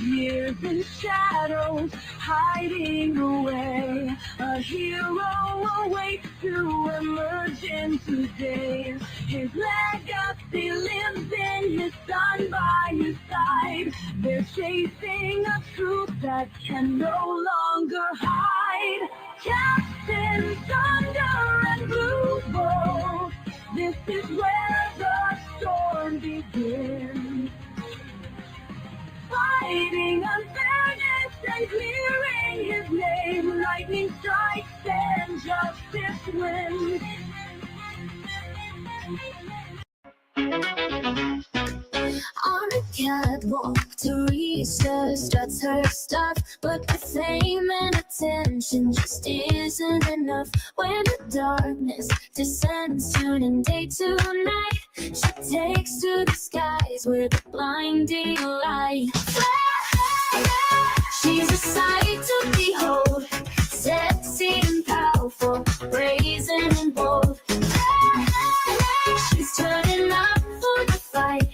Years in shadows, hiding away. A hero awaits to emerge into days. His legacy lives in his son by his side. They're chasing a truth that can no longer hide. Captain Thunder and Blue Bolt, this is where the storm begins. Fighting unfairness and clearing his name. Lightning strikes and justice wins. On a catwalk, Teresa struts her stuff, but the fame and attention just isn't enough. When the darkness descends, turning day to night, she takes to the skies with a blinding light. She's a sight to behold, sexy and powerful, brazen and bold. She's turning up for the fight,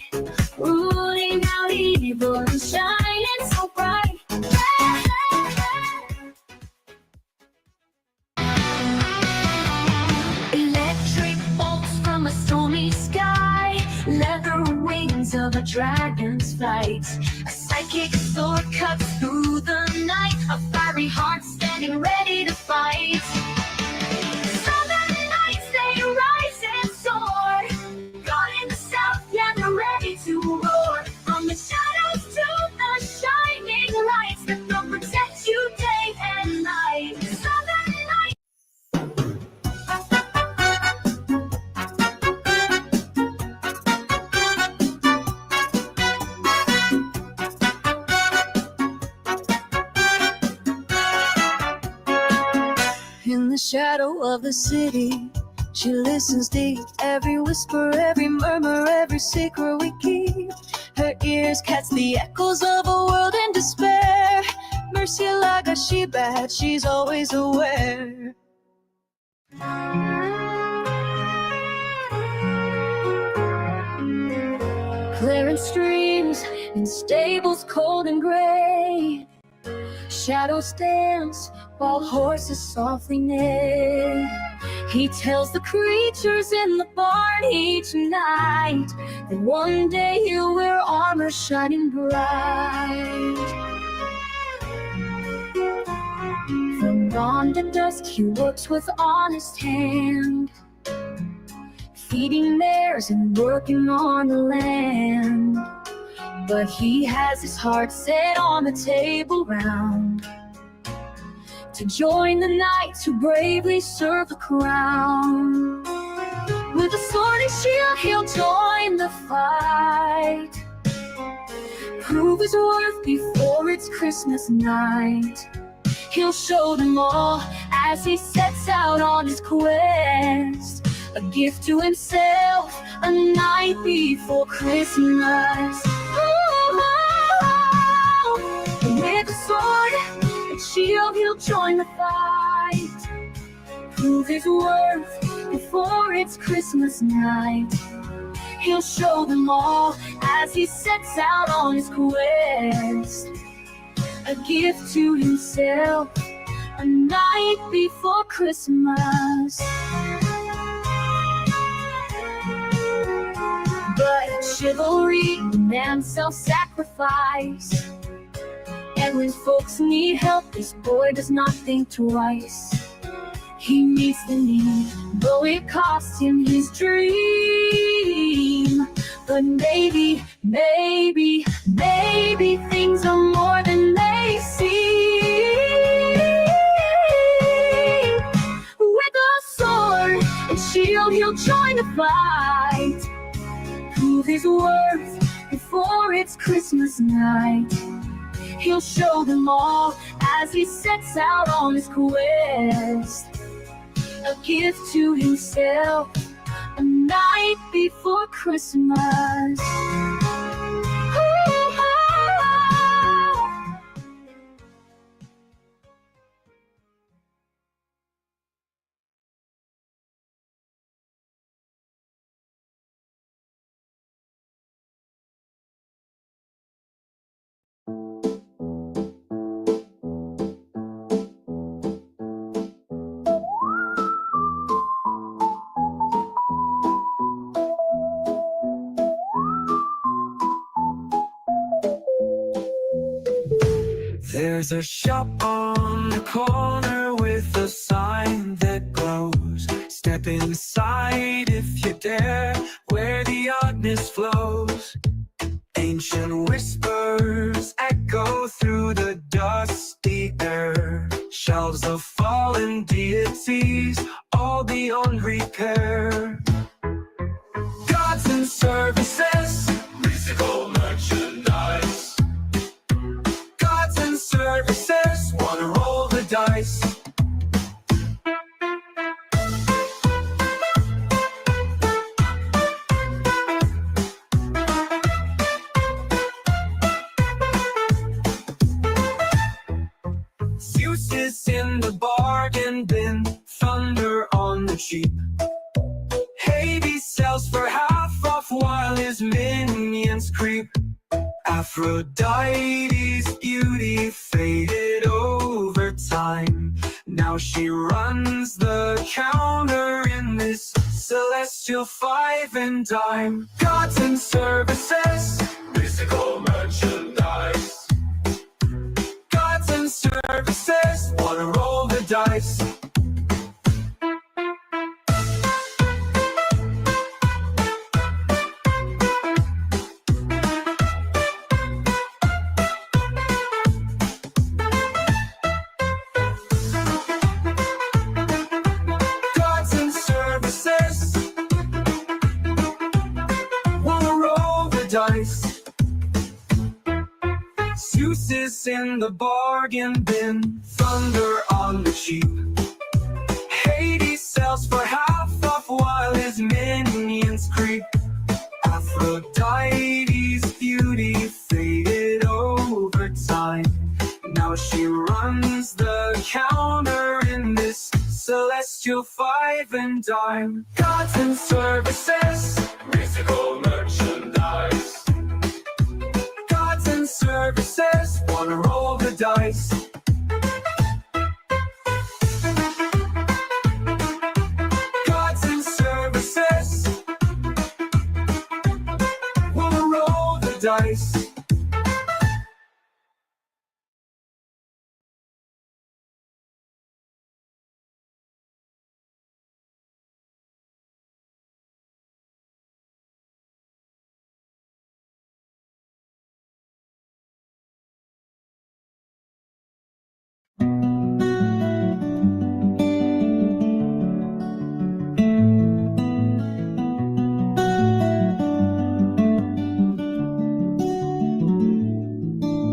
rooting out evil and shining so bright. Electric bolts from a stormy sky, leather wings of a dragon's flight. A psychic sword cuts through the night, a fiery heart standing ready to fight. Southern nights, they rise and soar. God in the south, yeah, they're ready to roar. From the shadows to the shining lights, that will protect you day and night. Southern nights. In the shadow of the city, she listens deep. Every whisper, every murmur, every secret we keep. Her ears catch the echoes of a world in despair. Murcielaga, she bad, she's always aware. Clearing streams in stables cold and gray. Shadows dance while horses softly neigh. He tells the creatures in the barn each night that one day he'll wear armor shining bright. From dawn to dusk he works with honest hand, feeding mares and working on the land. But he has his heart set on the table round, to join the knights who bravely serve the crown. With a sword and shield he'll join the fight, prove his worth before it's Christmas night. He'll show them all as he sets out on his quest, a gift to himself, a night before Christmas. With a sword and shield he'll join the fight, prove his worth before it's Christmas night. He'll show them all as he sets out on his quest, a gift to himself, a night before Christmas. But chivalry demands self-sacrifice, and when folks need help, this boy does not think twice. He meets the need, though it costs him his dream. But maybe, maybe, maybe things are more than they seem. With a sword and shield he'll join the fight, prove his worth before it's Christmas night. He'll show them all as he sets out on his quest, a gift to himself, a night before Christmas. There's a shop on the corner with a sign that glows. Step inside if you dare, where the oddness flows. Ancient whispers echo through the dusty air. Shelves of fallen deities, all beyond repair. Gods and services, musical merchandise. Gods and services, wanna roll the dice. Zeus in the bargain bin, thunder on the cheap. Hades sells for half off while his minions creep. Aphrodite's beauty faded over time. Now she runs the counter in this celestial five and dime. Gods and services, mystical merchandise. Gods and services, wanna roll the dice. Gods and services, wanna roll the dice. Zeus is in the bargain bin, thunder on the cheap. Hades sells for half off while his minions creep. Aphrodite's beauty faded over time. Now she runs the counter in this celestial five and dime. Gods and services, musical merchandise. Gods and services, wanna roll the dice. Gods and services, wanna roll the dice.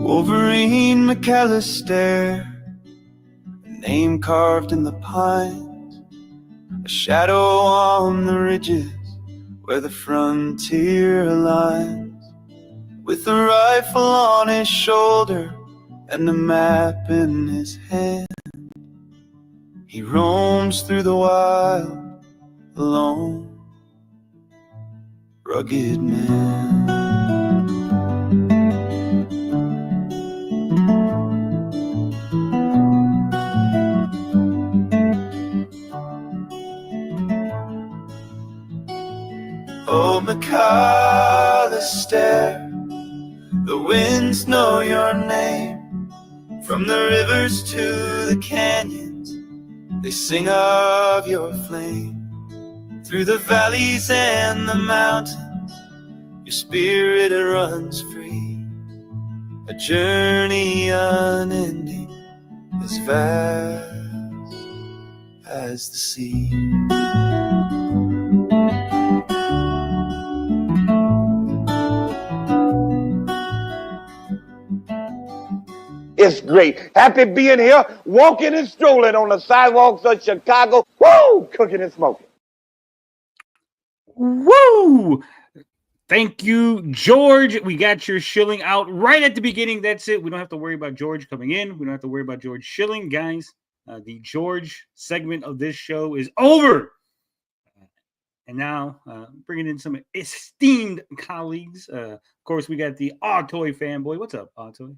Wolverine McAllister, a name carved in the pines, a shadow on the ridges where the frontier aligns. With a rifle on his shoulder and a map in his hand, he roams through the wild, alone, rugged man. Oh, McAllister, the winds know your name. From the rivers to the canyons, they sing of your flame. Through the valleys and the mountains, your spirit runs free. A journey unending, as vast as the sea. It's great. Happy being here, walking and strolling on the sidewalks of Chicago. Woo! Cooking and smoking. Woo! Thank you, George. We got your shilling out right at the beginning. That's it. We don't have to worry about George coming in. We don't have to worry about George shilling. Guys, the George segment of this show is over. And now, bringing in some esteemed colleagues. Of course, we got the Autoy fanboy. What's up, Autoy?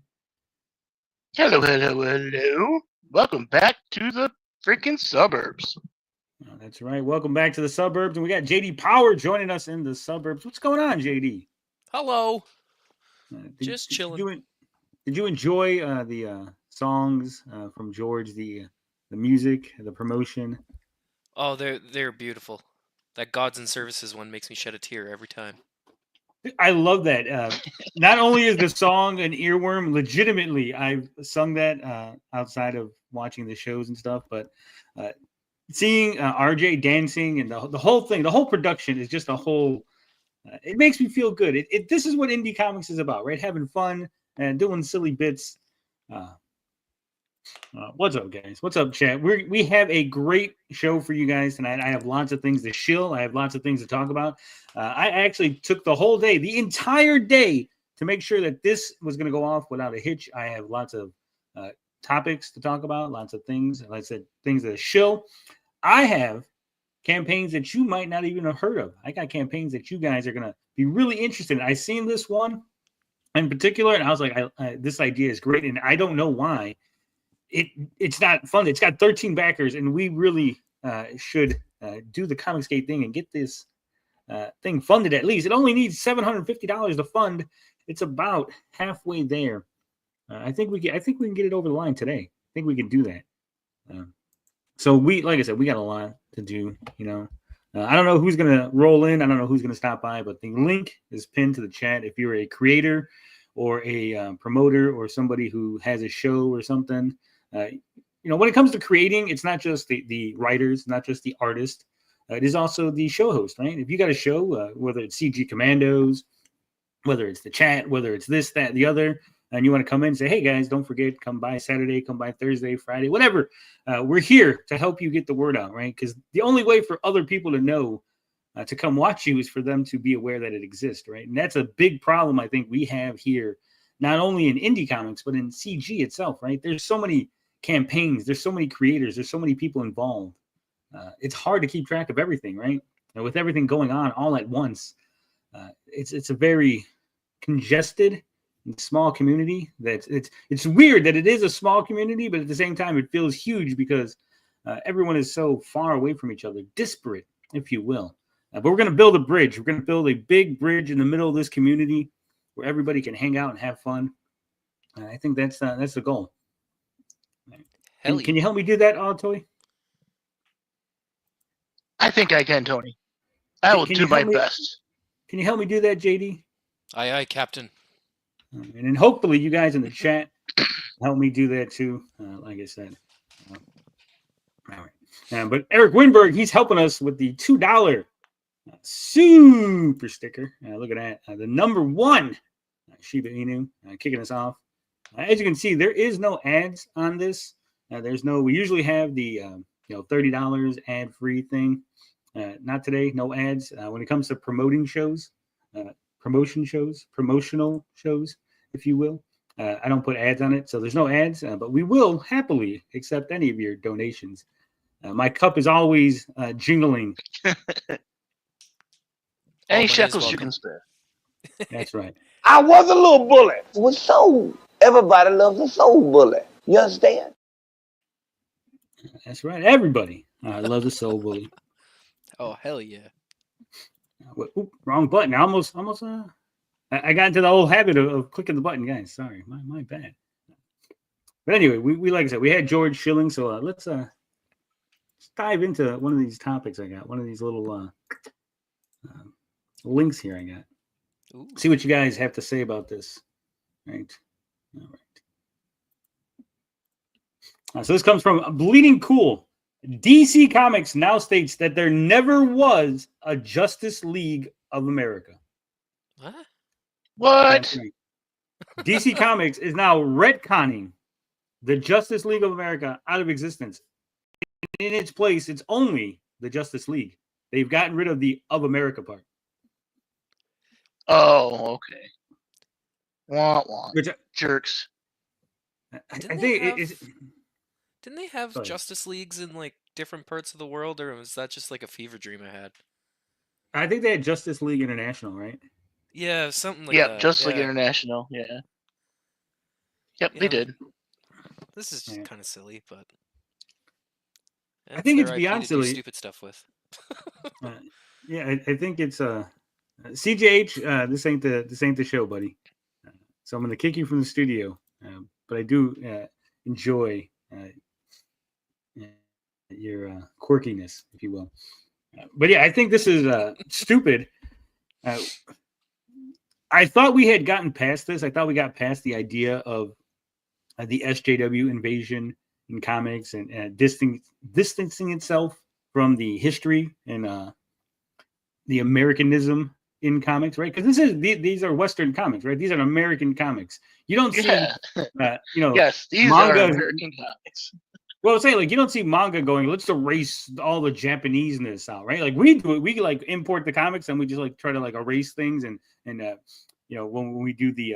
Hello, hello, hello. Welcome back to the freaking suburbs. Oh, that's right. Welcome back to the suburbs. And we got JD Power joining us in the suburbs. What's going on, JD? Hello. Did Just chilling. Did you enjoy the songs from George, the music, the promotion? Oh, they're beautiful. That Gods and Services one makes me shed a tear every time. I love that. Not only is the song an earworm, legitimately, I've sung that outside of watching the shows and stuff, but seeing RJ dancing and the whole thing, the whole production is just a whole. It makes me feel good. This is what indie comics is about, right? Having fun and doing silly bits. What's up, guys? What's up, chat? We have a great show for you guys tonight. I have lots of things to shill. I have lots of things to talk about. I actually took the whole day, the entire day, to make sure that this was going to go off without a hitch. I have lots of topics to talk about, lots of things. Like I said, things to shill. I have campaigns that you might not even have heard of. I got campaigns that you guys are going to be really interested in. I seen this one in particular, and I was like, this idea is great, and I don't know why. It's not funded. It's got 13 backers, and we really should do the Comicsgate thing and get this thing funded at least. It only needs $750 to fund. It's about halfway there. I think we can get it over the line today. I think we can do that. So like I said, we got a lot to do. I don't know who's gonna roll in. I don't know who's gonna stop by, but the link is pinned to the chat. If you're a creator or a promoter or somebody who has a show or something, when it comes to creating, it's not just the writers, not just the artist. It is also the show host, right? If you got a show, whether it's CG Commandos, whether it's the chat, whether it's this, that, the other, and you want to come in and say, hey, guys, don't forget, come by Saturday, come by Thursday, Friday, whatever. We're here to help you get the word out, right? Because the only way for other people to know to come watch you is for them to be aware that it exists, right? And that's a big problem I think we have here, not only in indie comics, but in CG itself, right? There's so many campaigns, there's so many creators, there's so many people involved. It's hard to keep track of everything, right? And with everything going on all at once, it's a very congested and small community. It's weird that it is a small community, but at the same time, it feels huge because everyone is so far away from each other, disparate, if you will. But we're going to build a bridge. We're going to build a big bridge in the middle of this community where everybody can hang out and have fun. I think that's the goal. Can you help me do that, Toy? I think I can, Tony. I will do my best. Can you help me do that, JD? Aye, aye, Captain. And then hopefully you guys in the chat help me do that too. Like I said. All right. But Eric Winberg, he's helping us with the $2 super sticker. Look at that. The number one Shiba Inu kicking us off. As you can see, there is no ads on this. We usually have the $30 ad-free thing. Not today, no ads. When it comes to promotional shows, if you will, I don't put ads on it, so there's no ads. But we will happily accept any of your donations. My cup is always jingling. Any shekels you can spare. That's right. I was a little bullet with soul. Everybody loves a soul bullet. You understand? That's right. Everybody loves a soul bully. Oh, hell yeah. Oop, wrong button. I almost I got into the old habit of clicking the button, guys. Sorry, my bad. But anyway, we like I said, we had George Schilling, so let's dive into one of these topics I got. One of these little links here I got. Ooh. See what you guys have to say about this. Right. All right. So this comes from Bleeding Cool. DC Comics now states that there never was a Justice League of America. What? Right. DC Comics is now retconning the Justice League of America out of existence. In its place, it's only the Justice League. They've gotten rid of the of America part. Oh, okay. Wah, wah. Which, jerks. I think didn't they have Justice Leagues in like different parts of the world, or was that just like a fever dream I had? I think they had Justice League International, right? Yeah, something like that. Justice League International. Yeah. Yep, they did. This is just kind of silly, but I think it's beyond silly. Stupid stuff with. I think it's CJH. This ain't the show, buddy. So I'm gonna kick you from the studio. But I do enjoy your quirkiness, if you will. But yeah, I think this is stupid. I thought we had gotten past this. I thought we got past the idea of the SJW invasion in comics and distancing itself from the history and the Americanism in comics, right? Because these are Western comics, right? These are American comics. You don't see, Yes, these manga, are American comics. Well, I'm saying, like, you don't see manga going, let's erase all the Japaneseness out, right? Like we do it. We like import the comics and we just like try to like erase things and when we do the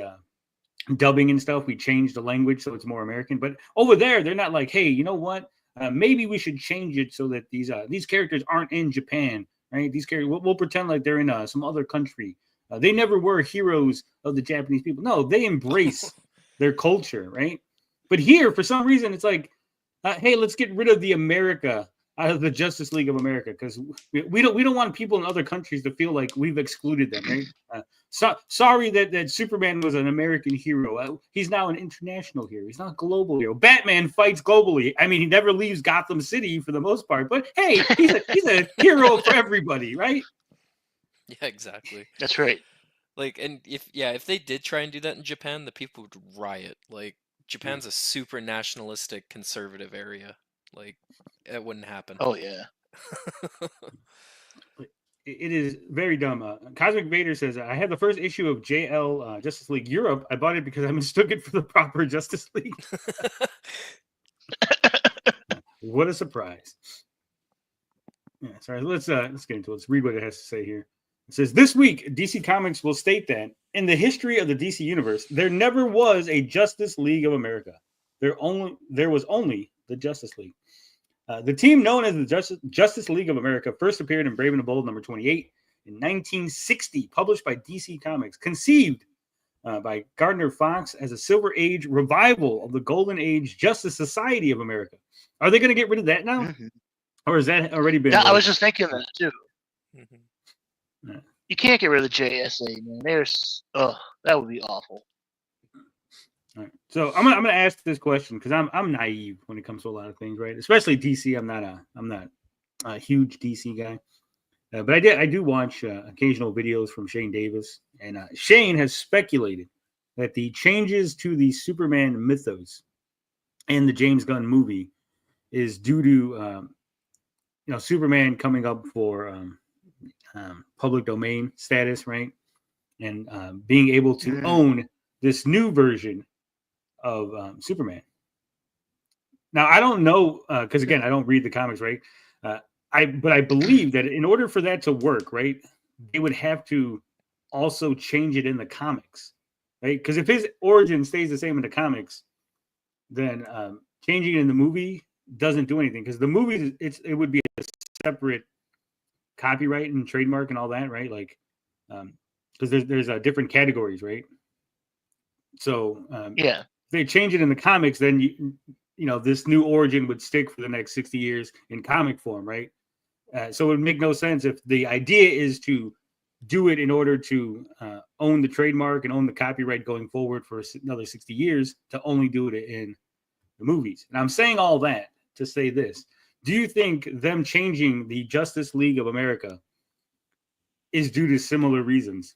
dubbing and stuff, we change the language so it's more American. But over there, they're not like, hey, you know what? Maybe we should change it so that these characters aren't in Japan, right? These characters, we'll pretend like they're in some other country. They never were heroes of the Japanese people. No, they embrace their culture, right? But here, for some reason, it's like, hey, let's get rid of the America out of the Justice League of America because we don't want people in other countries to feel like we've excluded them, right? Sorry that Superman was an American hero. He's now an international hero. He's not a global hero. Batman fights globally. I mean, he never leaves Gotham City for the most part, but hey, he's a hero for everybody, right? Yeah, exactly. That's right. Like, and if they did try and do that in Japan, the people would riot. Like, Japan's a super nationalistic, conservative area. Like, it wouldn't happen. Oh yeah. It is very dumb. Cosmic Vader says, I had the first issue of JL Justice League Europe. I bought it because I mistook it for the proper Justice League. What a surprise. Yeah, sorry, let's get into it. Let's read what it has to say here. It says, this week, DC Comics will state that in the history of the DC Universe, there never was a Justice League of America. There was only the Justice League. The team known as the Justice League of America first appeared in Brave and the Bold number 28 in 1960, published by DC Comics, conceived by Gardner Fox as a Silver Age revival of the Golden Age Justice Society of America. Are they going to get rid of that now? Mm-hmm. Or has that already been? Yeah, I was just thinking that too. Mm-hmm. Yeah. You can't get rid of the JSA, man. That would be awful. All right. So I'm gonna ask this question because I'm naive when it comes to a lot of things, right? Especially DC. I'm not a huge DC guy, but I do watch occasional videos from Shane Davis, and Shane has speculated that the changes to the Superman mythos in the James Gunn movie is due to Superman coming up for public domain status, right, and being able to own this new version of Superman. Now, I don't know, because again, I don't read the comics, right? But I believe that in order for that to work, right, they would have to also change it in the comics, right? Because if his origin stays the same in the comics, then changing it in the movie doesn't do anything. Because the movie, it would be a separate copyright and trademark and all that, right? Like, because there's different categories, right? So yeah. They change it in the comics, then this new origin would stick for the next 60 years in comic form, right? So it would make no sense if the idea is to do it in order to own the trademark and own the copyright going forward for another 60 years to only do it in the movies. And I'm saying all that to say this. Do you think them changing the Justice League of America is due to similar reasons?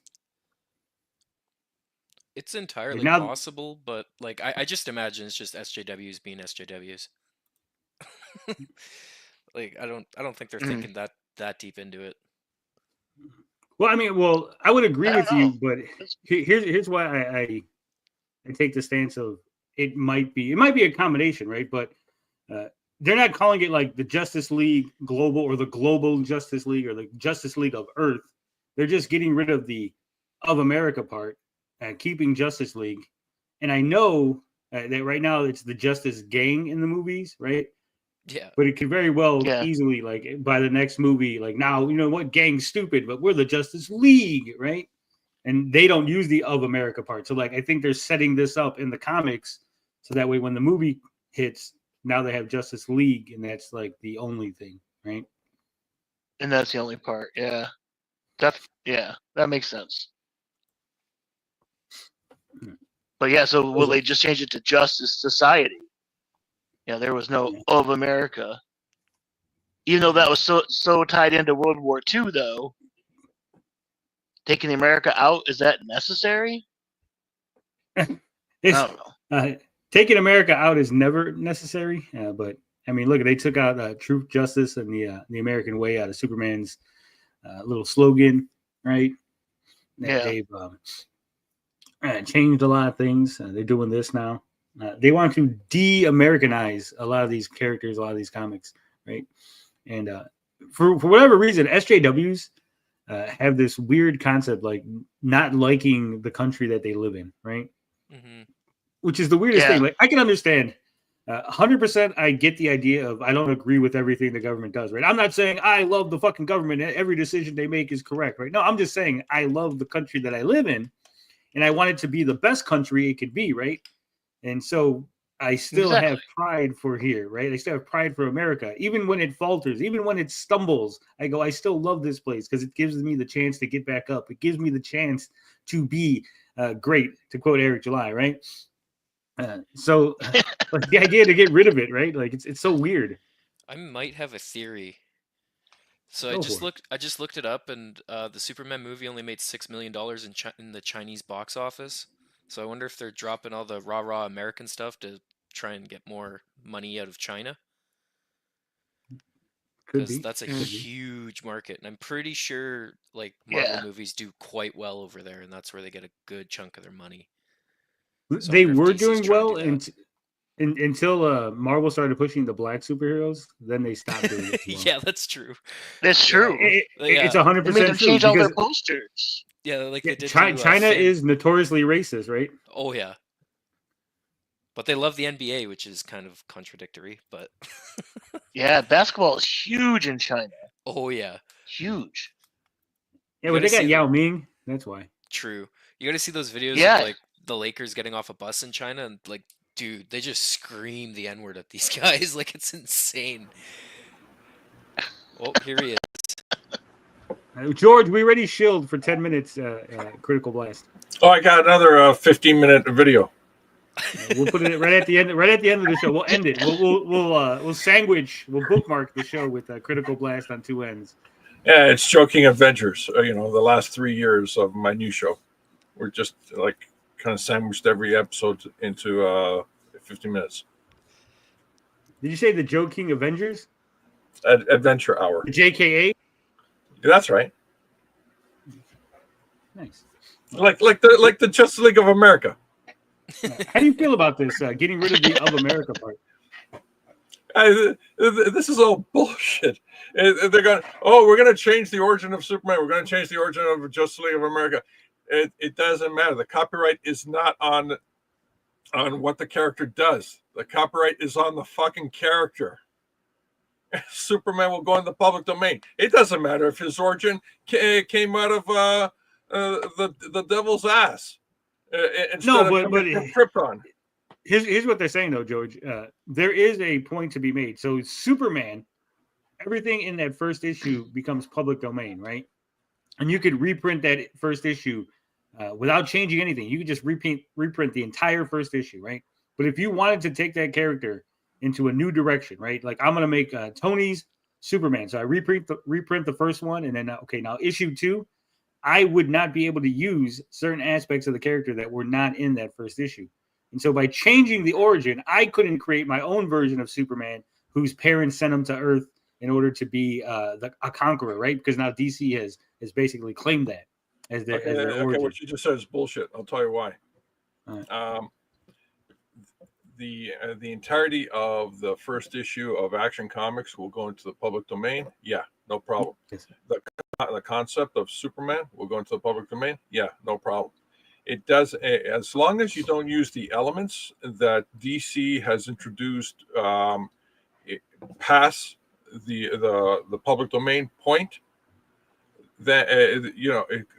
It's entirely possible, but like I just imagine it's just SJWs being SJWs. Like I don't think they're thinking that deep into it. Well, I mean, I would agree with you, but here's why I take the stance of it might be a combination, right? But they're not calling it like the Justice League Global or the Global Justice League or the Justice League of Earth. They're just getting rid of the of America part. Keeping Justice League, and I know that right now it's the Justice Gang in the movies, right? Yeah. But it could very well easily, like by the next movie, like now, what, gang's stupid, but we're the Justice League, right? And they don't use the of America part. So like, I think they're setting this up in the comics so that way when the movie hits, now they have Justice League, and that's like the only thing, right? And that's the only part. Yeah. That makes sense. But yeah, so will they just change it to Justice Society? Yeah, there was no of America. Even though that was so tied into World War II, though, taking America out, is that necessary? I don't know. Taking America out is never necessary, but I mean, look, they took out truth, justice, and the American way out of Superman's little slogan, right? Yeah. They've changed a lot of things. They're doing this now. They want to de-Americanize a lot of these characters, a lot of these comics, right? And for whatever reason, SJWs have this weird concept, like not liking the country that they live in, right? Mm-hmm. Which is the weirdest thing. Like, I can understand 100%. I get the idea of I don't agree with everything the government does, right? I'm not saying I love the fucking government. Every decision they make is correct, right? No, I'm just saying I love the country that I live in, and I want it to be the best country it could be, right? And so I still have pride for here, right? I still have pride for America. Even when it falters, even when it stumbles, I still love this place because it gives me the chance to get back up. It gives me the chance to be great, to quote Eric July, right? So like, the idea to get rid of it, right? Like it's so weird. I might have a theory. So I just looked it up, and the Superman movie only made $6 million in the Chinese box office. So I wonder if they're dropping all the rah-rah American stuff to try and get more money out of China. Because that's a huge market, and I'm pretty sure like Marvel movies do quite well over there, and that's where they get a good chunk of their money. So they were doing well until Marvel started pushing the black superheroes. Then they stopped doing it. Well. Yeah, that's true. That's true. It's 100% true. They change all their posters. Yeah, like they did. China is notoriously racist, right? Oh yeah, but they love the NBA, which is kind of contradictory. But yeah, basketball is huge in China. Oh yeah, huge. Yeah, but they got Yao Ming. That's why. True. You got to see those videos of like the Lakers getting off a bus in China, and like, dude, they just scream the N-word at these guys. Like, it's insane. Oh, here he is. George, we already shilled for 10 minutes. Critical Blast. Oh, I got another 15-minute video. We'll put it right at the end. Right at the end of the show, we'll end it. We'll sandwich. We'll bookmark the show with Critical Blast on two ends. Yeah, it's Joking Avengers. The last 3 years of my new show. We're just like kind of sandwiched every episode into 15 minutes. Did you say the Joking Avengers? Adventure Hour. The JKA. That's right. Nice. Like the Justice League of America. How do you feel about this? Getting rid of the of America part. This is all bullshit. They're going. Oh, we're going to change the origin of Superman. We're going to change the origin of Justice League of America. It doesn't matter. The copyright is not on what the character does. The copyright is on the fucking character. Superman will go in the public domain. It doesn't matter if his origin came out of the devil's ass. No, but Krypton. Here's what they're saying though, George. There is a point to be made. So Superman, everything in that first issue becomes public domain, right? And you could reprint that first issue without changing anything. You could just reprint the entire first issue, right? But if you wanted to take that character into a new direction, right? Like I'm gonna make Tony's Superman, so I reprint the first one, and then now issue 2, I would not be able to use certain aspects of the character that were not in that first issue. And so by changing the origin, I couldn't create my own version of Superman whose parents sent him to Earth in order to be a conqueror, right? Because now DC has basically claimed that as their origin. What you just said is bullshit. I'll tell you why. The entirety of the first issue of Action Comics will go into the public domain. Yeah, no problem. The concept of Superman will go into the public domain. Yeah, no problem. It does, as long as you don't use the elements that DC has introduced past the public domain point. That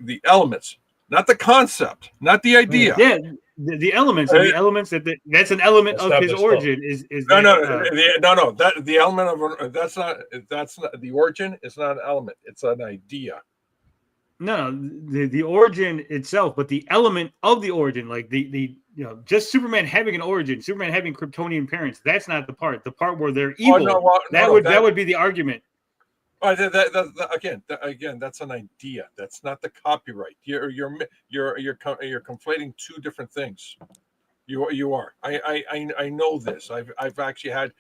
the elements, not the concept, not the idea. Yeah. The elements, that's an element of his origin. That the element of that's not the origin is not an element. It's an idea. No, the origin itself, but the element of the origin, like the just Superman having an origin, Superman having Kryptonian parents. That's not the part. The part where they're evil. That would be the argument. Again, that's an idea. That's not the copyright. You're conflating two different things. You are. I know this. I've actually had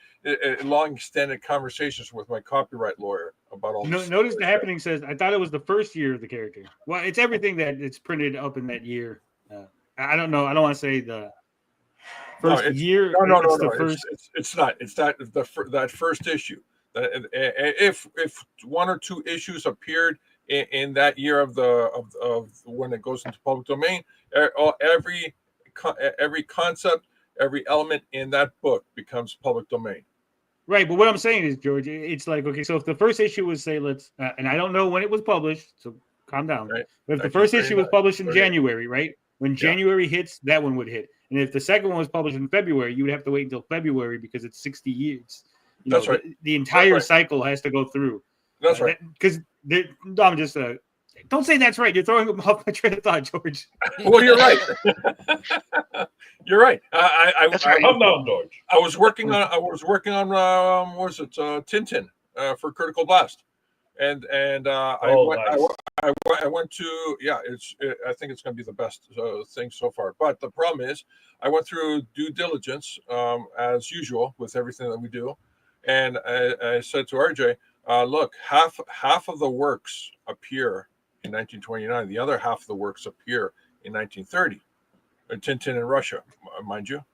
long extended conversations with my copyright lawyer about all this. Notice the happening says, I thought it was the first year of the character. Well, it's everything that it's printed up in that year. I don't know. I don't want to say the first year. No. It's not. It's that first issue. If one or two issues appeared in that year of when it goes into public domain, every concept, every element in that book becomes public domain. Right, but what I'm saying is, George, it's like, okay, so if the first issue was, say, and I don't know when it was published, so calm down. Right. But if the first issue was published in January, right? When January hits, that one would hit. And if the second one was published in February, you would have to wait until February because it's 60 years. That's right. The entire cycle has to go through. That's right. Because I'm just don't say that's right. You're throwing off my train of thought, George. Well, you're right. You're right. Calm down, George. I was working on Tintin for Critical Blast, and I went to I think it's going to be the best thing so far. But the problem is, I went through due diligence as usual with everything that we do, and I said to RJ, look, half of the works appear in 1929. The other half of the works appear in 1930. Tintin in Russia, mind you.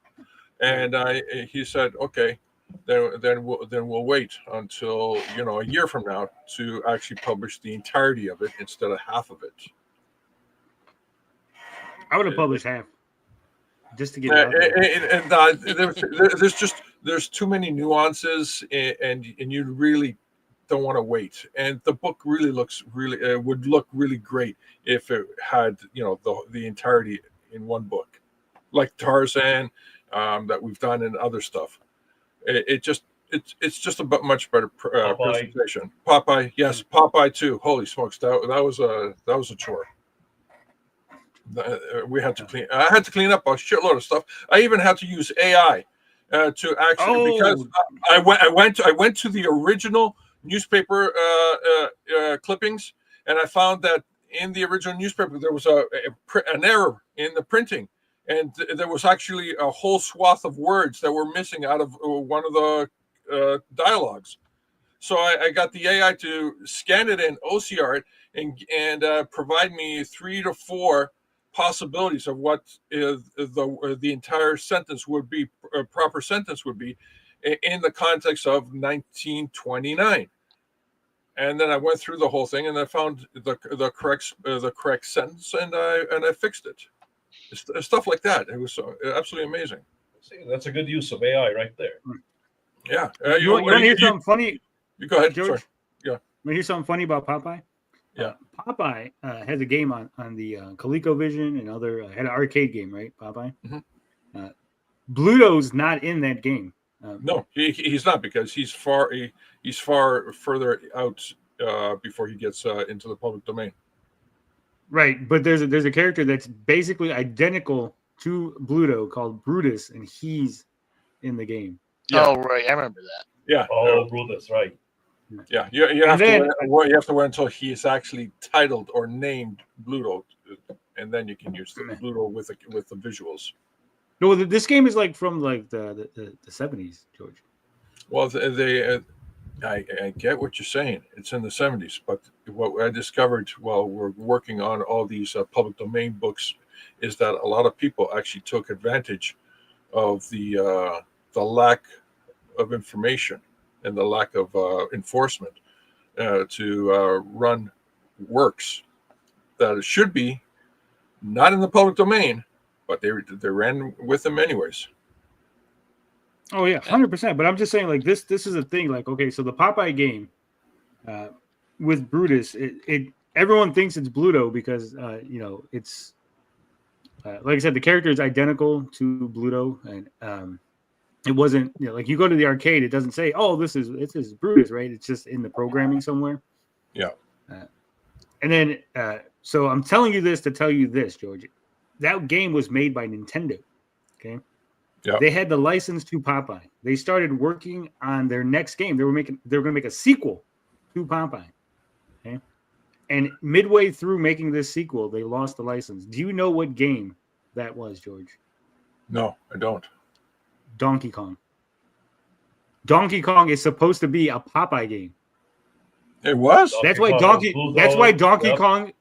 And he said, okay, then we'll wait until a year from now to actually publish the entirety of it instead of half of it. I would have published half just to get it out there. There's too many nuances, and you really don't want to wait. And the book really would look really great if it had the entirety in one book, like Tarzan that we've done and other stuff. It's just a much better presentation. Popeye, yes, Popeye too. Holy smokes, that was a chore. We had to clean. I had to clean up a shitload of stuff. I even had to use AI to actually because I went to the original newspaper clippings, and I found that in the original newspaper there was an error in the printing, and there was actually a whole swath of words that were missing out of one of the dialogues. So I got the AI to scan it in, OCR it, and provide me 3 to 4 possibilities of what the entire sentence would be, a proper sentence would be, in the context of 1929. And then I went through the whole thing, and I found the correct sentence, and I fixed it. Stuff like that. It was absolutely amazing. See, that's a good use of AI right there. Yeah. You want to hear something funny? You go ahead, George. Sorry. Yeah. Want to hear something funny about Popeye? Yeah. Popeye has a game on the ColecoVision and other had an arcade game, right? Popeye. Mm-hmm. Bluto's not in that game. No, he's not, because he's far further out before he gets into the public domain. Right, but there's a character that's basically identical to Bluto called Brutus, and he's in the game. Yeah. Oh, right, I remember that. Yeah. Oh, Brutus, right. Yeah, you have to wait until he is actually titled or named Bluto, and then you can use the Bluto with the visuals. No, this game is like from like the 70s, George. Well, I get what you're saying. It's in the 70s, but what I discovered while we're working on all these public domain books is that a lot of people actually took advantage of the lack of information and the lack of enforcement to run works that should be not in the public domain, but they ran with them anyways. Oh yeah, 100%. But I'm just saying, like this is a thing. Like, okay, so the Popeye game with Brutus, it everyone thinks it's Bluto because it's like I said, the character is identical to Bluto, and it wasn't like you go to the arcade, it doesn't say, oh, this is Brutus, right? It's just in the programming somewhere. Yeah. And then So I'm telling you this to tell you this, George. That game was made by Nintendo. Okay. Yeah. They had the license to Popeye. They started working on their next game. They were going to make a sequel to Popeye. Okay. And midway through making this sequel, they lost the license. Do you know what game that was, George? No, I don't. Donkey Kong. Donkey Kong is supposed to be a Popeye game. It was? That's why Donkey Kong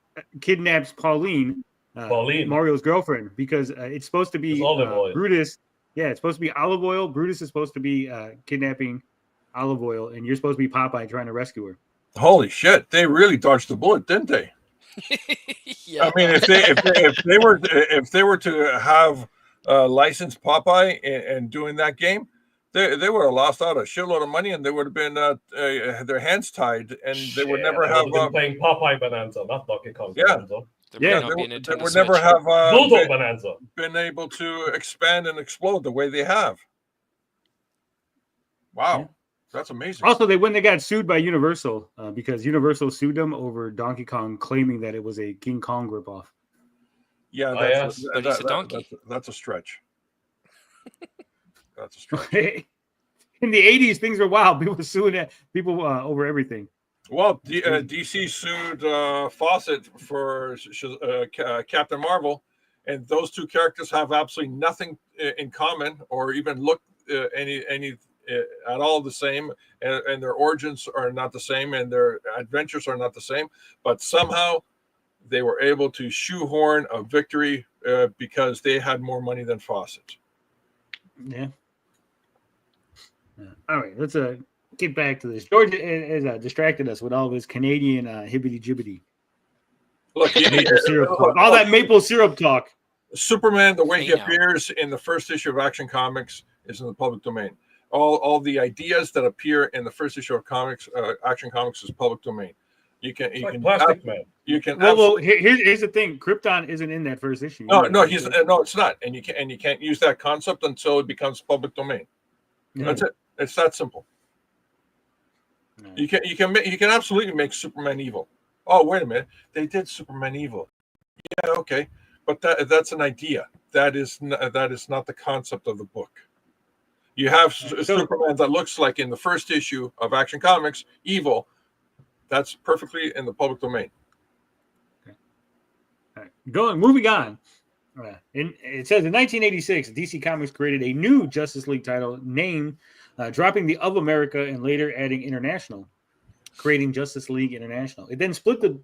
kidnaps Pauline, Mario's girlfriend, because it's supposed to be Brutus. Yeah, it's supposed to be Olive Oil. Brutus is supposed to be kidnapping Olive Oil, and you're supposed to be Popeye trying to rescue her. Holy shit! They really dodged the bullet, didn't they? Yeah. I mean, if they were to have licensed Popeye and doing that game, they would have lost out a shitload of money, and they would have been their hands tied, and they would never have been playing Popeye Bonanza, not Donkey Kong Yeah. Bonanza. There they might not be a would Nintendo never Switch. have Bulldo Bonanza. been able to expand and explode the way they have. Wow, Yeah. that's amazing. Also, when they got sued by Universal because Universal sued them over Donkey Kong, claiming that it was a King Kong ripoff. Yeah, yes, but he's a donkey. That's a stretch. That's a stretch. In the 80s, things were wild. People were suing people over everything. Well, DC sued Fawcett for Captain Marvel, and those two characters have absolutely nothing in common, or even look any at all the same, and their origins are not the same, and their adventures are not the same. But somehow they were able to shoehorn a victory because they had more money than Fawcett. Yeah. All right, let's get back to this. George has distracted us with all of his Canadian hibbity jibbity. Look, Maple syrup talk. All that maple syrup talk. Superman, the way he Hey, now. appears in the first issue of Action Comics, is in the public domain. All the ideas that appear in the first issue of Action Comics, is public domain. You can Plastic Man. You can Well, here's the thing. Krypton isn't in that first issue. no, it's not, and you can't use that concept until it becomes public domain. Yeah. That's it. It's that simple. No. You can absolutely make Superman evil. Oh, wait a minute, they did Superman evil. Yeah, okay, but that's an idea. That is not the concept of the book. You have Superman that looks like in the first issue of Action Comics evil. That's perfectly in the public domain. All right. Moving on. It says in 1986, DC Comics created a new Justice League title named dropping the of America and later adding International, creating Justice League International. It then split the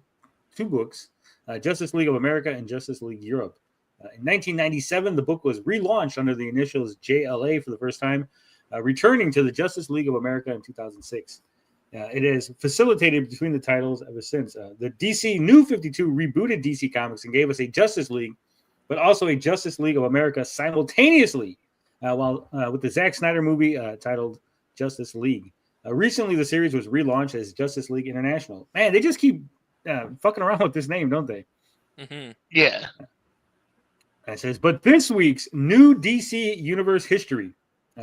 two books, Justice League of America and Justice League Europe. In 1997, the book was relaunched under the initials JLA for the first time, returning to the Justice League of America in 2006. It has facilitated between the titles ever since. The DC New 52 rebooted DC Comics and gave us a Justice League, but also a Justice League of America simultaneously, with the Zack Snyder movie titled Justice League. Recently, the series was relaunched as Justice League International. Man, they just keep fucking around with this name, don't they? Mm-hmm. Yeah. It says, but this week's new DC Universe History.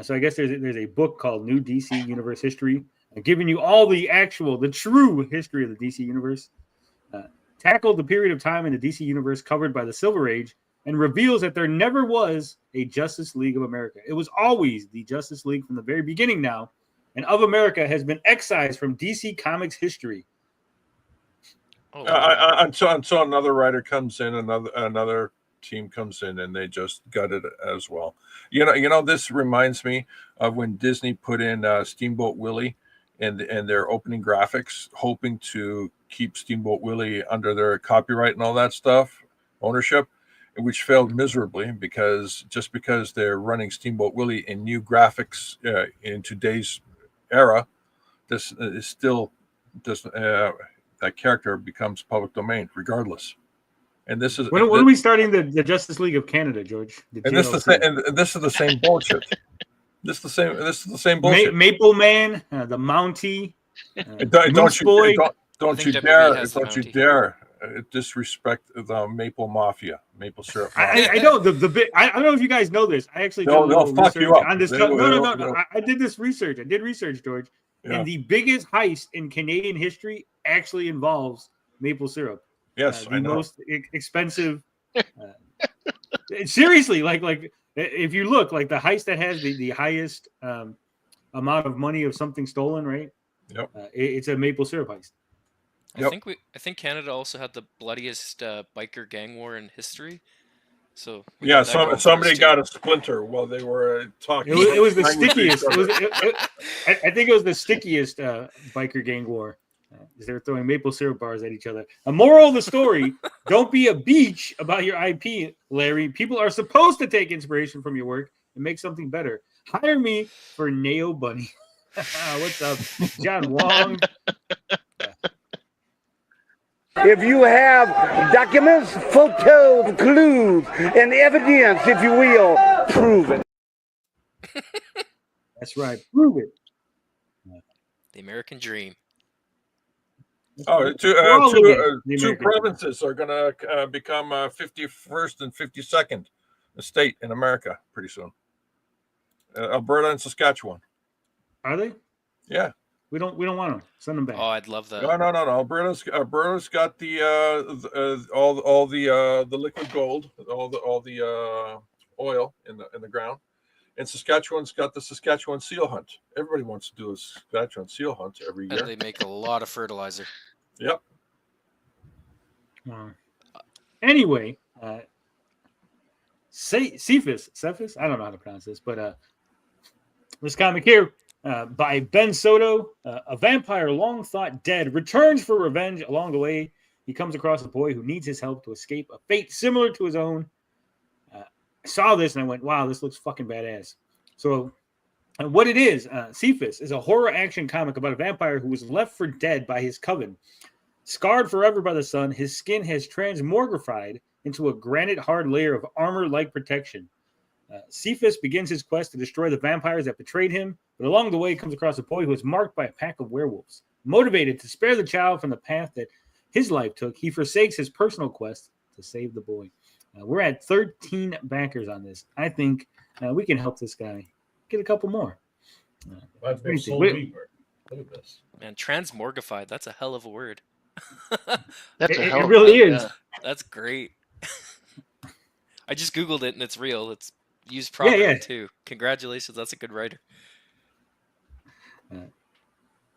So I guess there's a book called New DC Universe History, giving you all the true history of the DC Universe. Tackled the period of time in the DC Universe covered by the Silver Age and reveals that there never was a Justice League of America. It was always the Justice League from the very beginning now, and of America has been excised from DC Comics history. Oh, Until another writer comes in, another team comes in, and they just gut it as well. You know, this reminds me of when Disney put in Steamboat Willie and their opening graphics, hoping to keep Steamboat Willie under their copyright and all that stuff, ownership, which failed miserably because they're running Steamboat Willie in new graphics in today's era, this is still that character becomes public domain regardless. And this is when are we starting the Justice League of Canada, George? And this is the same bullshit. This is the same bullshit. Maple Man, the Mountie, don't you dare disrespect the Maple Mafia, Maple Syrup. I know the bit. I don't know if you guys know this. I actually they'll fuck you up on this. No. I did this research. I did research, George, yeah. and the biggest heist in Canadian history actually involves maple syrup. Yes, the I know. most expensive. Seriously, like if you look, like the heist that has the highest amount of money of something stolen, right? Yep. It's a maple syrup heist. Yep. I think Canada also had the bloodiest biker gang war in history. So we Yeah, got that going for us, somebody too. got a splinter while they were talking. It was the language to each stickiest. other. I think it was the stickiest biker gang war. They were throwing maple syrup bars at each other. A moral of the story: don't be a beach about your IP, Larry. People are supposed to take inspiration from your work and make something better. Hire me for Neo Bunny. What's up, John Wong? If you have documents, photos, clues, and evidence, if you will, prove it. That's right. Prove it. The American dream. Oh, two American provinces are going to become 51st and 52nd state in America pretty soon. Alberta and Saskatchewan. Are they? Yeah. We don't want them. Send them back. Oh, I'd love that. No. Alberta's got the all the liquid gold, all the oil in the ground, and Saskatchewan's got the Saskatchewan seal hunt. Everybody wants to do a Saskatchewan seal hunt every year. And they make a lot of fertilizer. Yep. Anyway, Cephas, I don't know how to pronounce this, but this comic here by Ben Soto, a vampire long thought dead returns for revenge. Along the way, he comes across a boy who needs his help to escape a fate similar to his own. I saw this and I went, wow, this looks fucking badass. So what it is, Cephas is a horror action comic about a vampire who was left for dead by his coven. Scarred forever by the sun, his skin has transmogrified into a granite-hard layer of armor-like protection. Cephas begins his quest to destroy the vampires that betrayed him, but along the way he comes across a boy who is marked by a pack of werewolves. Motivated to spare the child from the path that his life took, he forsakes his personal quest to save the boy. We're at 13 backers on this. I think we can help this guy get a couple more. Soul Reaper. Look at this. Man, transmorgified, that's a hell of a word. It really is. Yeah, that's great. I just Googled it and it's real. It's used properly too. Congratulations, that's a good writer.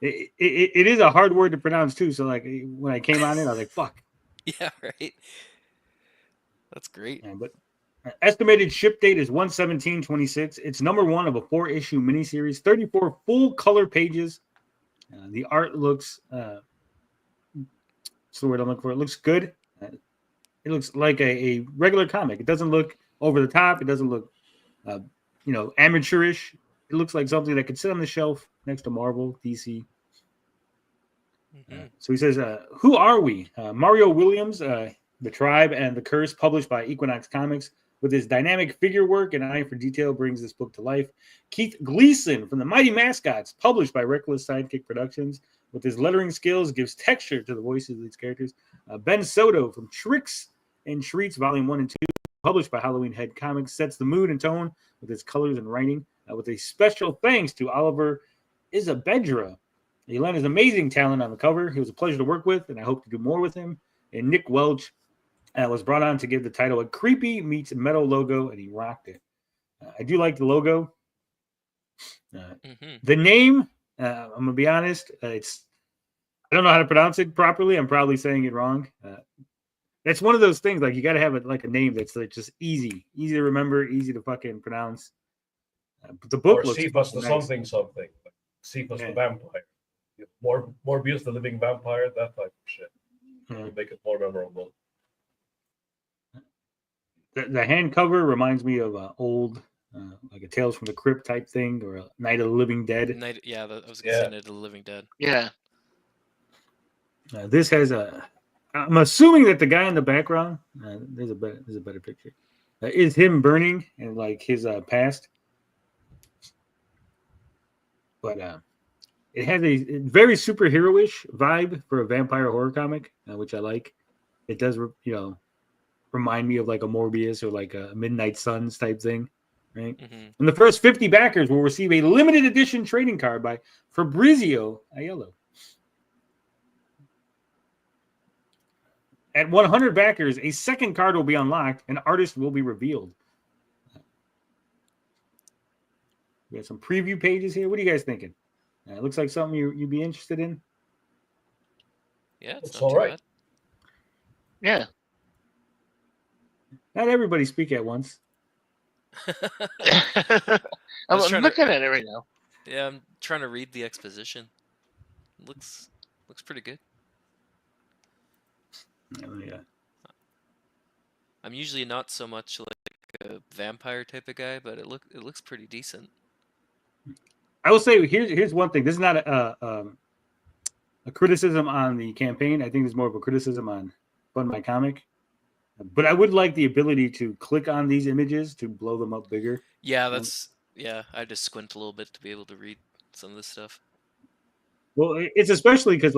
It is a hard word to pronounce too. So like when I came on it, I was like, "Fuck." Yeah, right. That's great. But estimated ship date is 1/17/26. It's number 1 of a 4-issue miniseries, 34 full color pages. The art looks. That's the word I'm looking for. It looks good. It looks like a regular comic. It doesn't look over the top. It doesn't look, amateurish. It looks like something that could sit on the shelf next to Marvel, DC. So he says, who are we? Mario Williams, The Tribe and the Curse, published by Equinox Comics. With his dynamic figure work and eye for detail, brings this book to life. Keith Gleason from the Mighty Mascots, published by Reckless Sidekick Productions. With his lettering skills, gives texture to the voices of these characters. Ben Soto from Tricks and Treats, Volume 1 and 2, published by Halloween Head Comics, sets the mood and tone with his colors and writing. With a special thanks to Oliver Isabedra. He lent his amazing talent on the cover. He was a pleasure to work with, and I hope to do more with him. And Nick Welch was brought on to give the title a creepy meets metal logo, and he rocked it. I do like the logo. The name, I'm going to be honest, I don't know how to pronounce it properly. I'm probably saying it wrong. That's one of those things, like you got to have a name that's like just easy to remember, easy to fucking pronounce. But the book looks Cephas the nice. something. Cephas the vampire. Morbius the living vampire, that type of shit. To make it more memorable. The hand cover reminds me of an old, like a Tales from the Crypt type thing, or a Night of the Living Dead. I was going to say Night of the Living Dead. Yeah. This has I'm assuming that the guy in the background, there's a better picture, is him burning and like his past. But it has a very superhero-ish vibe for a vampire horror comic, which I like. It does, remind me of like a Morbius or like a Midnight Suns type thing, right? And the first 50 backers will receive a limited edition trading card by Fabrizio Aiello. At 100 backers, a second card will be unlocked, and artist will be revealed. We have some preview pages here. What are you guys thinking? It looks like something you'd be interested in. Yeah, it's It's not all too right. bad. Yeah. Not everybody speak at once. I'm was trying looking at it right now. Yeah, I'm trying to read the exposition. Looks pretty good. Yeah. I'm usually not so much like a vampire type of guy, but it looks pretty decent. I will say here's one thing. This is not a criticism on the campaign. I think it's more of a criticism on Fun My Comic. But I would like the ability to click on these images to blow them up bigger. Yeah, I had to squint a little bit to be able to read some of this stuff. Well, it's especially because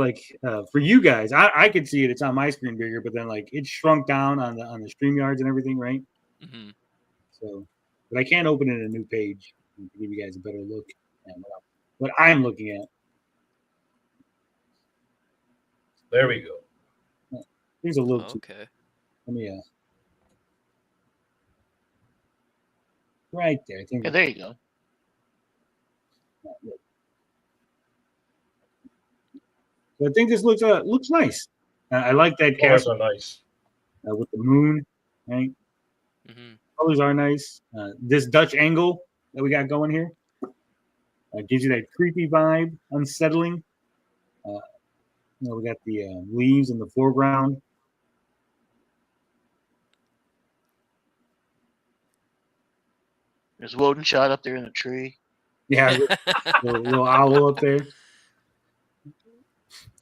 for you guys, I could see it. It's on my screen bigger, but then it's shrunk down on the StreamYards and everything, right? Mm-hmm. So, but I can't open it in a new page to give you guys a better look at what I'm looking at. There we go. Here's a little too. Okay. Let me right there. I think. Yeah, there you go. So I think this looks nice. I like that Colors castle are nice. with the moon, right? Mm-hmm. Colors are nice. This Dutch angle that we got going here gives you that creepy vibe, unsettling. We got the leaves in the foreground. There's Woden shot up there in a tree. Yeah, little owl up there.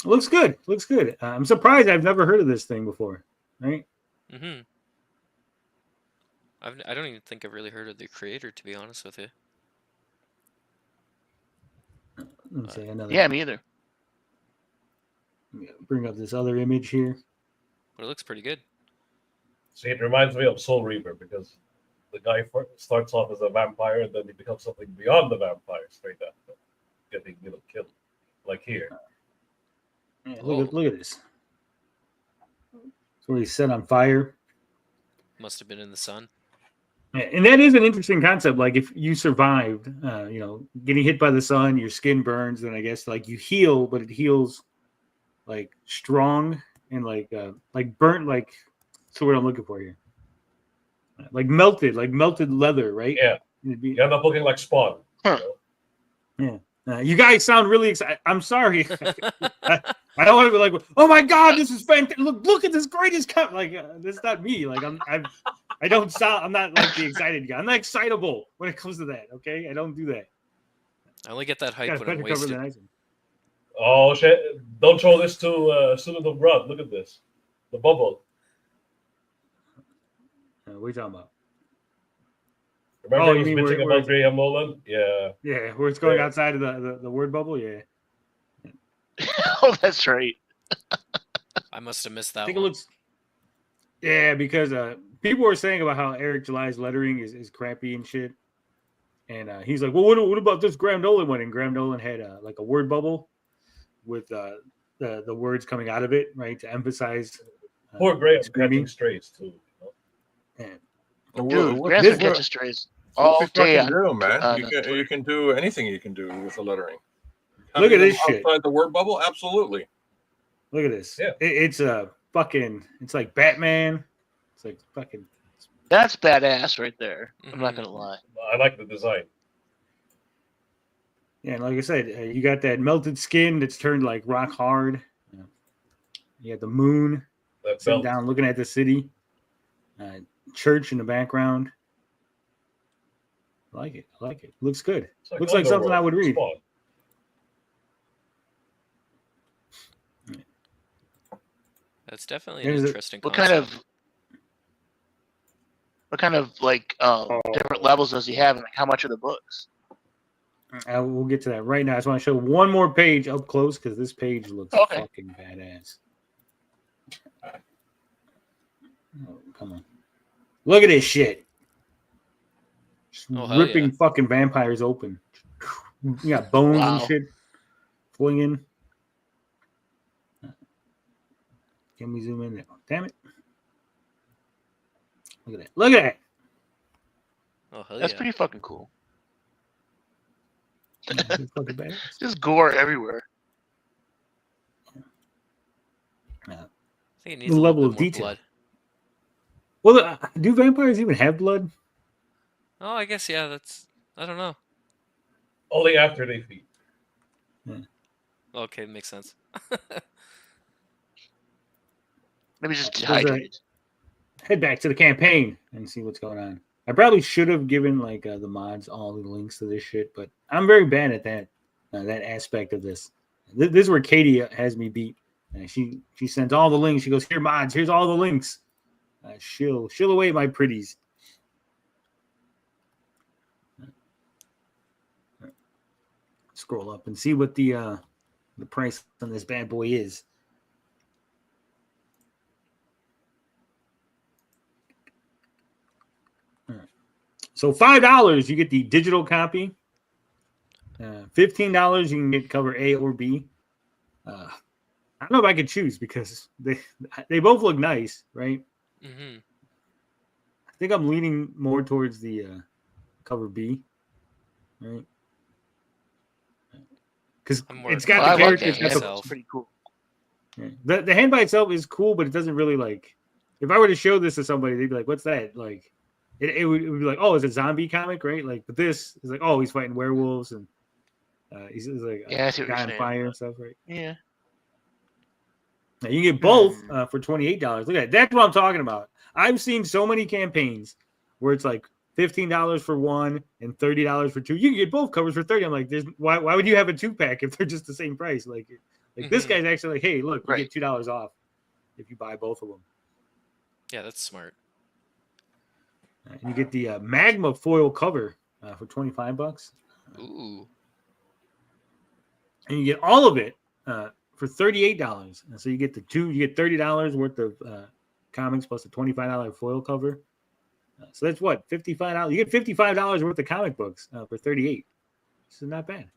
Looks good. Looks good. I'm surprised I've never heard of this thing before. Right? Mm-hmm. I don't even think I've really heard of the creator, to be honest with you. Let me say another. Yeah, me either. Bring up this other image here. But it looks pretty good. See, it reminds me of Soul Reaper because the guy starts off as a vampire and then he becomes something beyond the vampire straight after getting killed, like here. Yeah, look at this. So he's set on fire. Must have been in the sun. Yeah, and that is an interesting concept. Like if you survived, getting hit by the sun, your skin burns, then I guess you heal, but it heals strong and burnt, so what I'm looking for here. Melted leather, right? Yeah. You end up looking like Spawn. Huh. Yeah. You guys sound really excited. I'm sorry. I don't want to be like, oh my god, this is fantastic. Look at this greatest cut. This is not me. I don't sound. I'm not the excited guy. I'm not excitable when it comes to that. Okay, I don't do that. I only get that hype when I'm wasted. Oh shit! Don't show this to student of Blood. Look at this, the bubble. What are you talking about? Remember he was bitching about Graham Nolan? Yeah. Yeah, where it's going outside of the word bubble. Yeah. Oh, that's right. I must have missed that. I think one. it looks. Yeah, because people were saying about how Eric July's lettering is crappy and shit, and he's like, "Well, what about this Graham Nolan one?" And Graham Nolan had a word bubble with the words coming out of it, right, to emphasize. Poor Graham's catching strays too. Yeah. Dude, Graham's catching strays all day. Man. You can do anything you can do with the lettering. Look at this shit. Outside the word bubble, absolutely. Look at this. Yeah. It's it's like Batman. It's like fucking. That's badass right there. I'm not gonna lie. I like the design. Yeah, and like I said, you got that melted skin that's turned rock hard. You got the moon sitting down looking at the city. Church in the background. I like it. Looks good. Looks like something I would read. That's definitely an interesting What concept. kind of different levels does he have, and how much are the books? We'll get to that right now. I just want to show one more page up close because this page looks fucking badass. Oh, come on. Look at this shit. Just ripping fucking vampires open. You got bones and shit flinging. Can we zoom in there? Damn it. Look at that. Look at that. Oh, hell That's yeah. pretty fucking cool. It's fucking badass. Just gore everywhere. I think it needs The a level little of bit more detail. blood. Well, do vampires even have blood? Oh, I guess, yeah, that's... I don't know. Only after they feed. Okay, makes sense. Maybe just There's dehydrated. Head back to the campaign and see what's going on. I probably should have given like the mods all the links to this shit, but I'm very bad at that aspect of this. This is where Katie has me beat. She sends all the links. She goes, "Here, mods. Here's all the links. Shill away, my pretties." Scroll up and see what the price on this bad boy is. So $5 you get the digital copy. $15 you can get cover A or B. I don't know if I could choose because they both look nice, right? Mm-hmm. I think I'm leaning more towards the cover B, right? Because it's got I the like characters. that. Got Yeah, it's pretty cool. the hand by itself is cool, but it doesn't really like. If I were to show this to somebody, they'd be like, "What's that?" Like, it would be like, "Oh, it's a zombie comic, right?" Like, but this is like, "Oh, he's fighting werewolves and he's like Yeah, I see what you're guy on saying. fire and stuff, right?" Yeah. Now, you can get both for $28. Look at that. That's what I'm talking about. I've seen so many campaigns where it's like $15 for one and $30 for two. You can get both covers for $30. I'm like, why would you have a 2-pack if they're just the same price? Like this guy's actually like, hey, look, you get $2 off if you buy both of them. Yeah, that's smart. And you get the Magma foil cover for $25. Ooh. And you get all of it for $38. And so you get you get $30 worth of comics plus a $25 foil cover. So that's what, $55. You get $55 worth of comic books for $38. This is not bad.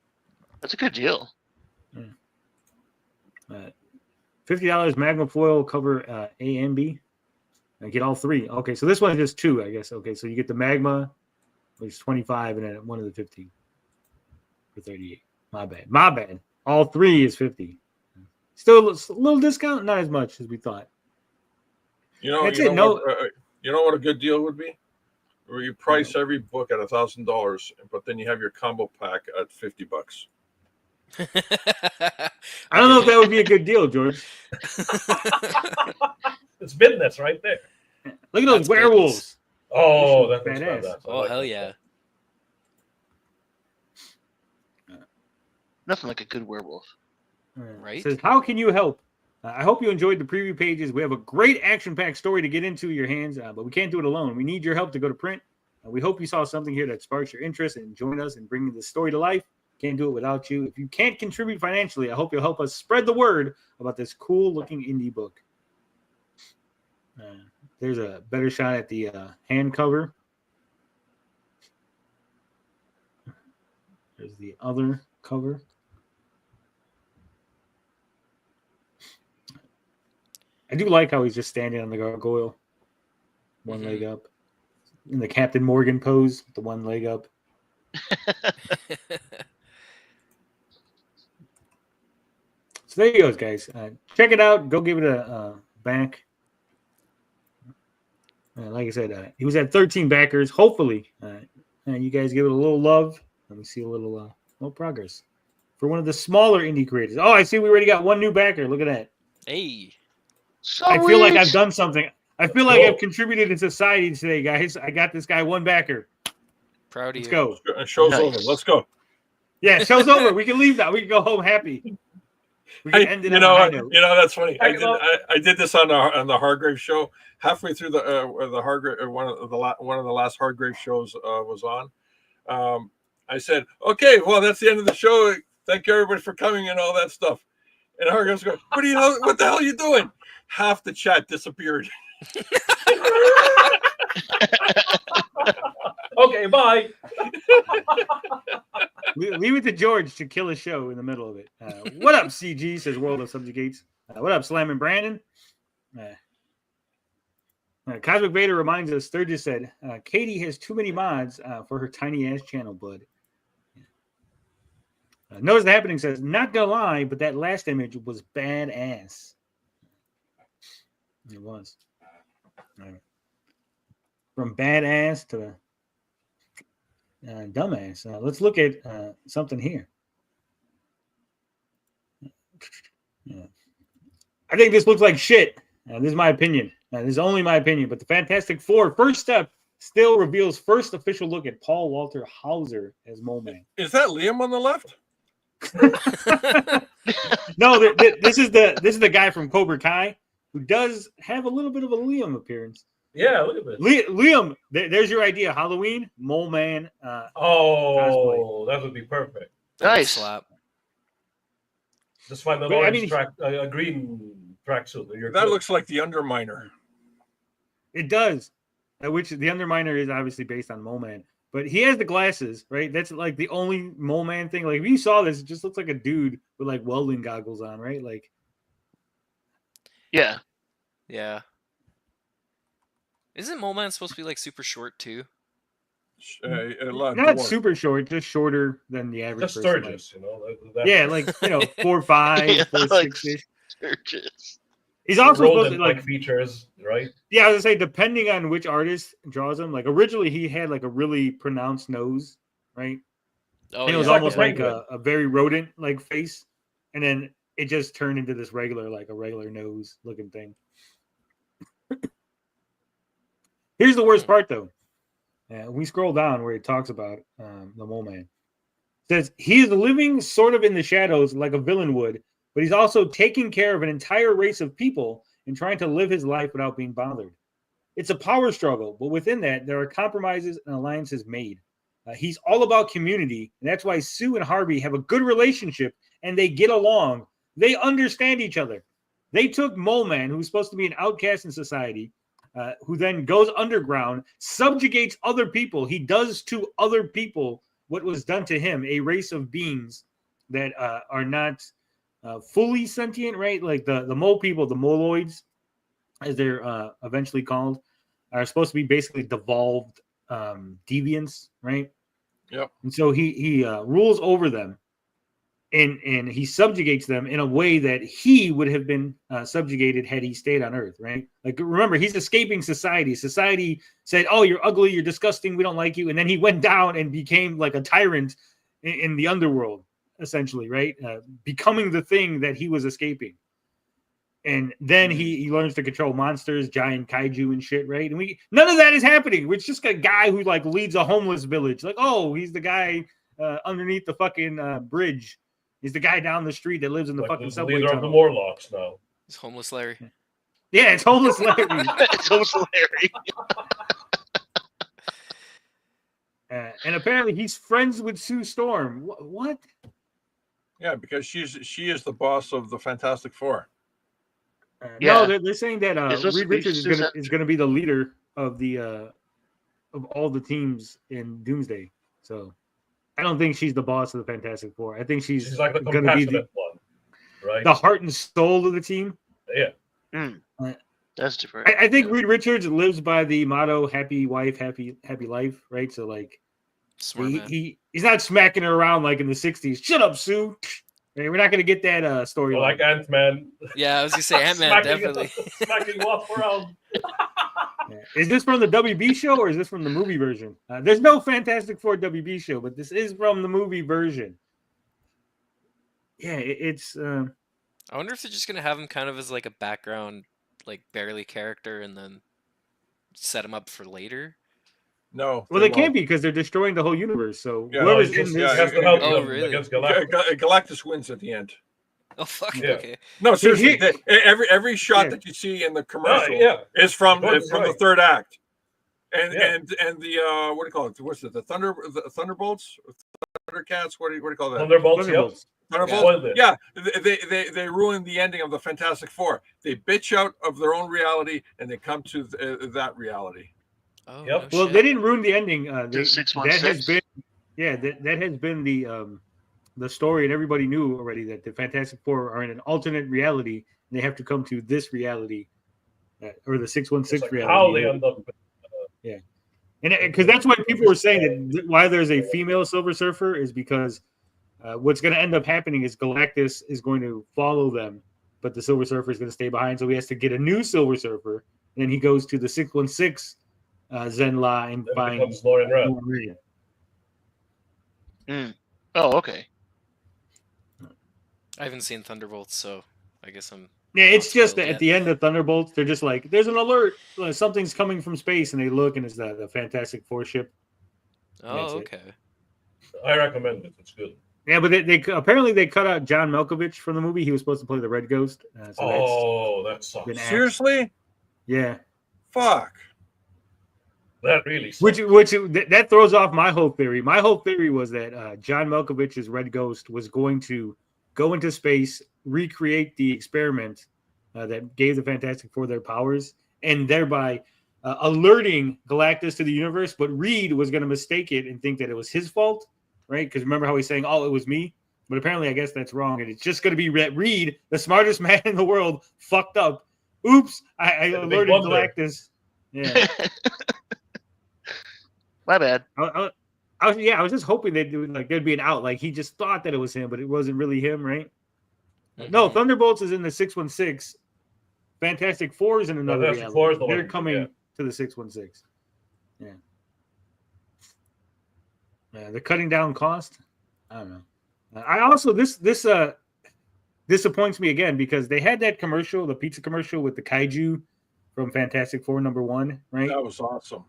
That's a good deal. $50 Magma foil cover A and B. I get all three. Okay, so this one is just two, I guess. Okay, so you get the Magma, which is 25, and then one of the 50 for 38. My bad. All three is 50. Still a little discount, not as much as we thought. You know what a good deal would be? Where you price every book at $1,000, but then you have your combo pack at $50. I don't know if that would be a good deal, George. It's business right there. Look at those werewolves. Oh, that's badass. badass. Oh, hell yeah. Nothing like a good werewolf. Right? It says, how can you help? I hope you enjoyed the preview pages. We have a great action-packed story to get into your hands, but we can't do it alone. We need your help to go to print. We hope you saw something here that sparks your interest and join us in bringing this story to life. Can't do it without you. If you can't contribute financially, I hope you'll help us spread the word about this cool-looking indie book. There's a better shot at the hand cover. There's the other cover. I do like how he's just standing on the gargoyle, one leg up, in the Captain Morgan pose, the one leg up. So there you go, guys. Check it out. Go give it a back. Like I said, he was at 13 backers. Hopefully, you guys give it a little love, and we see a little progress for one of the smaller indie creators. Oh, I see. We already got one new backer. Look at that. Hey. I feel like I've done something. I feel like I've contributed to society today, guys. I got this guy one backer. Proud of Let's you. go. Show's over. Let's go. Yeah, show's over. We can leave now. We can go home happy. We can end it on a high note. That's funny. I did this on the Hargrave show. Halfway through the Hargrave, one of the last Hargrave shows was on. I said, "Okay, well, that's the end of the show. Thank you everybody for coming and all that stuff." And Hargrave's going, "What the hell are you doing?" Half the chat disappeared. Okay, bye. Leave it to George to kill a show in the middle of it. What up, CG? Says World of Subjugates. What up, Slam and Brandon? Cosmic Vader reminds us, Sturgis said, Katie has too many mods for her tiny ass channel, bud. Notice the Happening says, not gonna lie, but that last image was badass. It was. From badass to dumbass. Let's look at something here. I think this looks like shit. This is my opinion. This is only my opinion, but the Fantastic Four first step still reveals first official look at Paul Walter Hauser as Mole Man. Is that Liam on the left? No, this is the guy from Cobra Kai who does have a little bit of a Liam appearance. Yeah, look at this. Liam, there's your idea. Halloween, Mole Man. Oh, that would be perfect. Nice. Slap. Just find an But, I orange mean, track, a green tracksuit. That looks like the Underminer. It does. Which the Underminer is obviously based on Mole Man. But he has the glasses, right? That's like the only Mole Man thing. Like if you saw this, it just looks like a dude with like welding goggles on, right? Like, Yeah. Yeah. Isn't Mole Man supposed to be like super short too? A lot not dwarf. super short, just shorter than the average Just person. Sturgis, Yeah, like 4'5", Yeah, 4'6". Sturgis. He's also supposed to like features, right? Yeah, I was gonna say, depending on which artist draws him. Like originally, he had like a really pronounced nose, right? Oh, And it was yeah. almost Like like a a very rodent like face, and then it just turned into this regular nose looking thing. Here's the worst part, though. We scroll down where it talks about the Mole Man. It says he is living sort of in the shadows like a villain would, but he's also taking care of an entire race of people and trying to live his life without being bothered. It's a power struggle, but within that, there are compromises and alliances made. He's all about community, and that's why Sue and Harvey have a good relationship, and they get along. They understand each other. They took Mole Man, who's supposed to be an outcast in society, who then goes underground, subjugates other people. He does to other people what was done to him, a race of beings that are not fully sentient, right? Like the mole people, the moloids, as they're eventually called, are supposed to be basically devolved deviants, right? Yep. And so he rules over them, and he subjugates them in a way that he would have been subjugated had he stayed on Earth, right? Like remember, he's escaping society. Society said, "Oh, you're ugly, you're disgusting, we don't like you," and then he went down and became like a tyrant in the underworld, essentially, right? Becoming the thing that he was escaping. And then he learns to control monsters, giant kaiju and shit, right? And none of that is happening. It's just a guy who like leads a homeless village. Like, oh, he's the guy underneath the fucking bridge. He's the guy down the street that lives in the Like fucking the subway leader of the tunnel. Morlocks now. It's homeless Larry. Yeah, it's homeless Larry. It's almost hilarious. And apparently he's friends with Sue Storm. What? Yeah, because she is the boss of the Fantastic Four. No, they're saying that It's supposed Reed to be Richards is going to be the leader of the of all the teams in Doomsday. So I don't think she's the boss of the Fantastic Four. I think she's like the going to be compassionate one, right? the heart and soul of the team. Yeah. That's different. I think Reed Richards lives by the motto "Happy wife, happy life." Right. So like, Smart man. he's not smacking her around like in the '60s. Shut up, Sue. Hey, we're not going to get that story. Like Ant-Man. Yeah, I was gonna say Ant-Man definitely. Smacking off around. Is this from the WB show or is this from the movie version? There's no Fantastic Four WB show, but this is from the movie version. Yeah, it's. I wonder if they're just gonna have him kind of as like a background, like barely character, and then set him up for later. No. Well, they can't be because they're destroying the whole universe. So Yeah, whoever's no, in yeah, this. has to help Oh, them really? Against Galactus. Galactus wins at the end. Oh fuck. Yeah. Okay. No, So seriously. Every shot that you see in the commercial is from the third act. And and the what do you call it? What's it? The Thunderbolts, Thundercats. What do you call that? Thunderbolts. Thunderbolts. Yeah, they ruin the ending of the Fantastic Four. They bitch out of their own reality and they come to that reality. Oh. Yep. No Well, shit. they didn't ruin the ending. That 616. has been, that has been the story, and everybody knew already that the Fantastic Four are in an alternate reality, and they have to come to this reality or the 616 Like reality. how they end up. Yeah, and because that's why people were saying that why there's a female Silver Surfer is because what's going to end up happening is Galactus is going to follow them, but the Silver Surfer is going to stay behind, so he has to get a new Silver Surfer. And then he goes to the 616 Zenla and finds Lauren Red. Oh, okay. I haven't seen Thunderbolts, so I guess I'm. Yeah, it's not just spoiled that at yet. the end of Thunderbolts, they're just like, there's an alert, something's coming from space, and they look, and it's the Fantastic Four ship. Oh, okay. I recommend it. It's good. Yeah, but they apparently they cut out John Malkovich from the movie. He was supposed to play the Red Ghost. So that sucks. been axed. Seriously? Yeah. Fuck. That really sucks. That throws off my whole theory. My whole theory was that John Malkovich's Red Ghost was going to go into space, recreate the experiment that gave the Fantastic Four their powers, and thereby alerting Galactus to the universe. But Reed was going to mistake it and think that it was his fault, right? Because remember how he's saying, "Oh, it was me," but apparently, I guess that's wrong, and it's just going to be Reed, the smartest man in the world, fucked up. Oops, I alerted Galactus. Yeah. My bad. I was just hoping there'd be an out. Like he just thought that it was him, but it wasn't really him, right? Mm-hmm. No, Thunderbolts is in the 616. Fantastic Four is in another reality. They're coming to the 616. Yeah. Yeah, they're cutting down cost. I don't know. I also this disappoints me again because they had that commercial, the pizza commercial with the kaiju from Fantastic Four #1, right? That was awesome.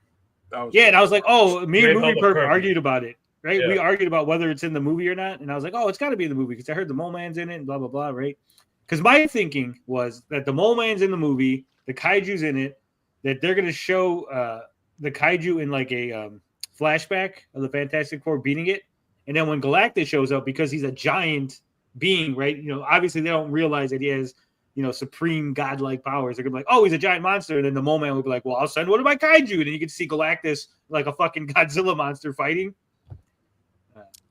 And I was like, oh, me and Movie Perp argued about it, right? Yeah. We argued about whether it's in the movie or not, and I was like, oh, it's got to be in the movie because I heard the Mole Man's in it and blah blah blah, right? Because my thinking was that the Mole Man's in the movie, the kaiju's in it, that they're going to show the kaiju in like a flashback of the Fantastic Four beating it, and then when Galactus shows up, because he's a giant being, right? You know, obviously they don't realize that he has, you know, supreme godlike powers. They're gonna be like, oh, he's a giant monster, and then the Mole Man will be like, well, I'll send one of my kaiju, and then you can see Galactus like a fucking Godzilla monster fighting.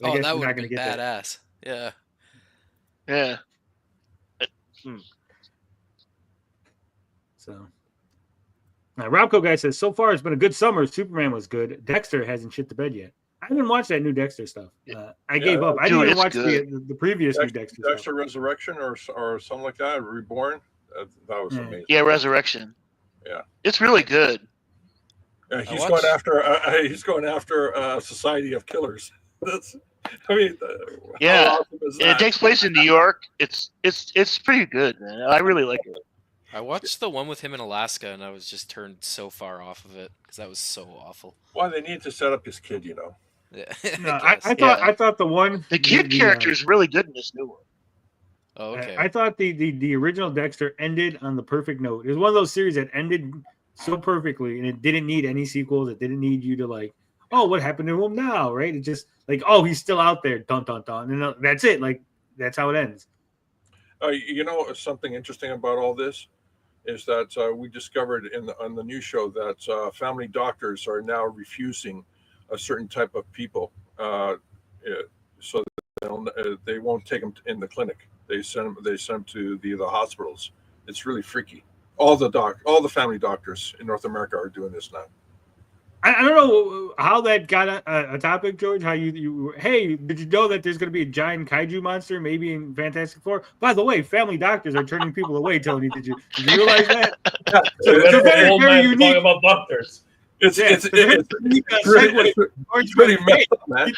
Oh, that would be badass. That. Yeah. So, Robco guy says, so far it's been a good summer. Superman was good. Dexter hasn't shit the bed yet. I haven't watched that new Dexter stuff. I gave up. I didn't even watch the previous new Dexter stuff. Dexter Resurrection or something like that. Reborn. That was amazing. Yeah, Resurrection. Yeah, it's really good. Yeah, he's going after a society of killers. Yeah, awesome it takes place in New York. It's pretty good, man. I really like it. I watched the one with him in Alaska, and I was just turned so far off of it because that was so awful. Well, they need to set up his kid, you know. Yeah, no, I thought the kid character is really good in this new one. Oh, okay. I thought the original Dexter ended on the perfect note. It was one of those series that ended so perfectly, and it didn't need any sequels. It didn't need you to like, oh, what happened to him now, right? It just like, oh, he's still out there, dun dun dun, and that's it. Like that's how it ends. You know, something interesting about all this is that we discovered on the news show that family doctors are now refusing a certain type of people, so they won't take them in the clinic. They send them to the hospitals. It's really freaky. All the family doctors in North America are doing this now. I don't know how that got a topic, George. How you hey, did you know that there's going to be a giant kaiju monster maybe in Fantastic Four? By the way, family doctors are turning people away, Tony. Did you realize that? It's very unique. About doctors. It's pretty messed up, man.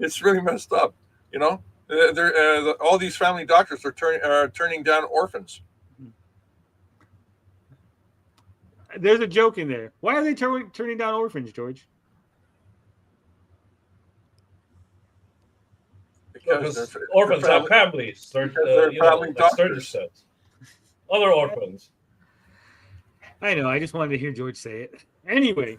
It's really messed up. You know, all these family doctors are turning down orphans. There's a joke in there. Why are they turning down orphans, George? Because orphans have families. They're family doctors. Other orphans. I know. I just wanted to hear George say it. Anyway,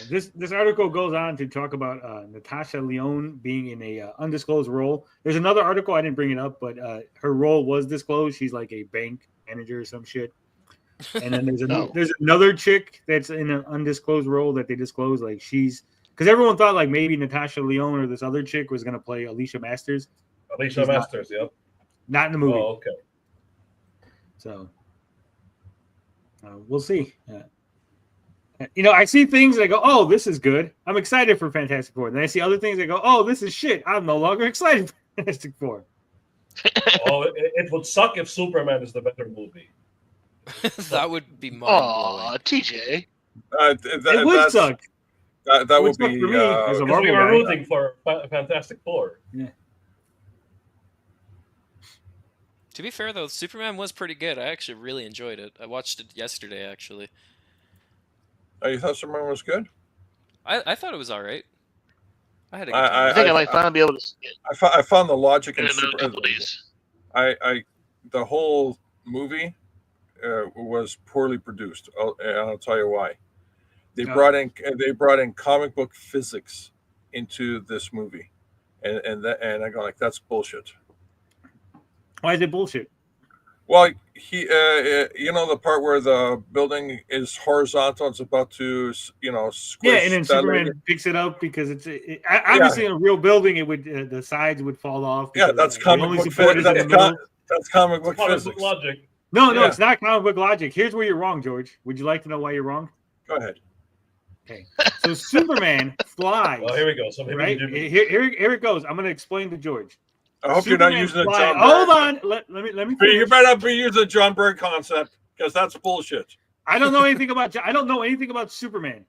this article goes on to talk about Natasha Lyonne being in a undisclosed role. There's another article, I didn't bring it up, but her role was disclosed. She's like a bank manager or some shit. And then there's another chick that's in an undisclosed role that they disclosed. Like because everyone thought like maybe Natasha Lyonne or this other chick was going to play Alicia Masters. Alicia Masters, yep. Not in the movie. Oh, okay. So we'll see. I see things and I go, "Oh, this is good. I'm excited for Fantastic Four." Then I see other things and I go, "Oh, this is shit. I'm no longer excited for Fantastic Four." It would suck if Superman is the better movie. That would be mind-blowing. Aw, TJ. It would suck. That would be for me as a Because Marvel we were guy. rooting for Fantastic Four. Yeah. To be fair, though, Superman was pretty good. I actually really enjoyed it. I watched it yesterday, actually. Oh, you thought Superman was good? I thought it was all right. I had a good I time. think I might finally be able to see it. I found the logic in In another Superman. couple days. The whole movie was poorly produced, and I'll tell you why. They brought in comic book physics into this movie, and I go like, that's bullshit. Why is it bullshit? Well, the part where the building is horizontal, it's about to, squish. Yeah, and then that Superman lady. picks it up because obviously in a real building it would the sides would fall off. Yeah, because, that's comic only book support is physics. in the middle. That's comic book Comic physics. book logic. No, Yeah. it's not comic book logic. Here's where you're wrong, George. Would you like to know why you're wrong? Go ahead. Okay. So Superman flies. Oh, here we go. So maybe Right? Jimmy- Here it goes. I'm going to explain to George. I hope you're not Superman using a fly- John Byrne. Hold on. Let me You finish. better not be using a John Byrne concept because that's bullshit. I don't know anything about Superman,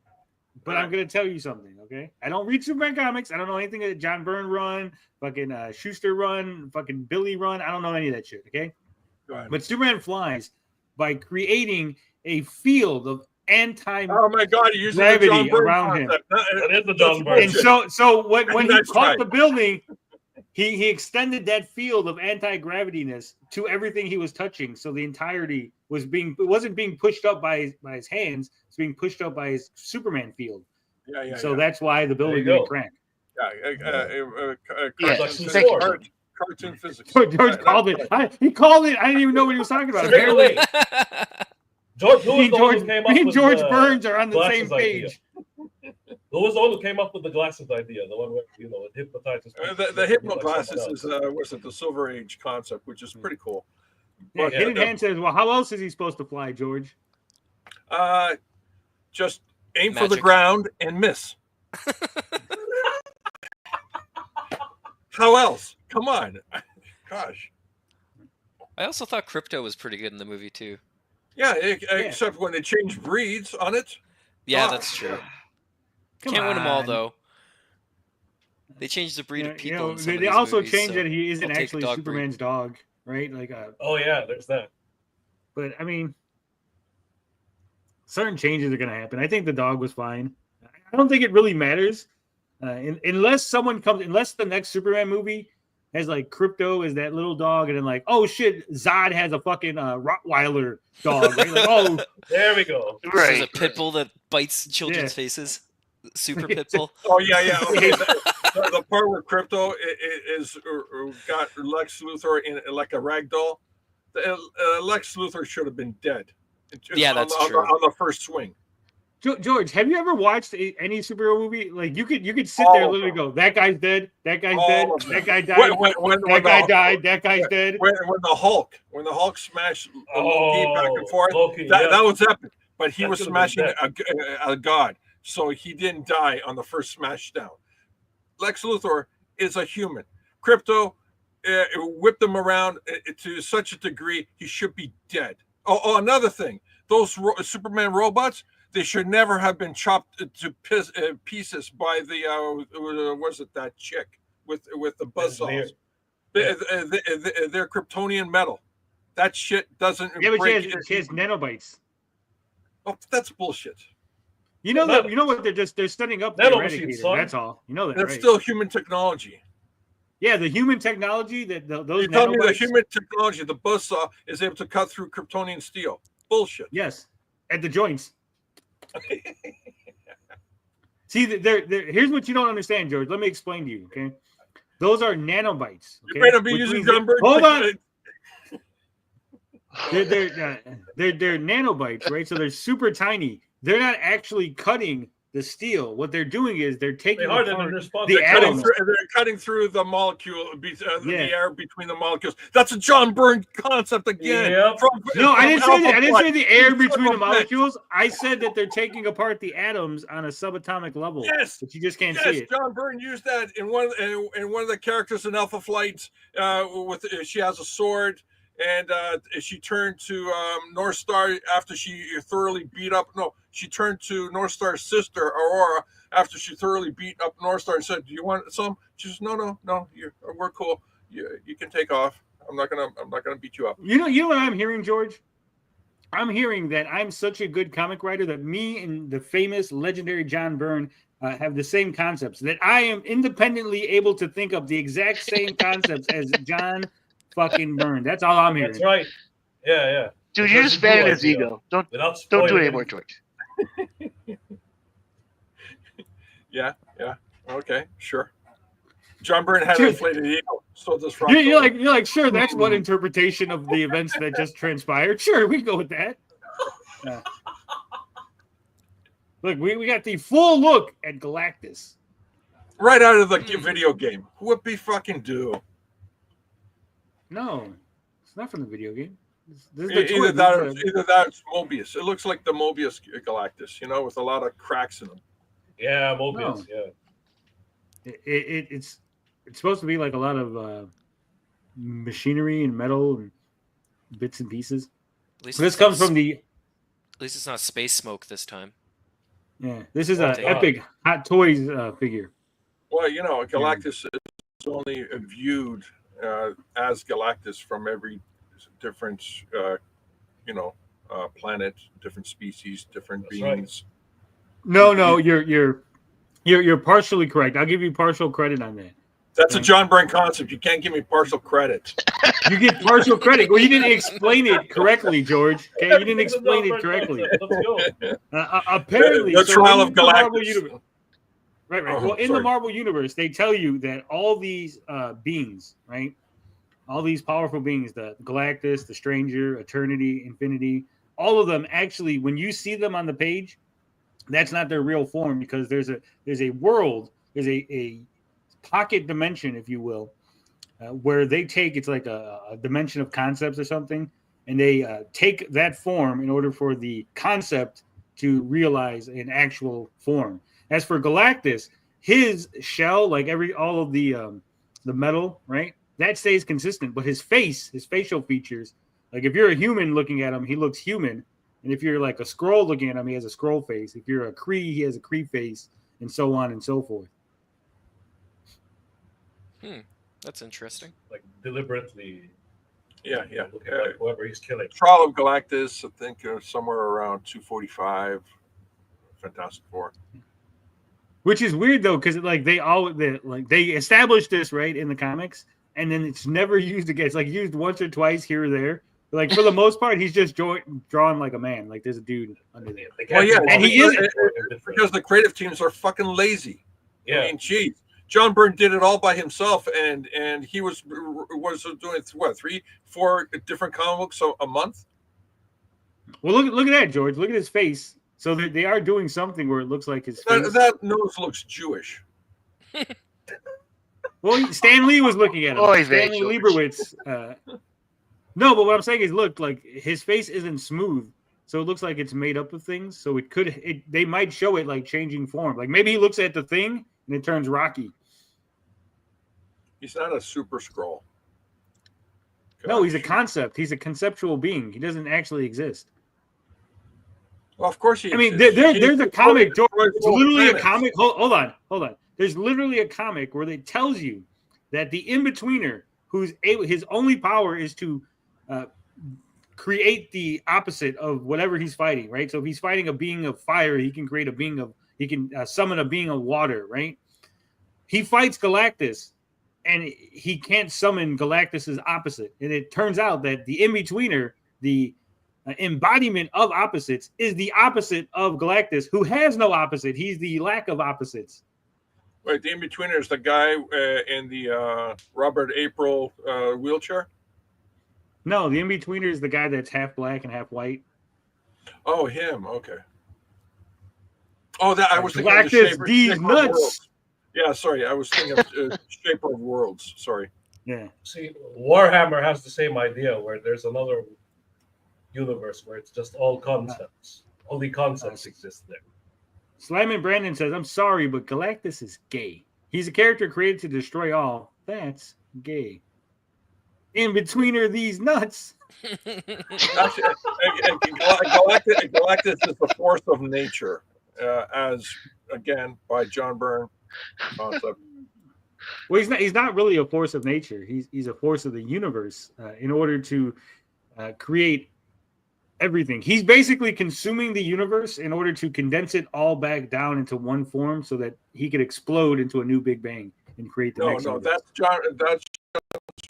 but I'm going to tell you something, okay? I don't read Superman comics. I don't know anything that John Byrne run, fucking Schuster run, fucking Billy run. I don't know any of that shit, okay? Go ahead. But Superman flies by creating a field of Oh my God! You're using the gravity John Byrne around him. concept. That is the John Byrne. And so when he That's caught right. the building, he extended that field of anti-gravityness to everything he was touching. So the entirety wasn't being pushed up by his hands, it's being pushed up by his Superman field. Yeah. So that's why the building There you didn't go. crack. Yeah, cartoon thank you. cartoon physics. George called it. He called it. I didn't even know what he was talking about. Straight away. Apparently, George, who me was and the one George, who came up me and with George the Burns are on the glasses same idea? page. Who was the one who came up with the glasses idea? The one where it hypnotizes. The hypno glasses is what's it? The Silver Age concept, which is pretty cool. Yeah, But, Hidden Hand says, "Well, how else is he supposed to fly, George?" Just aim for the Magic. ground and miss. How else? Come on, gosh. I also thought Crypto was pretty good in the movie, too. Yeah, except when they change breeds on it. Yeah, Oh, that's true. Come Can't win them all, on. though. They changed the breed of people. in some of they these also movies, changed so that he isn't I'll take actually dog Superman's breed. dog, right? Oh yeah, there's that. But I mean, certain changes are going to happen. I think the dog was fine. I don't think it really matters unless the next Superman movie has like Crypto as that little dog, and then like, oh shit, Zod has a fucking Rottweiler dog. Right? Like, oh, There we go. There's a pit bull that bites children's Yeah. faces. Super pit bull. Oh yeah. Okay. the part where Crypto is got Lex Luthor in like a rag doll. Lex Luthor should have been dead. Yeah, that's on true. On the first swing. George, have you ever watched any superhero movie? Like you could sit there and literally go, that guy's dead, that guy's All dead, of them. that guy died, When that guy died, that guy's dead. When the Hulk smashed Loki back and forth, Loki, that was epic. But he That was could've been smashing a god, so he didn't die on the first smash down. Lex Luthor is a human. Crypto whipped him around to such a degree he should be dead. Oh, another thing, those Superman robots, they should never have been chopped to pieces by the was it that chick with the buzzsaws? They're Kryptonian metal. That shit doesn't Yeah, but break. she has nanobites. Oh, that's bullshit. You know Nano- that. You know what? They're setting up the Nano Eradicator. machines, son. That's all. You know that, That's right? still human technology. Yeah, the human technology that those You tell me the nanobites. human technology, the buzzsaw, is able to cut through Kryptonian steel. Bullshit. Yes, at the joints. See, here's what you don't understand, George. Let me explain to you. Okay, those are nanobites. Okay? You better be Which using means John Byrne. Hold on. They're nanobites, right? So they're super tiny. They're not actually cutting the the steel. What they're doing is they're taking They harden apart in response. the They're cutting atoms. through, they're cutting through the molecule, Yeah. the air between the molecules. That's a John Byrne concept again. Yep. No, I didn't say that. I didn't say the air You between son the of a bitch. molecules. I said that they're taking apart the atoms on a subatomic level. Yes. But you just can't Yes, see it. John Byrne used that in one of the characters in Alpha Flight. With she has a sword, and she turned to North Star after she thoroughly beat up. No, she turned to North Star's sister Aurora after she thoroughly beat up North Star and said, "Do you want some?" She says, "No, we're cool. You can take off. I'm not gonna beat you up." You know what I'm hearing, George? I'm hearing that I'm such a good comic writer that me and the famous legendary John Byrne have the same concepts, that I am independently able to think of the exact same concepts as John fucking Byrne. That's all I'm hearing. That's right. Yeah. Dude, you're just fanning his ego. Don't do it anymore, George. Yeah. Okay, sure. John Byrne had an inflated ego. So does Rob. You're like, sure, that's one interpretation of the events that just transpired. Sure, we can go with that. Look, we got the full look at Galactus. Right out of the video game. Whoopie fucking do. No, it's not from the video game. This is the Either toy. that or it's Mobius. It looks like the Mobius Galactus, with a lot of cracks in them. Yeah, Mobius. No. Yeah. It's supposed to be like a lot of machinery and metal and bits and pieces. At least This it's not comes from the. At least it's not space smoke this time. Yeah, this is an take it. epic Hot Toys figure. Well, Galactus is only viewed as Galactus from every different, planet, different species, different That's right. beings. No, you're partially correct. I'll give you partial credit on that. That's a John Byrne concept. You can't give me partial credit. You get partial credit. Well, you didn't explain it correctly, George. Okay, you didn't explain it correctly. Let's go. Apparently, The trial of in the Marvel Galactus. universe- Right. Oh, Well, in sorry. the Marvel universe, they tell you that all these beings, right? All these powerful beings, the Galactus, the Stranger, Eternity, Infinity, all of them actually, when you see them on the page, that's not their real form, because there's a world, there's a pocket dimension, if you will, where they take, it's like a dimension of concepts or something, and they take that form in order for the concept to realize an actual form. As for Galactus, his shell, like all of the metal, right, that stays consistent, but his face, his facial features, like if you're a human looking at him, he looks human, and if you're like a Skrull looking at him, he has a Skrull face. If you're a Kree, he has a Kree face, and so on and so forth. That's interesting. Like deliberately Yeah. looking like whoever he's killing. Trial of Galactus, I think somewhere around 245. Fantastic Four. Which is weird though, because they established this right in the comics, and then it's never used again. It's like used once or twice here or there. Like for the most part, he's just drawn like a man. Like there's a dude under there. Well, yeah, And he isn't. because the creative teams are fucking lazy. Yeah. I mean, geez, John Byrne did it all by himself, and he was doing what 3-4 different comic books a month. Well, look at that, George. Look at his face. So they are doing something where it looks like his face. That nose looks Jewish. Well, Stan Lee was looking at him. Oh, he's Stanley very Lieberwitz. No, but what I'm saying is, look, like his face isn't smooth, so it looks like it's made up of things. So they might show it like changing form. Like maybe he looks at the thing and it turns rocky. He's not a super scroll. No, he's a concept. He's a conceptual being. He doesn't actually exist. Well, of course he. I mean, exists. there's a comic, George. It's literally a planets. comic. Hold on. There's literally a comic where it tells you that the in-betweener, his only power is to create the opposite of whatever he's fighting, right? So if he's fighting a being of fire, he can create he can summon a being of water, right? He fights Galactus, and he can't summon Galactus's opposite. And it turns out that the in-betweener, the embodiment of opposites, is the opposite of Galactus, who has no opposite. He's the lack of opposites. Wait, the in-betweener is the guy in the Robert April wheelchair? No, the in-betweener is the guy that's half black and half white. Oh, him. Okay. Oh, that I was thinking of the Galactus, these Shaper of nuts. Worlds. Yeah, sorry, I was thinking of Shaper of Worlds. Sorry. Yeah. See, Warhammer has the same idea where there's another universe where it's just all concepts. Only concepts exist there. Slyman Brandon says, I'm sorry, but Galactus is gay. He's a character created to destroy all. That's gay. In between are these nuts. Actually, Galactus is the force of nature, as again by John Byrne concept. Well, he's not really a force of nature. He's a force of the universe in order to create everything. He's basically consuming the universe in order to condense it all back down into one form so that he could explode into a new Big Bang and create the next universe. That's John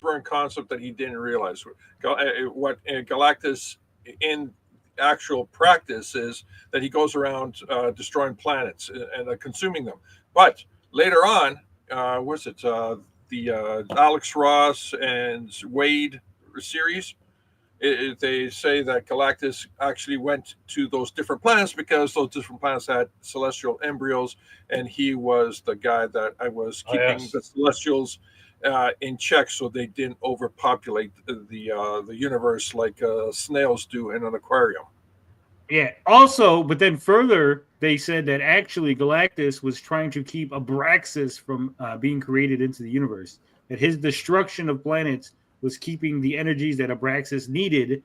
Byrne concept that he didn't realize. What Galactus in actual practice is that he goes around destroying planets and consuming them. But later on, what's it? The Alex Ross and Wade series. They say that Galactus actually went to those different planets because those different planets had celestial embryos, and he was the guy that I was keeping the celestials in check so they didn't overpopulate the universe like snails do in an aquarium. Yeah. Also, but then further, they said that actually Galactus was trying to keep Abraxas from being created into the universe. That his destruction of planets was keeping the energies that Abraxas needed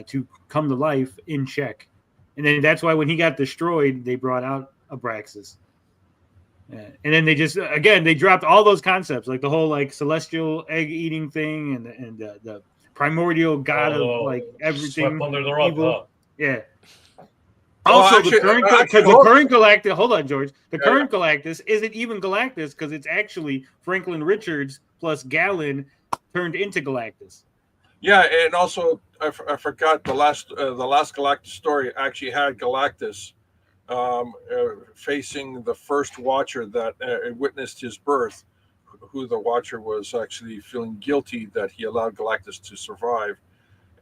to come to life in check. And then that's why when he got destroyed, they brought out Abraxas. And then they just, again, they dropped all those concepts, like the whole like celestial egg eating thing and the primordial god of like everything. Under the rug, evil. huh? Yeah. Also, the current Galactus, hold on, George. The current Galactus isn't even Galactus because it's actually Franklin Richards plus Gallon turned into Galactus. Yeah, and also I forgot the last Galactus story actually had Galactus facing the first Watcher that witnessed his birth, who the Watcher was actually feeling guilty that he allowed Galactus to survive,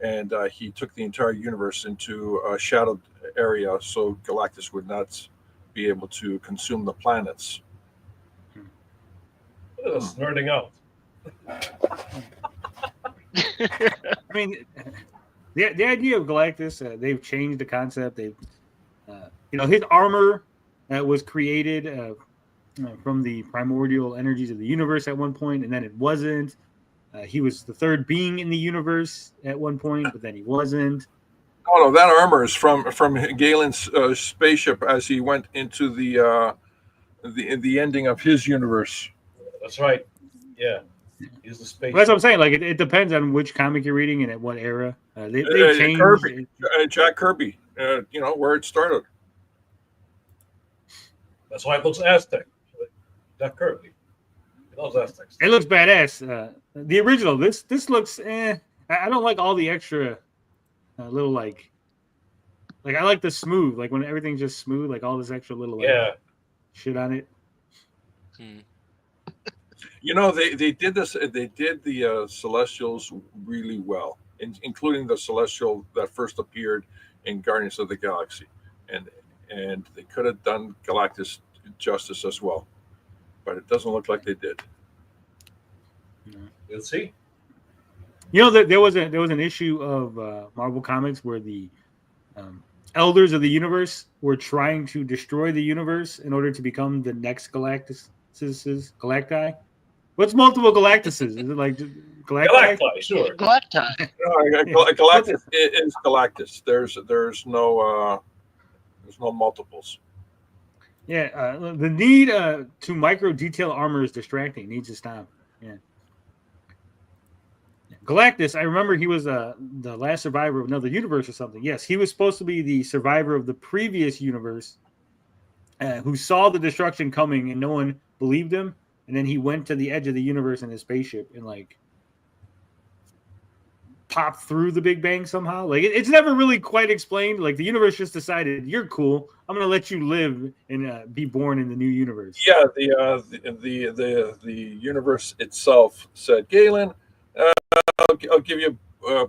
and he took the entire universe into a shadowed area so Galactus would not be able to consume the planets. Look at us nerding out. I mean, the idea of Galactus, they've changed the concept. They've, his armor was created from the primordial energies of the universe at one point, and then it wasn't. He was the third being in the universe at one point, but then he wasn't. Oh no, that armor is from Galen's spaceship as he went into the ending of his universe. That's right. Yeah. He's the space. Well, that's what I'm saying. Like it depends on which comic you're reading and at what era. They changed. Kirby, Jack Kirby. Where it started. That's why it looks Aztec. Jack Kirby. It loves Aztecs. It looks badass. The original. This looks. I don't like all the extra little like I like the smooth. Like when everything's just smooth. Like all this extra little shit on it. They did this. They did the Celestials really well, including the Celestial that first appeared in Guardians of the Galaxy, and they could have done Galactus justice as well, but it doesn't look like they did. You'll see. There was an issue of Marvel Comics where the Elders of the Universe were trying to destroy the universe in order to become the next Galacti. What's multiple Galactuses? Is it like Galacti? Galacti, sure. Galacti. Galactus is Galactus. There's no multiples. Yeah, the need to micro detail armor is distracting. It needs to stop. Yeah. Galactus, I remember he was the last survivor of another universe or something. Yes, he was supposed to be the survivor of the previous universe who saw the destruction coming and no one believed him. And then he went to the edge of the universe in his spaceship and popped through the Big Bang somehow. Like it's never really quite explained. Like the universe just decided, you're cool. I'm gonna let you live and be born in the new universe. Yeah, the universe itself said, Galen, I'll give you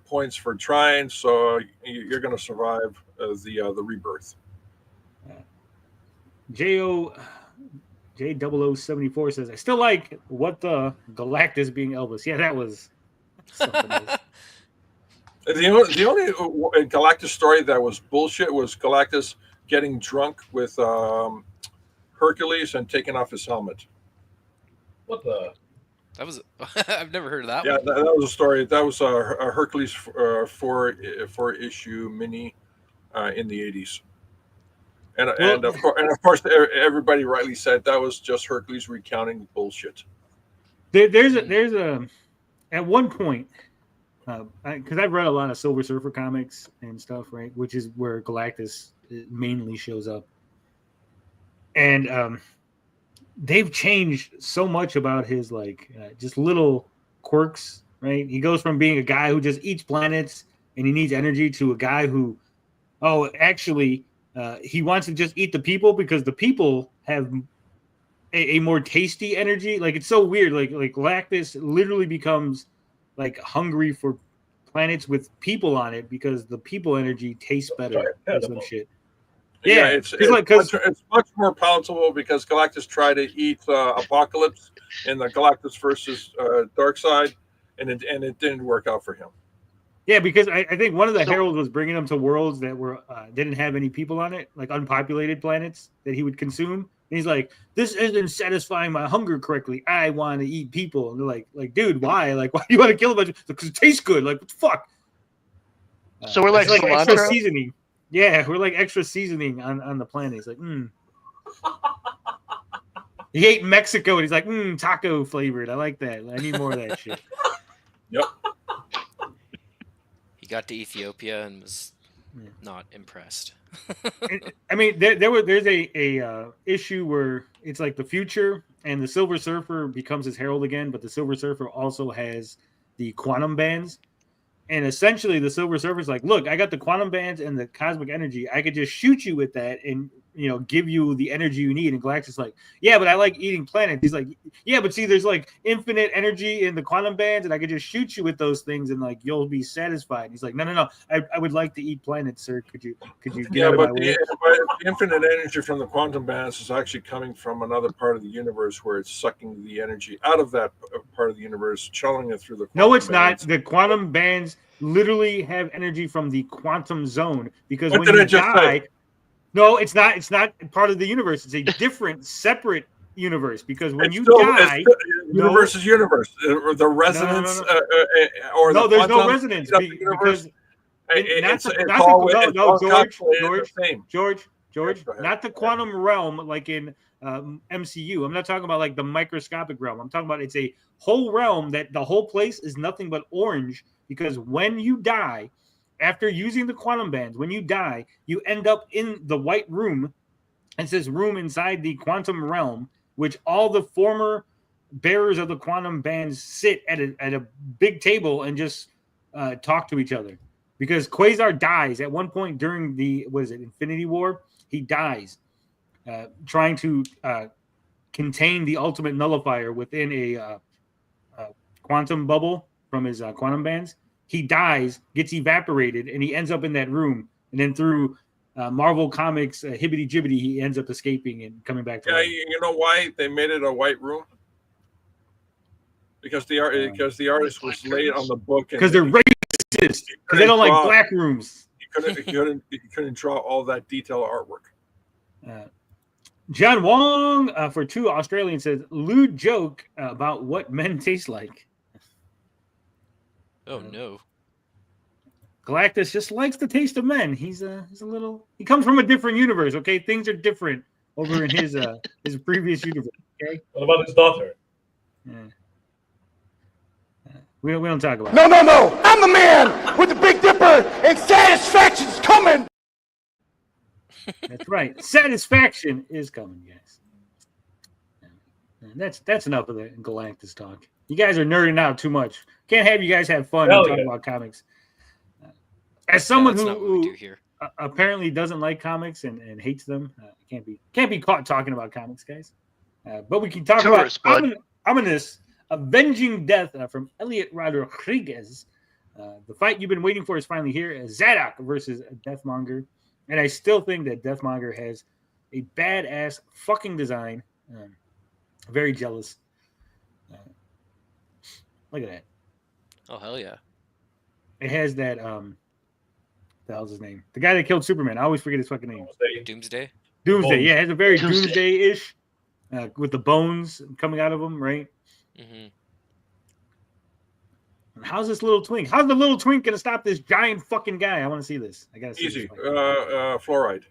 points for trying, so you're gonna survive the rebirth. J0074 says, I still like what the Galactus being Elvis. Yeah, that was something else. The only Galactus story that was bullshit was Galactus getting drunk with Hercules and taking off his helmet. What the? That was I've never heard of that Yeah, one. that was a story. That was a Hercules four issue mini in the 80s. And of course, everybody rightly said that was just Hercules recounting bullshit. There's a at one point, because I've read a lot of Silver Surfer comics and stuff, right, which is where Galactus mainly shows up, and they've changed so much about his just little quirks, right? He goes from being a guy who just eats planets and he needs energy to a guy who, actually, he wants to just eat the people because the people have a more tasty energy. Like, it's so weird. Like Galactus literally becomes like hungry for planets with people on it because the people energy tastes better or some shit. Yeah, it's much more palatable because Galactus tried to eat Apocalypse in the Galactus versus Darkseid, and it didn't work out for him. Yeah, because I think one of the heralds was bringing him to worlds that were didn't have any people on it, like unpopulated planets that he would consume. And he's like, "This isn't satisfying my hunger correctly. I want to eat people." And they're like, "Dude, why? Like, why do you want to kill a bunch of? Because it tastes good. Like, what the fuck?" So we're like extra seasoning. Yeah, we're like extra seasoning on the planet. He's like, He ate Mexico and he's like, taco flavored. I like that. I need more of that shit. Yep. He got to Ethiopia and was not impressed. I mean, there's a issue where it's like the future and the Silver Surfer becomes his herald again, but the Silver Surfer also has the quantum bands. And essentially, the Silver Surfer's like, look, I got the quantum bands and the cosmic energy. I could just shoot you with that and, give you the energy you need. And Galactus is like, yeah, but I like eating planets. He's like, yeah, but see, there's like infinite energy in the quantum bands, and I could just shoot you with those things, and like you'll be satisfied. And he's like, no, I would like to eat planets, sir. Could you get out of my way? But the infinite energy from the quantum bands is actually coming from another part of the universe where it's sucking the energy out of that part of the universe, channeling it through the quantum No, it's bands. not. The quantum bands literally have energy from the quantum zone because What when did you I just die, say? no, it's not. It's not part of the universe. It's a different, separate universe because when It's you still, die, universe is universe. The resonance, or no, the there's no quantum resonance of the universe. because George, not the quantum realm like in MCU. I'm not talking about like the microscopic realm. I'm talking about it's a whole realm that the whole place is nothing but orange because when you die, after using the quantum bands, when you die, you end up in the white room. It's this room inside the quantum realm, which all the former bearers of the quantum bands sit at a big table and just talk to each other. Because Quasar dies at one point during the Infinity War. He dies trying to contain the ultimate nullifier within a quantum bubble from his quantum bands. He dies, gets evaporated, and he ends up in that room. And then through Marvel Comics hibbity jibbity, he ends up escaping and coming back to life. You know why they made it a white room? Because the artist was late on the book. Because they're racist. Because they don't like black rooms. He couldn't draw all that detailed artwork. John Wong for 2 Australians says lewd joke about what men taste like. Oh no. Galactus just likes the taste of men. He's a little. He comes from a different universe. Okay, things are different over in his previous universe. Okay. What about his daughter? Yeah. We don't talk about. No! I'm the man with the Big Dipper, and satisfaction's coming. That's right. Satisfaction is coming, guys. And that's enough of the Galactus talk. You guys are nerding out too much. Can't have you guys have fun and talk about comics. As someone who apparently doesn't like comics and hates them, can't be caught talking about comics, guys. But we can talk about ominous avenging death from Elliot Rodriguez. The fight you've been waiting for is finally here. Zadok versus Deathmonger. And I still think that Deathmonger has A badass fucking design. Very jealous. Look at that. Oh hell yeah! It has that the hell's his name? The guy that killed Superman. I always forget his fucking name. Doomsday. Doomsday. Bones. Yeah, it has a very Doomsday. Doomsday-ish with the bones coming out of him, right? Mm-hmm. And how's this little twink? How's the little twink gonna stop this giant fucking guy? I want to see this. I gotta see Easy. this. Fluoride.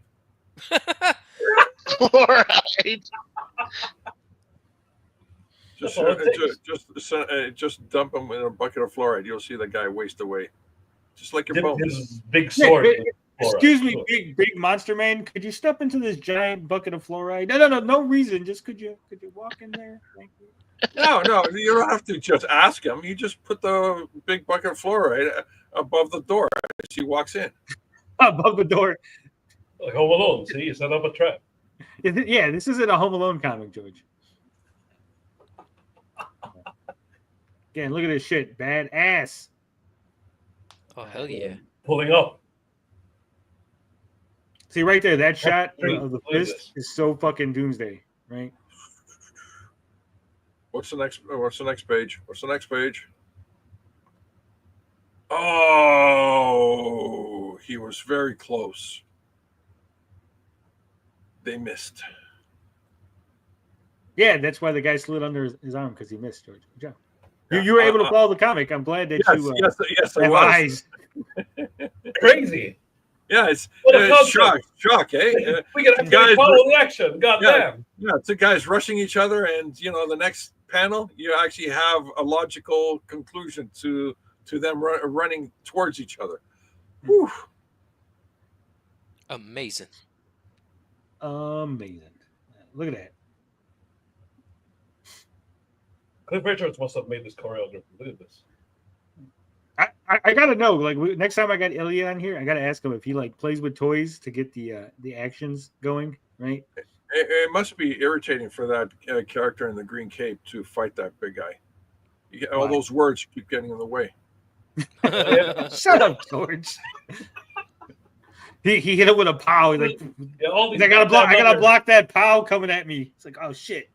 Fluoride. Just, That's all it just dump him in a bucket of fluoride. You'll see the guy waste away, just like your Dip bones. his big sword. in Excuse fluoride. me, Sure. big monster man. Could you step into this giant bucket of fluoride? No reason. Just could you walk in there? Thank you. No, you don't have to just ask him. You just put the big bucket of fluoride above the door as he walks in. Above the door. Like Home Alone. See, you set up a trap. Yeah, this isn't a Home Alone comic, George. Again, look at this shit. Badass. Oh hell yeah! Pulling up. See right there, that shot great. of the Look at fist this. is so fucking Doomsday, right? What's the next page? What's the next page? Oh, he was very close. They missed. Yeah, that's why the guy slid under his arm because he missed, George. Good job. You were able to follow the comic. I'm glad that Yes, you yes, I have was. eyes. Crazy. Yeah, it's What a shock, eh? We can actually Guys, follow the action. God damn. Yeah, two guys rushing each other, and the next panel, you actually have a logical conclusion to them running towards each other. Whew. Amazing. Amazing. Look at that. Cliff Richards must have made this choreography. Look at this. I gotta know. Like next time I got Elliot on here, I gotta ask him if he like plays with toys to get the actions going. Right? It must be irritating for that character in the green cape to fight that big guy. All those words keep getting in the way. Shut up, George. He hit it with a pow. He's like, Yeah, all these I gotta block that pow coming at me. It's like, oh shit.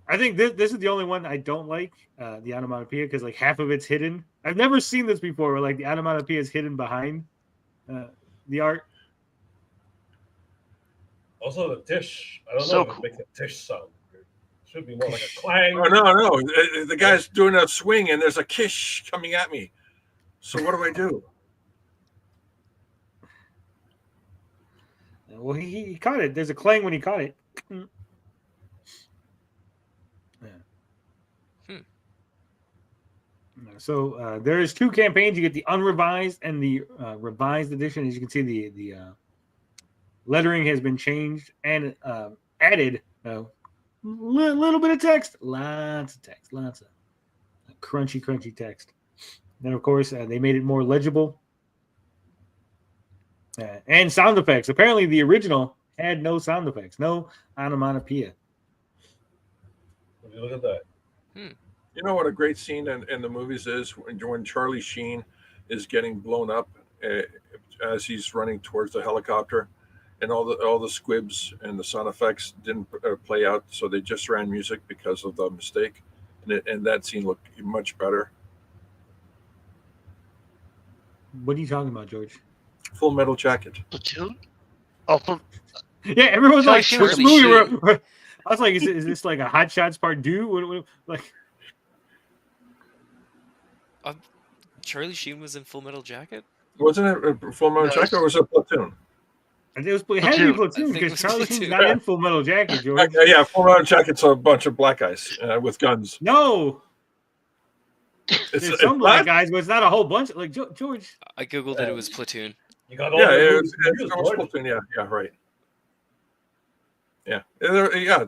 I think this is the only one I don't like, the onomatopoeia, because like half of it's hidden. I've never seen this before, where like the onomatopoeia is hidden behind the art. Also, the tish. I don't So know if cool. it makes a tish sound. It should be more like a clang. Oh, no. The guy's doing a swing, and there's a kish coming at me. So what do I do? Well, he caught it. There's a clang when he caught it. So there's two campaigns. You get the unrevised and the revised edition. As you can see, the lettering has been changed and added a little bit of text. Lots of text. Lots of crunchy text. Then, of course, they made it more legible. And sound effects. Apparently, the original had no sound effects. No onomatopoeia. Look at that. You know what a great scene in the movies is when Charlie Sheen is getting blown up as he's running towards the helicopter, and all the squibs and the sound effects didn't play out, so they just ran music because of the mistake, and that scene looked much better. What are you talking about, George? Full Metal Jacket. Platoon? Oh, Yeah, everyone's like, Charlie which Sheen movie? was- I was like, is this like a Hot Shots Part 2? Like, Charlie Sheen was in Full Metal Jacket. Wasn't it a Full Metal No, Jacket, or was it Platoon? it had to be Platoon. Platoon I think it because was Charlie Sheen's Platoon. not in Full Metal Jacket, George. Yeah, Full Metal Jacket's a bunch of black guys with guns. No, It's there's some not- black guys, but it's not a whole bunch. Like George, I googled it. It was Platoon. You got all Yeah, the it movies was confused, George. Platoon. Yeah, right. Yeah,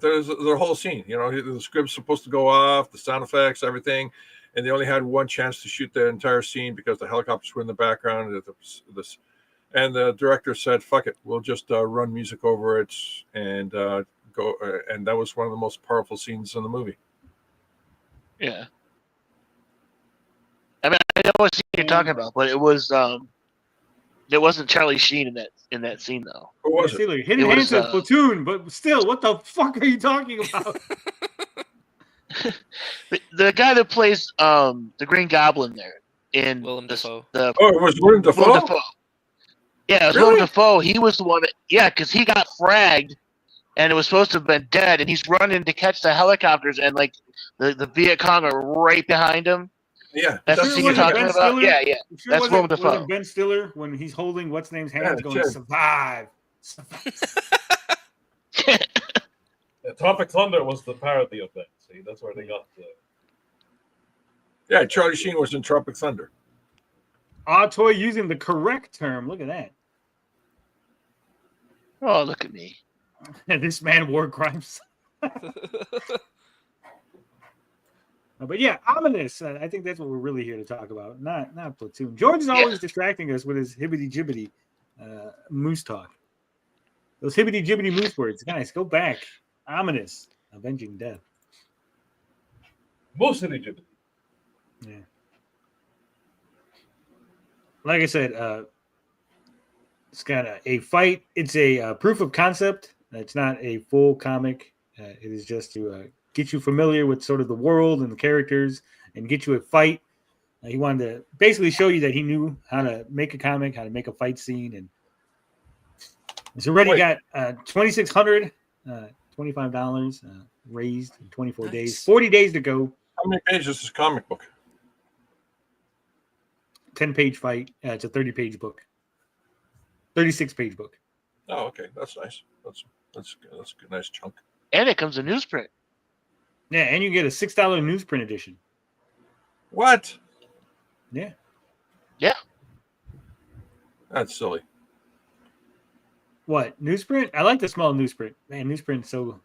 there's the whole scene. The script's supposed to go off, the sound effects, everything, and they only had one chance to shoot the entire scene because the helicopters were in the background. And the director said, "Fuck it, we'll just run music over it and go." And that was one of the most powerful scenes in the movie. yeah. I mean, I know what scene you're talking about, but it was There wasn't Charlie Sheen in that scene though. Who was See, it? look, Hidden It was, Hand says Platoon, but still, what the fuck are you talking about? The guy that plays the Green Goblin there in Willem Dafoe. the Oh, it was Willem Dafoe? Willem Dafoe. Yeah, it was Really? Willem Dafoe. He was the one that, yeah, because he got fragged and it was supposed to have been dead, and he's running to catch the helicopters, and like the Viet Cong are right behind him. Yeah. That's Sure the scene you're wasn't talking Ben about. Stiller? Yeah, yeah. Sure That's Willem wasn't Dafoe. Ben Stiller when he's holding what's name's hands, going Ted. survive. Yeah, Tropic Thunder was the parody of that. See, that's where they got the. Yeah, Charlie Sheen was in Tropic Thunder. Toy using the correct term. Look at that. Oh, look at me. This man war crimes. But yeah, ominous. I think that's what we're really here to talk about, not Platoon. George is always distracting us with his hibbity jibbity moose talk. Those hibbity jibbity moose words, guys. Go back. Ominous, avenging death. Mostly Egypt. Yeah. Like I said, it's got a fight. It's a proof of concept. It's not a full comic. It is just to get you familiar with sort of the world and the characters and get you a fight. He wanted to basically show you that he knew how to make a comic, how to make a fight scene. And it's already got 2,600, $25 raised in 24 days, 40 days to go. How many pages is this comic book? 10-page fight. It's a 30-page book. 36-page book. Oh, okay. That's nice. That's a nice chunk. And it comes in newsprint. Yeah, and you get a $6 newsprint edition. What? Yeah. Yeah. That's silly. What, newsprint? I like the small newsprint. Man, newsprint so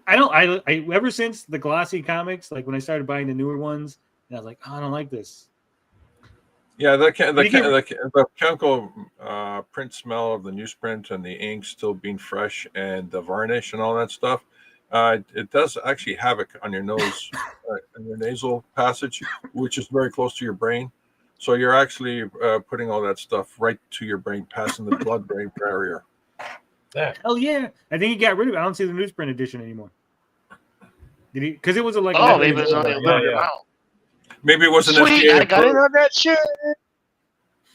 I ever since the glossy comics, like when I started buying the newer ones, and I was like, oh, I don't like this. Yeah, the chemical print smell of the newsprint and the ink still being fresh and the varnish and all that stuff, it does actually havoc on your nose and your nasal passage, which is very close to your brain. So you're actually putting all that stuff right to your brain, passing the blood-brain barrier. Yeah. Hell yeah! I think he got rid of it. I don't see the newsprint edition anymore. Did he? Because it was like maybe it was only a limited amount. Maybe it wasn't Sweet, FDA I got in approved. on that shit.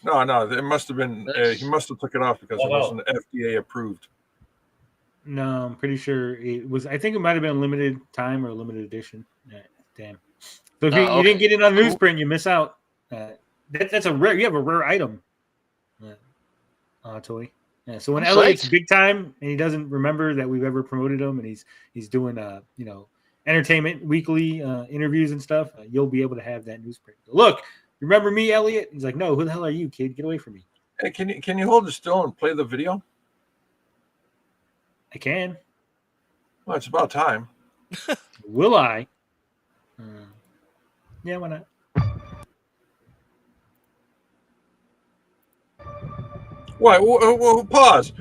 No, it must have been. He must have took it off because it wasn't FDA approved. No, I'm pretty sure it was. I think it might have been a limited time or a limited edition. Damn. So if you didn't get it on newsprint, you miss out. That's a rare. You have a rare item. Toy. Yeah. So when Elliot's big time and he doesn't remember that we've ever promoted him, and he's doing Entertainment Weekly interviews and stuff, you'll be able to have that newsprint. Look, remember me, Elliot? He's like, no, who the hell are you, kid? Get away from me. Hey, can you hold it still and play the video? I can. Well, it's about time. Will I? Yeah, why not? Why? Pause.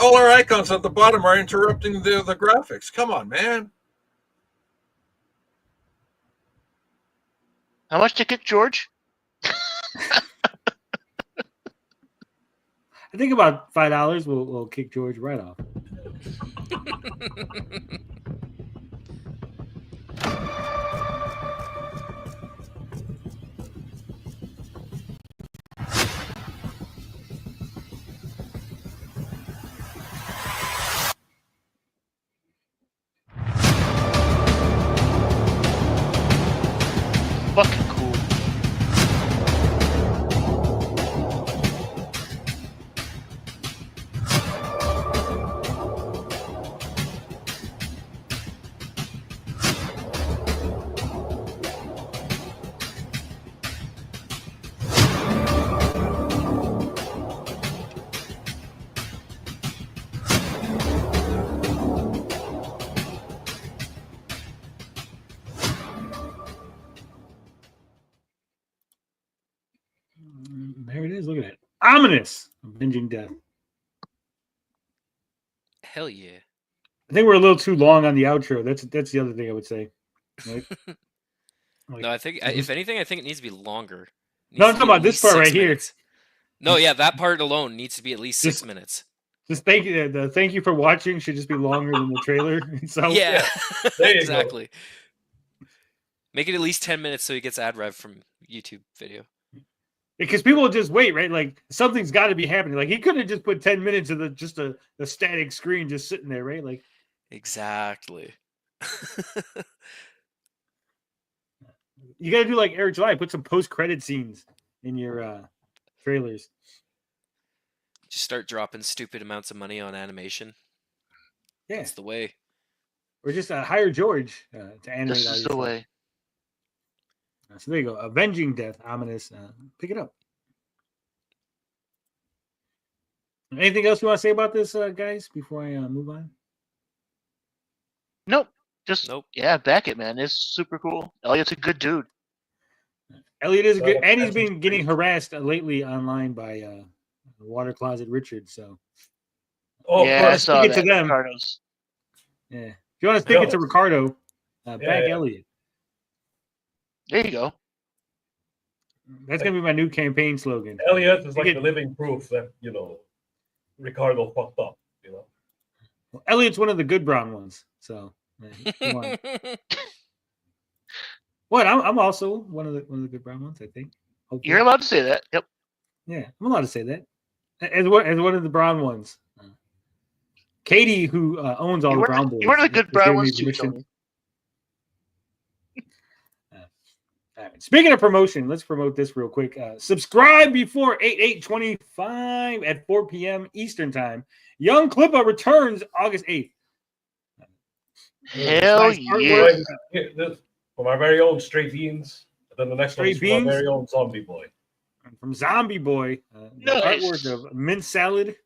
All our icons at the bottom are interrupting the graphics. Come on, man. How much to kick George? I think about $5 will kick George right off. Fucking cool. There it is. Look at that. Ominous. Avenging death. Hell yeah. I think we're a little too long on the outro. That's the other thing I would say. Right? No, I think if anything, I think it needs to be longer. No, I'm talking about this part right here. No, yeah, that part alone needs to be at least 6 minutes. Just thank you. The thank you for watching should just be longer than the trailer. So Yeah, There you exactly. Make it at least 10 minutes so he gets ad rev from YouTube video. because people will just wait, right? Like something's got to be happening. Like he could have just put 10 minutes of the static screen just sitting there, right? Like Exactly. you got to do like Eric July, put some post-credit scenes in your trailers. Just start dropping stupid amounts of money on animation. Yeah, That's the way. or just hire George to animate. This all is your the stuff. way. So there you go. Avenging Death, ominous. Pick it up. Anything else you want to say about this, guys? Before I move on. Nope. Just Nope. yeah, back it, man. It's super cool. Elliot's a good dude. Elliot is good, and he's that's been getting harassed lately online by Water Closet Richard. So Oh, yeah, I first, saw stick it that. to them. Ricardo's. yeah, if you want to stick it to Ricardo, back yeah. Elliot. There you go. That's gonna be my new campaign slogan. Elliot is like Stick the it- living proof that Ricardo fucked up. Well, Elliot's one of the good brown ones. So come on. What? I'm also one of the good brown ones. I think. Hopefully. You're allowed to say that. Yep. Yeah, I'm allowed to say that. As one of the brown ones. Katie, who owns all the brown boys. You're one of the good has brown given me ones too, permission. Tony. All right. Speaking of promotion, let's promote this real quick. Subscribe before 8/8/25 at 4 p.m. Eastern Time. Young Clippa returns August 8th. Hell Nice yeah. artwork. This from our very own Stray Beans. And then the next one is Stray from our Beans? very own Zombie Boy. From Zombie Boy. The Nice. artwork of mint salad.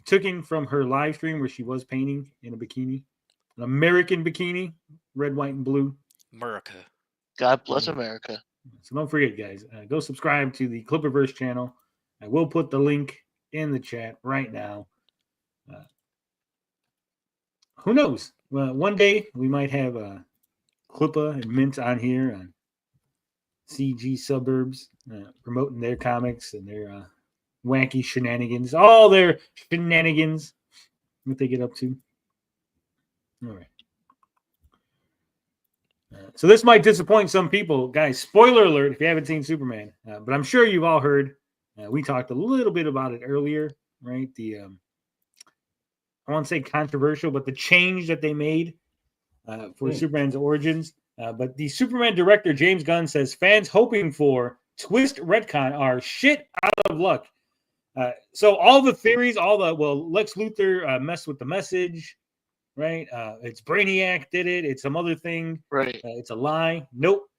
Taken from her live stream where she was painting in a bikini. An American bikini. Red, white, and blue. America. God bless America. So don't forget, guys, go subscribe to the Clipperverse channel. I will put the link in the chat right now. Who knows? Well, one day we might have Clippa and Mint on here on CG Suburbs promoting their comics and their wacky shenanigans. All their shenanigans. What they get up to. All right. So this might disappoint some people. Guys, spoiler alert if you haven't seen Superman. But I'm sure you've all heard. We talked a little bit about it earlier, right? The I won't say controversial, but the change that they made for Superman's origins. But the Superman director, James Gunn, says fans hoping for twist retcon are shit out of luck. So all the theories, Lex Luthor messed with the message. Right? It's Brainiac did it. It's some other thing. Right. It's a lie. Nope.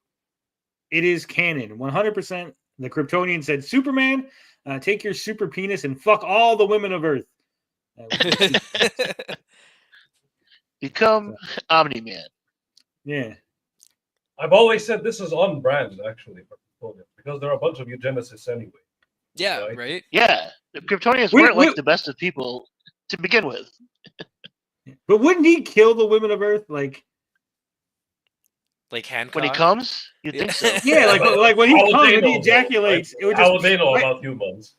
It is canon. 100%. The Kryptonian said, Superman, take your super penis and fuck all the women of Earth. Become Omni-Man. Yeah. I've always said this is on brand, actually, for Kryptonian, because there are a bunch of eugenicists anyway. Yeah, right? Yeah. The Kryptonians We- weren't we- like the best of people to begin with. But wouldn't he kill the women of Earth? Like Hancock. When he comes, you think so. yeah, like when he How would comes they and he know, ejaculates, right? it would How just would they know right- about humans?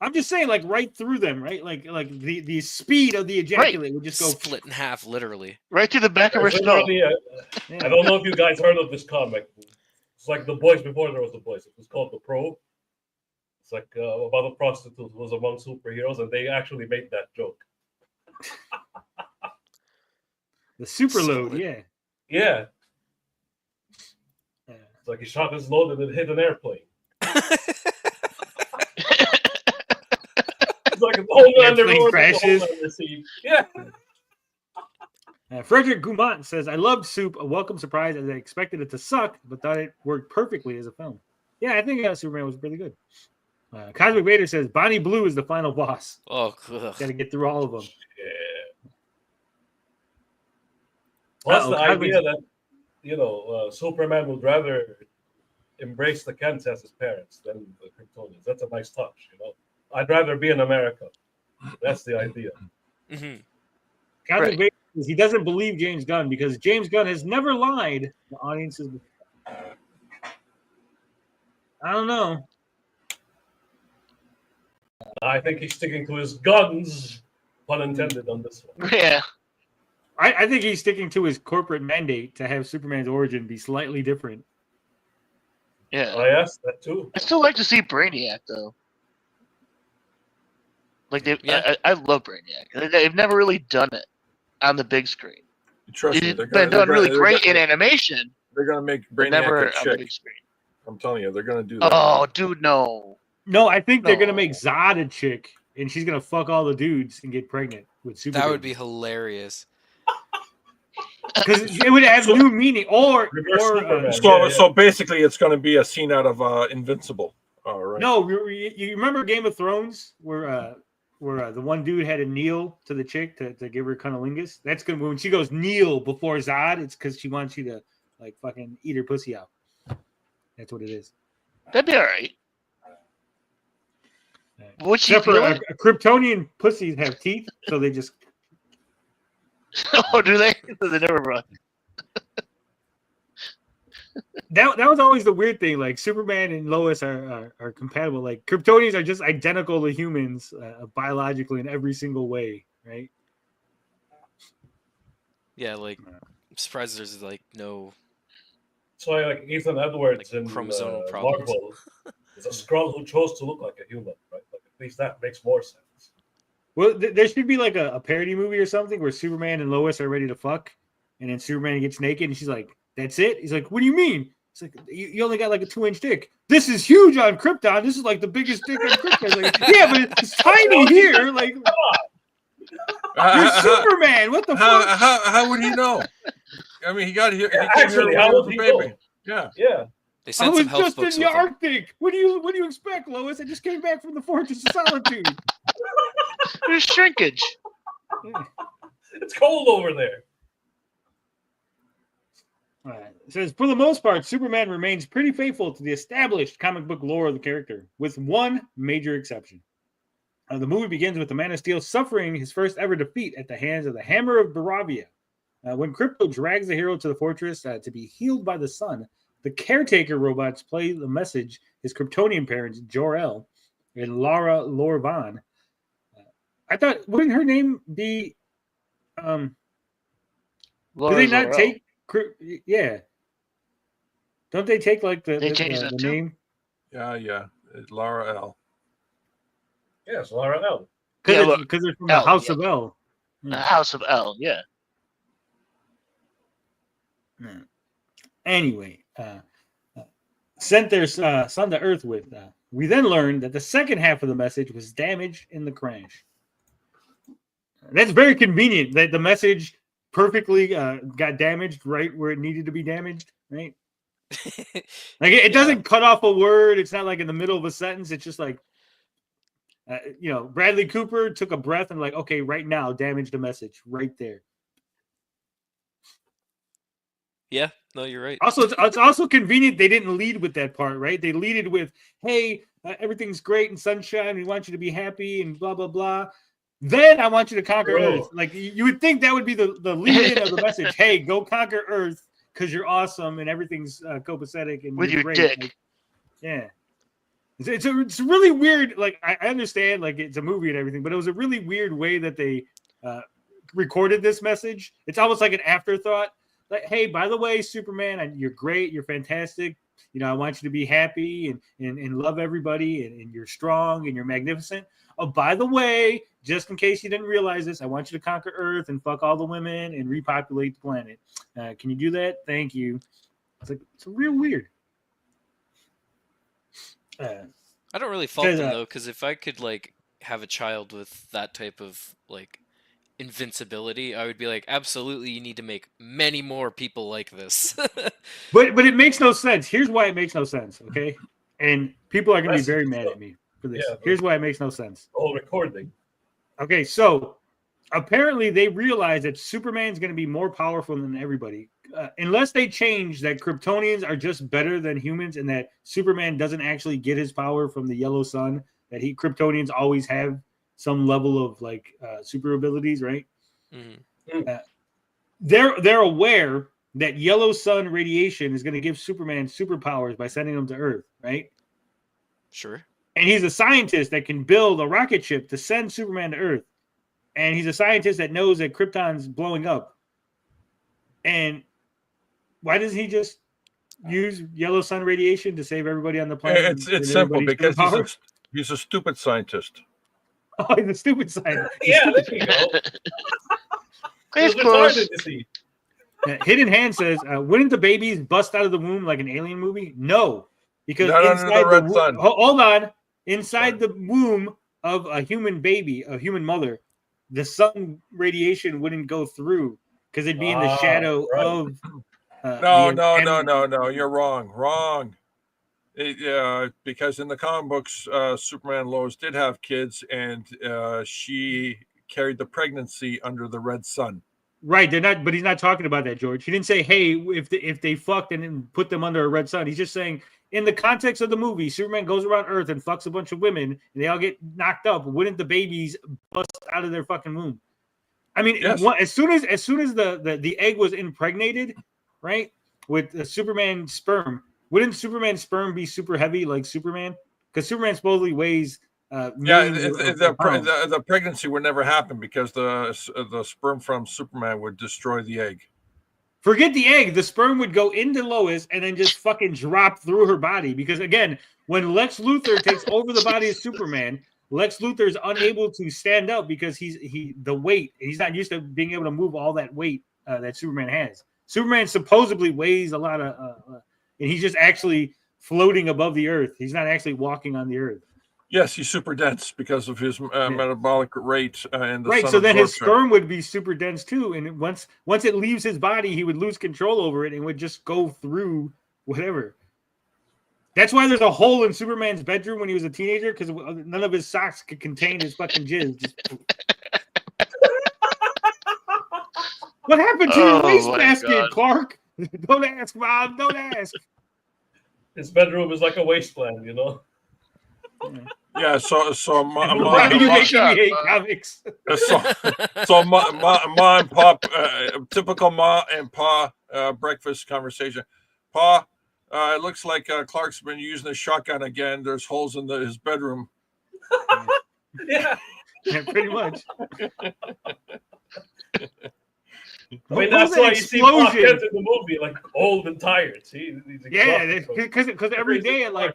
I'm just saying, like right through them, right? Like the speed of the ejaculate would just go split in half, literally. Right through the back of her There's skull. literally I don't know if you guys heard of this comic. It's like The Boys before there was The Boys. It was called The Probe. It's like about a prostitute who was among superheroes, and they actually made that joke. the super load, yeah. Yeah. It's like he shot his load and it hit an airplane. It's like a whole Airplane crashes. Yeah. Frederick Gumont says, I loved Soup, a welcome surprise as I expected it to suck, but thought it worked perfectly as a film. Yeah, I think Superman was really good. Cosmic Vader says, Bonnie Blue is the final boss. Oh, got to get through all of them. Yeah. Plus the idea that, Superman would rather embrace the Kents as his parents than the Kryptonians. That's a nice touch, I'd rather be in America. That's the idea. Mm-hmm. Cosmic Vader says he doesn't believe James Gunn because James Gunn has never lied to audiences before. I don't know. I think he's sticking to his guns, pun intended on this one. Yeah. I think he's sticking to his corporate mandate to have Superman's origin be slightly different. Yeah. I asked that too. I still like to see Brainiac though. Like I love Brainiac. They've never really done it on the big screen. Trust me, It's been done really great in animation. They're gonna make But Brainiac never a on the chick. big screen. I'm telling you, they're gonna do that. Oh, dude, no. No, I think they're gonna No. make Zod a chick, and she's gonna fuck all the dudes and get pregnant with Superman. That would be hilarious. because it would have new meaning. So basically, it's going to be a scene out of Invincible. All right. No, you remember Game of Thrones where the one dude had to kneel to the chick to give her cunnilingus? That's good. When she goes kneel before Zod, it's because she wants you to like fucking eat her pussy out. That's what it is. That'd be all right. Would she Except for feel it? Kryptonian pussies have teeth, so they just. Oh, do they? They never run. That was always the weird thing. Like Superman and Lois are compatible. Like Kryptonians are just identical to humans biologically in every single way, right? Yeah, like I'm surprised there's like no. That's why like Ethan Edwards Like in chromosomal problems. Marvel is a Skrull who chose to look like a human, right? Like at least that makes more sense. Well, there should be like a parody movie or something where Superman and Lois are ready to fuck, and then Superman gets naked, and she's like, "That's it." He's like, "What do you mean?" It's like you only got like a 2-inch dick. This is huge on Krypton. This is like the biggest dick on Krypton. It's like, yeah, but it's tiny here. Like, you're Superman. What the fuck? How would he know? I mean, he got here. Yeah, He actually, came how here would with he a baby. know? Yeah. Yeah. They I sent was some health just in books the with him. Arctic. What do you expect, Lois? I just came back from the Fortress of Solitude. There's shrinkage. It's cold over there. All right. It says, for the most part, Superman remains pretty faithful to the established comic book lore of the character, with one major exception. The movie begins with the Man of Steel suffering his first ever defeat at the hands of the Hammer of Baravia. When Krypto drags the hero to the fortress to be healed by the sun, the caretaker robots play the message his Kryptonian parents, Jor-El and Lara Lorvan. I thought, wouldn't her name be... do they not take... Yeah. Don't they take like the name? Yeah. It's Lara L. Yes, Lara L. Because they're from the L, House yeah. of L. The House of L, yeah. Anyway, sent their son to Earth with. We then learned that the second half of the message was damaged in the crash. That's very convenient that the message perfectly got damaged right where it needed to be damaged, right? Like it doesn't cut off a word. It's not like in the middle of a sentence. It's just like, Bradley Cooper took a breath and like, okay, right now, damage the message right there. Yeah, no, you're right. Also, it's also convenient they didn't lead with that part, right? They leaded with, hey, everything's great and sunshine. We want you to be happy and blah, blah, blah. Then I want you to conquer Earth. Like you would think that would be the lead-in of the message. Hey, go conquer Earth because you're awesome and everything's copacetic and With you're your great. dick. Like, yeah. It's really weird. Like I understand like it's a movie and everything, but it was a really weird way that they recorded this message. It's almost like an afterthought. Like, hey, by the way, Superman, you're great, you're fantastic. I want you to be happy and love everybody, and you're strong and you're magnificent. Oh, by the way, just in case you didn't realize this, I want you to conquer Earth and fuck all the women and repopulate the planet. Can you do that? Thank you. It's real weird. I don't really fault them though, because if I could like have a child with that type of like invincibility, I would be like, absolutely, you need to make many more people like this. But it makes no sense. Here's why it makes no sense, okay? And people are going to be very mad at me for this. Yeah, Here's why it makes no sense. All recording. Okay, so apparently they realize that Superman's going to be more powerful than everybody. Unless they change that Kryptonians are just better than humans and that Superman doesn't actually get his power from the yellow sun, that Kryptonians always have some level of like super abilities, right? Mm-hmm. They're aware that yellow sun radiation is going to give Superman superpowers by sending them to Earth, right? Sure. And he's a scientist that can build a rocket ship to send Superman to Earth. And he's a scientist that knows that Krypton's blowing up. And why doesn't he just use yellow sun radiation to save everybody on the planet? It's simple because he's a stupid scientist. Oh, he's a stupid scientist. Yeah, there you go. It's close. Hidden Hand says, wouldn't the babies bust out of the womb like an alien movie? No, because Not under inside the red sun. Hold on, inside the womb of a human baby, a human mother, the sun radiation wouldn't go through because it'd be in the shadow of. No. You're wrong. Because in the comic books, Superman and Lois did have kids, and she carried the pregnancy under the red sun. Right, they're not, but he's not talking about that, George. He didn't say, "Hey, if they fucked and then put them under a red sun." He's just saying, in the context of the movie, Superman goes around Earth and fucks a bunch of women, and they all get knocked up. Wouldn't the babies bust out of their fucking womb? I mean, yes. as soon as the egg was impregnated, right, with the Superman sperm, wouldn't Superman's sperm be super heavy like Superman? Because Superman supposedly weighs. The pregnancy would never happen because the sperm from Superman would destroy the egg. Forget the egg. The sperm would go into Lois and then just fucking drop through her body. Because again, when Lex Luthor takes over the body of Superman, Lex Luthor is unable to stand up because the weight. He's not used to being able to move all that weight that Superman has. Superman supposedly weighs a lot of, and he's just actually floating above the earth. He's not actually walking on the earth. Yes, he's super dense because of his metabolic rate and the right. sun So then his absorption. sperm would be super dense too, and once it leaves his body, he would lose control over it and would just go through whatever. That's why there's a hole in Superman's bedroom when he was a teenager, because none of his socks could contain his fucking jizz. What happened to your wastebasket, Clark? Don't ask, Mom. Don't ask. His bedroom is like a wasteland, you know. Yeah, so Why are you making me hate comics? So ma and pop, typical ma and pa breakfast conversation. Pa, it looks like Clark's been using the shotgun again. There's holes in his bedroom. Yeah, pretty much. I mean, that's why you see Clark Kent in the movie, like old and tired. See, because every day at like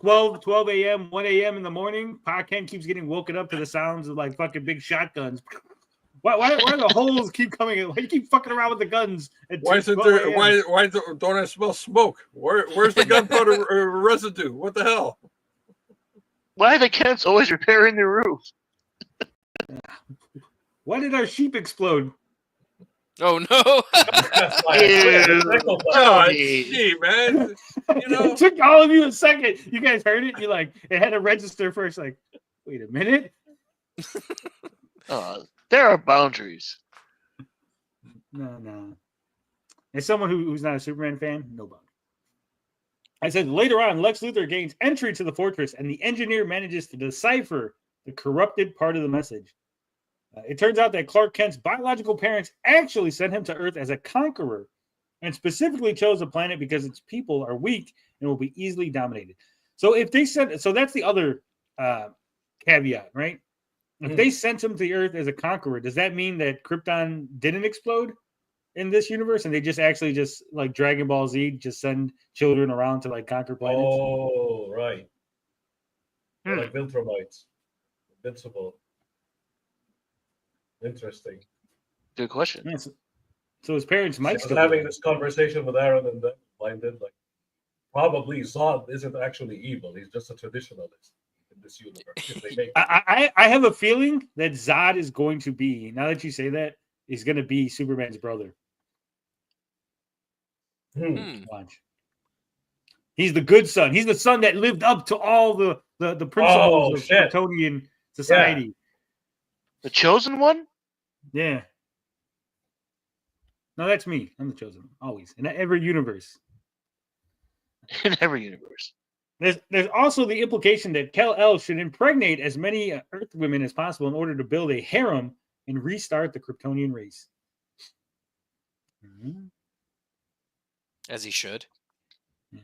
12 a.m., 1 a.m. in the morning, Pa Kent keeps getting woken up to the sounds of like fucking big shotguns. Why the holes keep coming in? Why do you keep fucking around with the guns? Why isn't there? Why don't I smell smoke? Where's the gunpowder residue? What the hell? Why are the Kents always repairing the roof? Why did our sheep explode? Oh no! Gee, man. You know, It took all of you a second. You guys heard it. You're like, it had to register first. Like, wait a minute. There are boundaries. No. As someone who's not a Superman fan, no boundaries. I said later on, Lex Luthor gains entry to the fortress, and the engineer manages to decipher the corrupted part of the message. It turns out that Clark Kent's biological parents actually sent him to Earth as a conqueror, and specifically chose the planet because its people are weak and will be easily dominated. So if they sent, so that's the other caveat, right? If they sent him to the Earth as a conqueror, does that mean that Krypton didn't explode in this universe, and they just actually just like Dragon Ball Z, just send children around to like conquer planets? Oh, right. Like Viltrumites, invincible. Interesting. Good question. Yeah, so his parents might. I was having this conversation with Aaron and then blinded. Like, probably Zod isn't actually evil. He's just a traditionalist in this universe. I have a feeling that Zod is going to be, now that you say that, is going to be Superman's brother. Watch. He's the good son. He's the son that lived up to all the principles of Kryptonian society. Yeah. The chosen one? Yeah. No, that's me. I'm the chosen one. Always. In every universe. In every universe. There's also the implication that Kal-El should impregnate as many Earth women as possible in order to build a harem and restart the Kryptonian race. As he should. Yeah.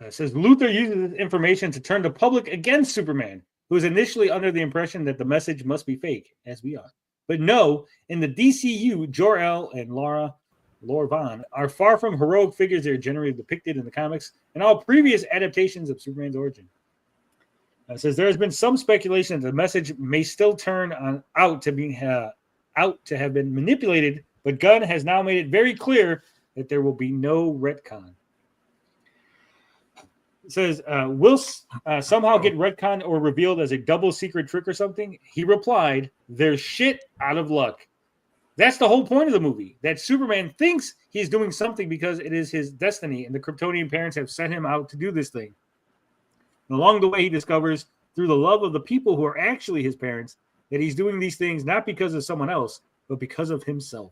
It says Luther uses this information to turn the public against Superman, who was initially under the impression that the message must be fake, as we are. But no, in the DCU, Jor-El and Laura Vaughn are far from heroic figures that are generally depicted in the comics and all previous adaptations of Superman's origin. It says there has been some speculation that the message may still turn out to have been manipulated, but Gunn has now made it very clear that there will be no retcon. It says, will somehow get retconned or revealed as a double secret trick or something? He replied, there's shit out of luck. That's the whole point of the movie, that Superman thinks he's doing something because it is his destiny, and the Kryptonian parents have sent him out to do this thing. And along the way, he discovers, through the love of the people who are actually his parents, that he's doing these things not because of someone else, but because of himself.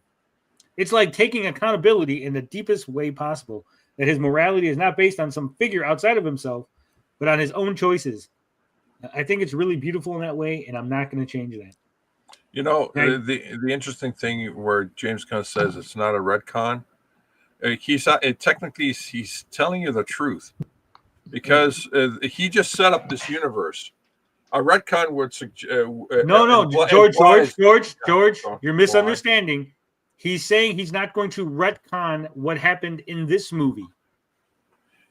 It's like taking accountability in the deepest way possible, that his morality is not based on some figure outside of himself, but on his own choices. I think it's really beautiful in that way, and I'm not going to change that. You know, the interesting thing where James Gunn says it's not a retcon, technically he's telling you the truth, because he just set up this universe. A retcon would suggest George, you're misunderstanding. He's saying he's not going to retcon what happened in this movie.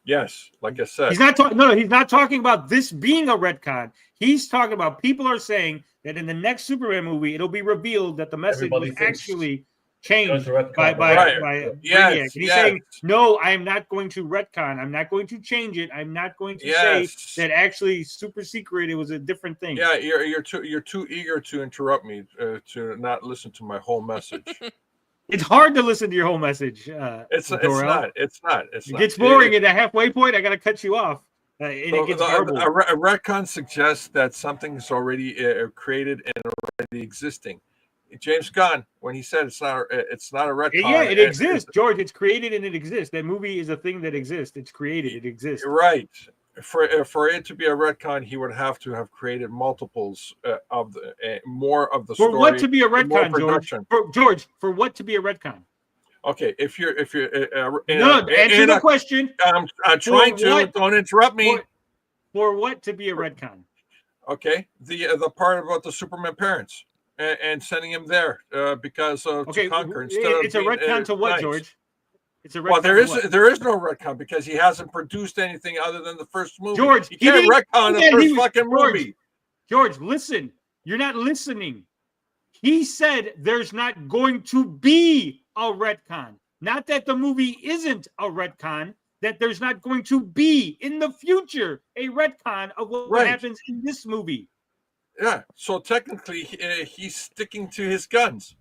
Yes, like I said, he's not talking. No, he's not talking about this being a retcon. He's talking about people are saying that in the next Superman movie, it'll be revealed that the message was actually changed by Brainiac. And he's saying, no, I am not going to retcon. I'm not going to change it. I'm not going to say that actually super secret, it was a different thing. Yeah, you're too eager to interrupt me to not listen to my whole message. It's hard to listen to your whole message. It's not. It gets boring at a halfway point. I got to cut you off. It gets horrible. A retcon suggests that something's already created and already existing. James Gunn, when he said it's not a retcon. Yeah, it exists, George. It's created and it exists. That movie is a thing that exists. It's created. It exists. Right. For it to be a retcon, he would have to have created multiples of the more of the story. For what to be a retcon, George? For what to be a retcon? Okay, if you're answer the question. I'm trying to. Don't interrupt me. For what to be a retcon? Okay, the part about the Superman parents and sending him there because to conquer instead of it's a retcon to what, George? It's a retcon. Well, there is no retcon because he hasn't produced anything other than the first movie. George, he can't retcon the first fucking movie. George, listen. You're not listening. He said there's not going to be a retcon. Not that the movie isn't a retcon, that there's not going to be in the future a retcon of what happens in this movie. Yeah, so technically he's sticking to his guns.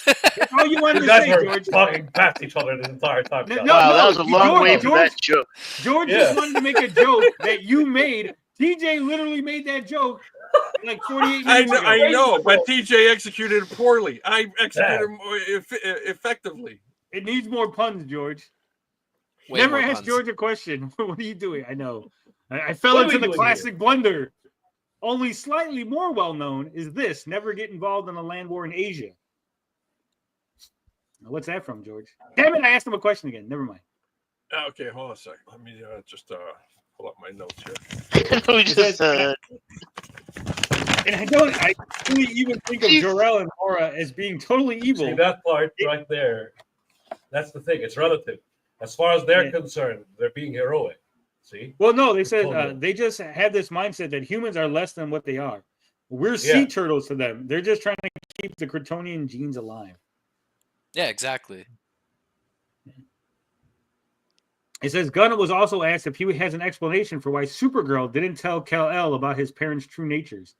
That's all you wanted to say, George. Talking past each other the entire time. Wow, that was a long way for that joke. George just wanted to make a joke that you made. TJ literally made that joke like 48 minutes ago. I know, but TJ executed it poorly. I executed it effectively. It needs more puns, George. Never ask George a question. What are you doing? I know. I fell into the classic blunder. Only slightly more well-known is this: never get involved in a land war in Asia. Now, what's that from, George? Damn it, I asked him a question again. Never mind. Okay, hold on a second. Let me just pull up my notes here. And I don't really even think of Jor-El and Laura as being totally evil. See, that part right there, that's the thing. It's relative. As far as they're concerned, they're being heroic. See? Well, no, they said they just have this mindset that humans are less than what they are. We're sea turtles to them. They're just trying to keep the Kryptonian genes alive. Yeah, exactly. It says Gunn was also asked if he has an explanation for why Supergirl didn't tell Kal-El about his parents' true natures.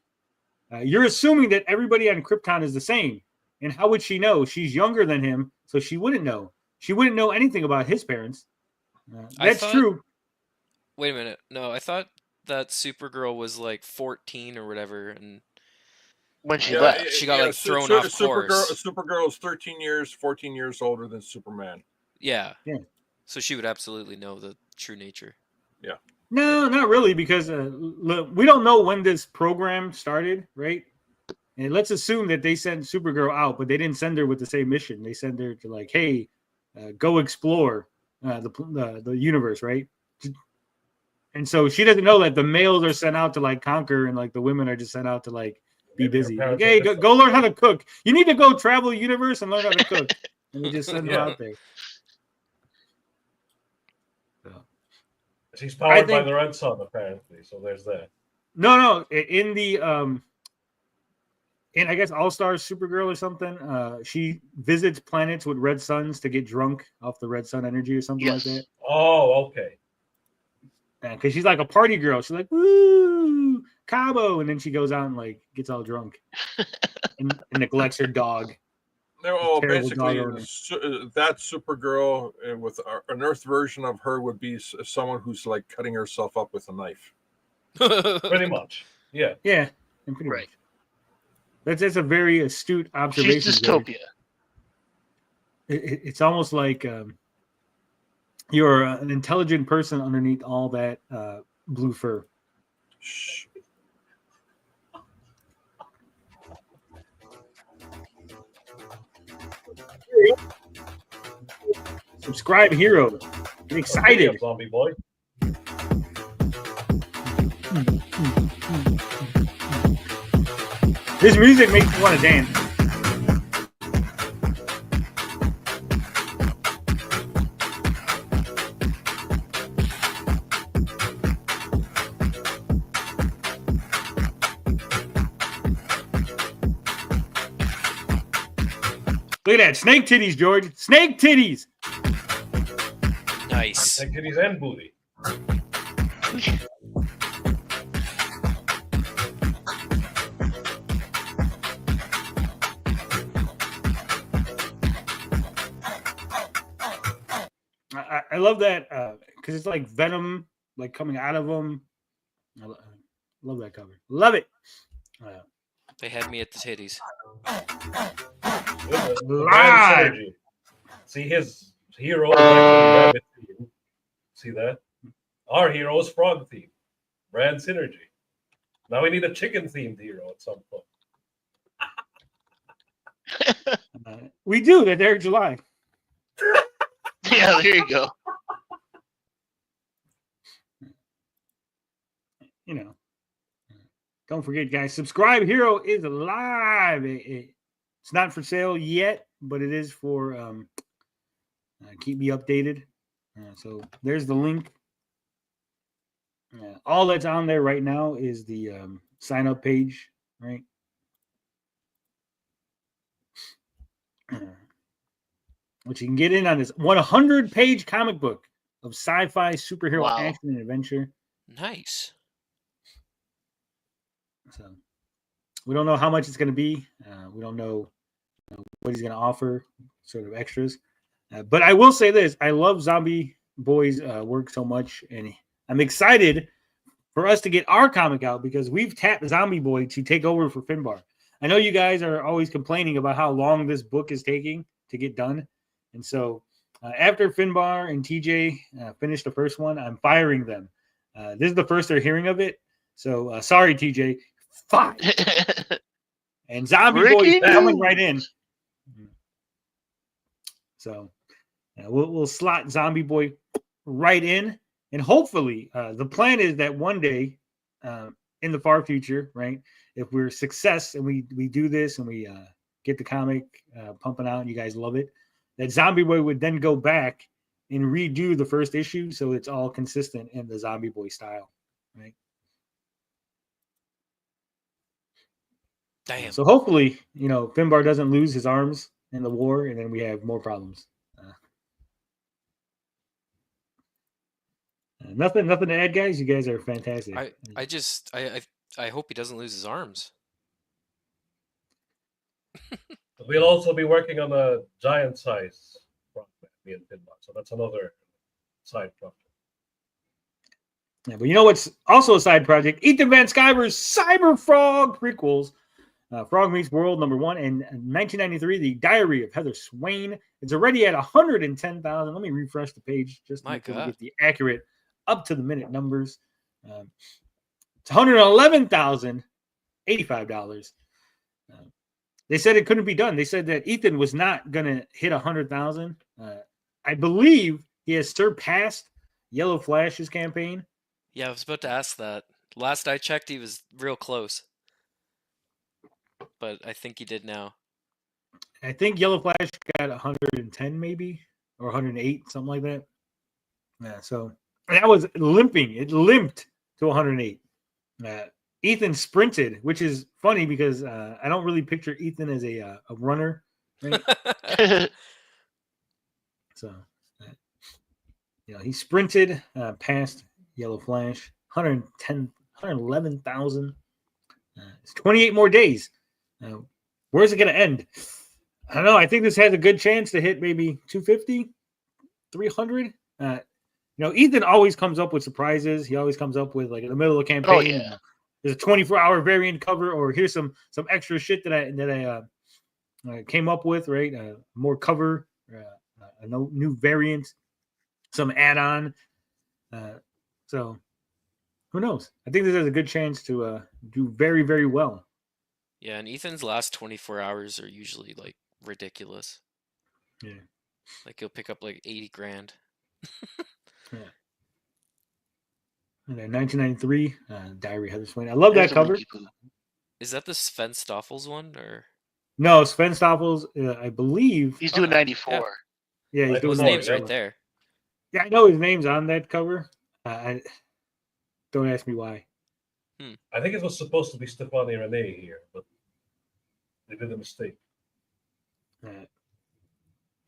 You're assuming that everybody on Krypton is the same. And how would she know? She's younger than him, so she wouldn't know. She wouldn't know anything about his parents. That's true. Wait a minute. No, I thought that Supergirl was like 14 or whatever, and when she left, she got thrown off course. Supergirl is 14 years, 14 years older than Superman. Yeah. So she would absolutely know the true nature. Yeah. No, not really, because we don't know when this program started, right? And let's assume that they sent Supergirl out, but they didn't send her with the same mission. They send her to go explore the universe, right? And so she doesn't know that the males are sent out to like conquer, and like the women are just sent out to like be busy. Like, hey, go learn how to cook. You need to go travel the universe and learn how to cook. And we just send them out there. So, she's powered by the red sun, apparently. So there's that. No. In the in I guess All-Star Supergirl or something, she visits planets with red suns to get drunk off the red sun energy or something like that. Oh, okay. Because she's like a party girl. She's like, woo, Cabo. And then she goes out and like gets all drunk and neglects her dog. No, basically, that Supergirl with an Earth version of her would be someone who's like cutting herself up with a knife. Pretty much. Yeah. Yeah. Pretty much. That's a very astute observation. She's dystopia. It's almost like you're an intelligent person underneath all that blue fur. Shh. Subscribe, hero. Get excited. Zombie boy. This music makes me want to dance. Look at that. Snake titties, George. Snake titties. Nice. Snake titties and booty. I love that because it's like venom, like coming out of them. I love that cover. Love it. They had me at the titties. Synergy. See his hero is actually rabbit theme. See that? Our hero is frog theme. Brand synergy. Now we need a chicken themed hero at some point. We do. They're there in July. Yeah, there you go. You know, don't forget, guys. Subscribe Hero is alive. It's not for sale yet, but it is for keep me updated. So there's the link. All that's on there right now is the sign up page, right? Which you can get in on this 100-page comic book of sci-fi superhero action and adventure. Nice. So we don't know how much it's going to be. We don't know, what he's going to offer, sort of extras. But I will say this: I love Zombie Boy's work so much, and I'm excited for us to get our comic out because we've tapped Zombie Boy to take over for Finbar. I know you guys are always complaining about how long this book is taking to get done. And so after Finbar and TJ finish the first one, I'm firing them. This is the first they're hearing of it. So sorry, TJ. Fine. And Zombie Boy is coming right in. So we'll slot Zombie Boy right in. And hopefully the plan is that one day in the far future, right, if we're success and we do this and we get the comic pumping out and you guys love it, that Zombie Boy would then go back and redo the first issue so it's all consistent in the Zombie Boy style, right? Damn. So hopefully, Finbar doesn't lose his arms in the war, and then we have more problems. Nothing to add, guys. You guys are fantastic. I hope he doesn't lose his arms. We'll also be working on a giant size project, me and Finbar. So that's another side project. Yeah, but you know what's also a side project? Ethan Van Sciver's Cyber Frog prequels. Frog Meets World #1 in 1993, The Diary of Heather Swain. It's already at 110,000. Let me refresh the page just to make sure we get the accurate, up-to-the-minute numbers. It's $111,085. They said it couldn't be done. They said that Ethan was not going to hit 100,000. I believe he has surpassed Yellow Flash's campaign. Yeah, I was about to ask that. Last I checked, he was real close. But I think he did now. I think Yellow Flash got 110 maybe, or 108, something like that. Yeah, so that was limping. It limped to 108. Ethan sprinted, which is funny because I don't really picture Ethan as a runner. Right? So, he sprinted past Yellow Flash, 110, 111,000. It's 28 more days. Where's it going to end? I don't know. I think this has a good chance to hit maybe 250, 300. Ethan always comes up with surprises. He always comes up with, like, in the middle of the campaign. Oh, yeah. There's a 24-hour variant cover, or here's some extra shit that I came up with, right? More cover, a new variant, some add-on. So who knows? I think this has a good chance to do very, very well. Yeah, and Ethan's last 24 hours are usually like ridiculous. Yeah. Like he'll pick up like 80 grand. Yeah. And then 1993, Diary of Heather Swain. I love that cover. Is that the Sven Stoffels one, or? No, Sven Stoffels, I believe. He's doing 94. Yeah, he's doing his name's right there. Yeah, I know his name's on that cover. Don't ask me why. I think it was supposed to be Stephanie Renee here, but they did a mistake.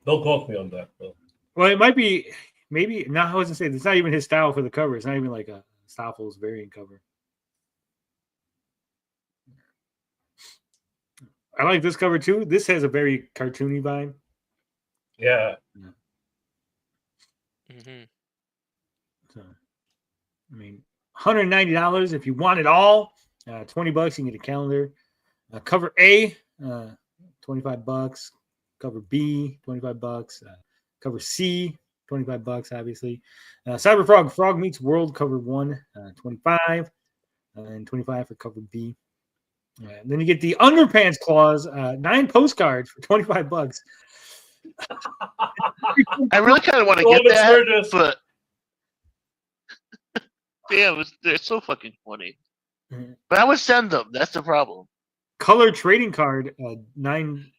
Don't quote me on that, though. Well, it might be, maybe, no, I wasn't saying, it's not even his style for the cover. It's not even like a Stoffels variant cover. I like this cover too. This has a very cartoony vibe. Yeah. Mm-hmm. So, I mean, $190 if you want it all. $20 you can get a calendar. Cover A, $25. Cover B, $25. Cover C, $25, obviously. Cyberfrog, Frog Meets World, cover 1, $25. And $25 for cover B. And then you get the Underpants Clause, 9 postcards for $25. I really kind of want to get that, but damn, they're so fucking funny. But I would send them. That's the problem. Color trading card, 9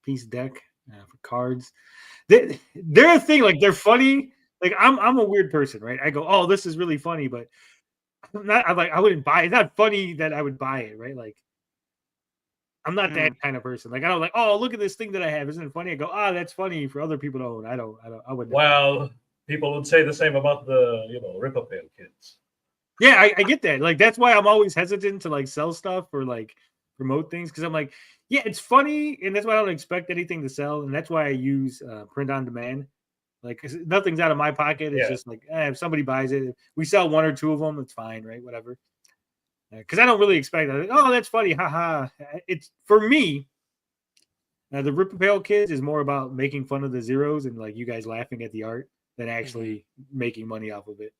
piece deck for cards. They're a thing. Like, they're funny. Like, I'm a weird person, right? I go, oh, this is really funny, but I wouldn't buy it. It's not funny that I would buy it, right? Like, I'm not that kind of person. Like, I don't like, oh, look at this thing that I have. Isn't it funny? I go, that's funny for other people to own. I wouldn't. Well, people would say the same about the, Rip-A-Pail kids. Yeah, I get that. Like, that's why I'm always hesitant to, like, sell stuff or, like, promote things. Because I'm like, yeah, it's funny. And that's why I don't expect anything to sell. And that's why I use print on demand. Like, 'cause nothing's out of my pocket. It's just like, if somebody buys it, if we sell 1 or 2 of them, it's fine, right? Whatever. Because I don't really expect that. Oh, that's funny. Haha. It's, for me, the Rip-A-Pail Kids is more about making fun of the zeros and, like, you guys laughing at the art than actually making money off of it.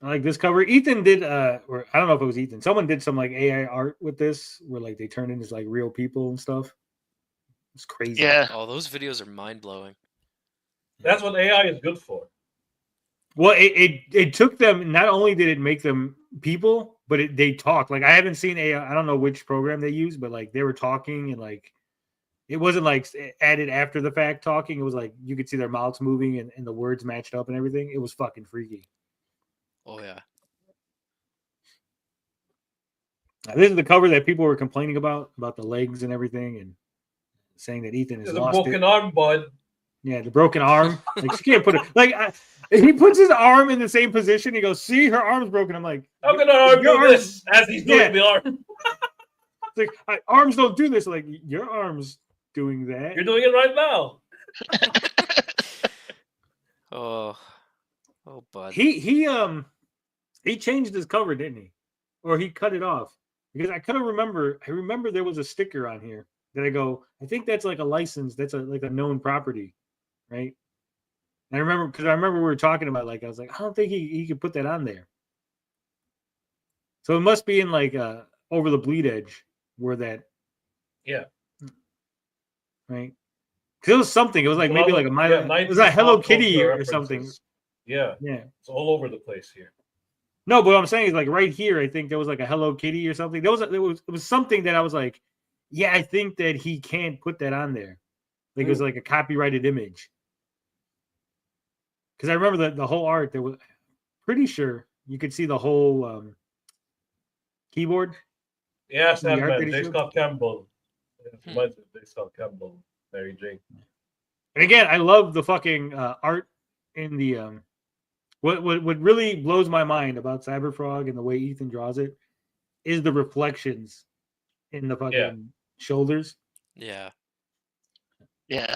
I like this cover. Ethan did, or I don't know if it was Ethan. Someone did some, like, AI art with this where, like, they turn into, like, real people and stuff. It's crazy. Yeah. Oh, those videos are mind-blowing. That's what AI is good for. Well, it took them, not only did it make them people, but they talk. Like, I haven't seen AI. I don't know which program they use, but, like, they were talking and, like, it wasn't, like, added after the fact talking. It was, like, you could see their mouths moving and the words matched up and everything. It was fucking freaky. Oh, yeah. This is the cover that people were complaining about the legs and everything, and saying that Ethan has lost broken arm, bud. Yeah, the broken arm. Like, she can't put it. Like, he puts his arm in the same position. He goes, "See, her arm's broken." I'm like, "I'm gonna argue this as he's doing the arm." It's like, arms don't do this. Like, your arm's doing that. You're doing it right now. Oh, bud. He changed his cover, didn't he? Or he cut it off, because I couldn't remember. I remember there was a sticker on here that I go, I think that's like a license. That's like a known property, right? And I remember we were talking about, like, I was like, I don't think he could put that on there. So it must be in, like, Over the Bleed Edge where that. Yeah. Right. Because it was something. It was like maybe like a it was a Hello Kitty or something. Yeah, Yeah. It's all over the place here. No, but what I'm saying is like right here, I think there was like a Hello Kitty or something. It was something that I was like, yeah, I think that he can't put that on there. Like it was like a copyrighted image. Because I remember the whole art. There was pretty sure you could see the whole keyboard. Yeah, Sandman, J. Scott Campbell. Yeah, J. Scott Campbell, Mary Jane. And again, I love the fucking art in the what really blows my mind about Cyberfrog and the way Ethan draws it is the reflections in the fucking shoulders. Yeah. Yeah.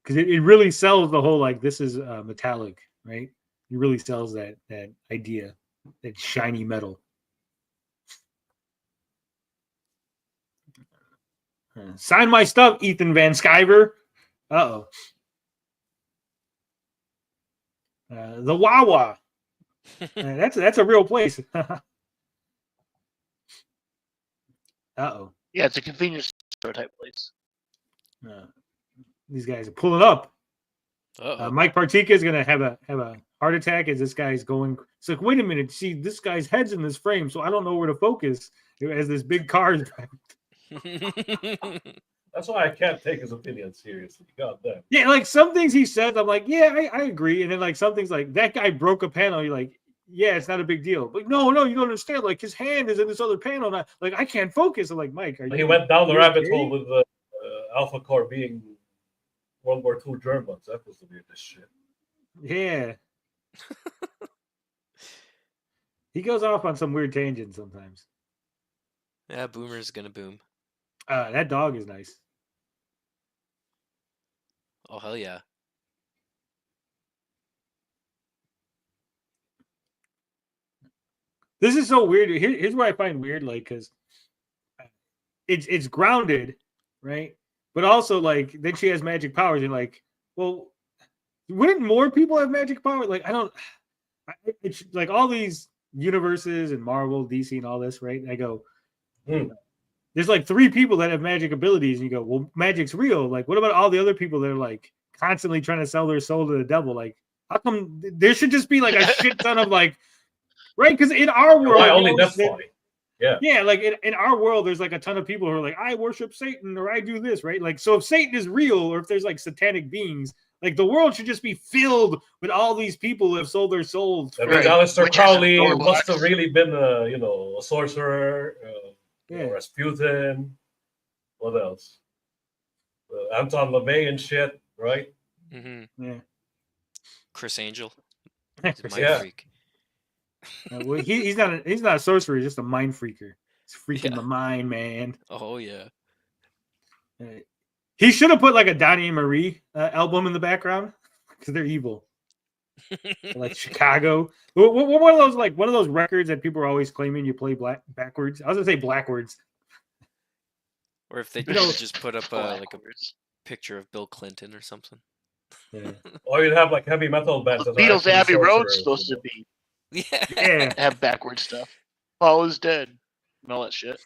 Because it really sells the whole like this is metallic, right? It really sells that idea, that shiny metal. Sign my stuff, Ethan Van Sciver. Uh-oh. The Wawa. That's a real place. Uh-oh. Yeah, it's a convenience store type place. These guys are pulling up. Uh-oh. Mike Partika is gonna have a heart attack as this guy's going. It's like, wait a minute, see, this guy's head's in this frame, so I don't know where to focus as this big car is driving. That's why I can't take his opinion seriously. God damn. Yeah, like some things he says, I'm like, yeah, I agree. And then like some things like that guy broke a panel. You're like, yeah, it's not a big deal. But no, you don't understand. Like his hand is in this other panel. And like I can't focus. I'm like, Mike, he went down the rabbit hole with the Alpha Core being World War II Germans. That was the weirdest shit. Yeah. He goes off on some weird tangents sometimes. Yeah, Boomer's gonna boom. That dog is nice. Oh, hell yeah. This is so weird. Here's what I find weird, like, because it's grounded, right? But also, like, then she has magic powers. And like, well, wouldn't more people have magic power? Like, it's like all these universes and Marvel, DC, and all this, right? I go, there's like 3 people that have magic abilities, and you go, well, magic's real. Like, what about all the other people that are like constantly trying to sell their soul to the devil? Like, how come there should just be like a shit ton of like, right? Because in our world, only that's funny. Yeah, like in our world, there's like a ton of people who are like, I worship Satan or I do this, right? Like, so if Satan is real or if there's like satanic beings, like the world should just be filled with all these people who have sold their souls. That means Aleister Crowley must have really been a sorcerer. Rasputin. What else? Anton LaVey and shit, right? Mm-hmm. Yeah. Chris Angel. He's a mind freak. Well, he's not a sorcerer. He's just a mind freaker. He's freaking the mind, man. Oh yeah. He should have put like a Donnie and Marie album in the background because they're evil. Like Chicago. One of those records that people are always claiming you play backwards. I was gonna say blackwards. Or if they just put up like a picture of Bill Clinton or something. Yeah. Or you'd have like heavy metal bands. Beatles Abbey Road's supposed to be. Yeah. Have backward stuff. Paul is dead. And all that shit.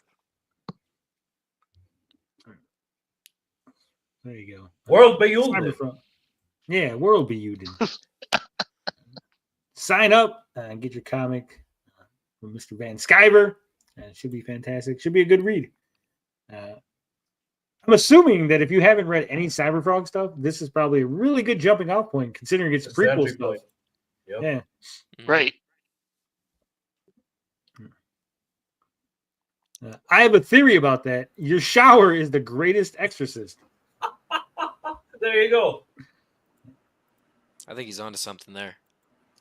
There you go. World Beyond. Yeah, World Beyond. Sign up and get your comic from Mr. Van Sciver. It should be fantastic. Should be a good read. I'm assuming that if you haven't read any Cyberfrog stuff, this is probably a really good jumping off point considering it's prequel stuff. Yep. Yeah. Right. I have a theory about that. Your shower is the greatest exorcist. There you go. I think he's onto something there.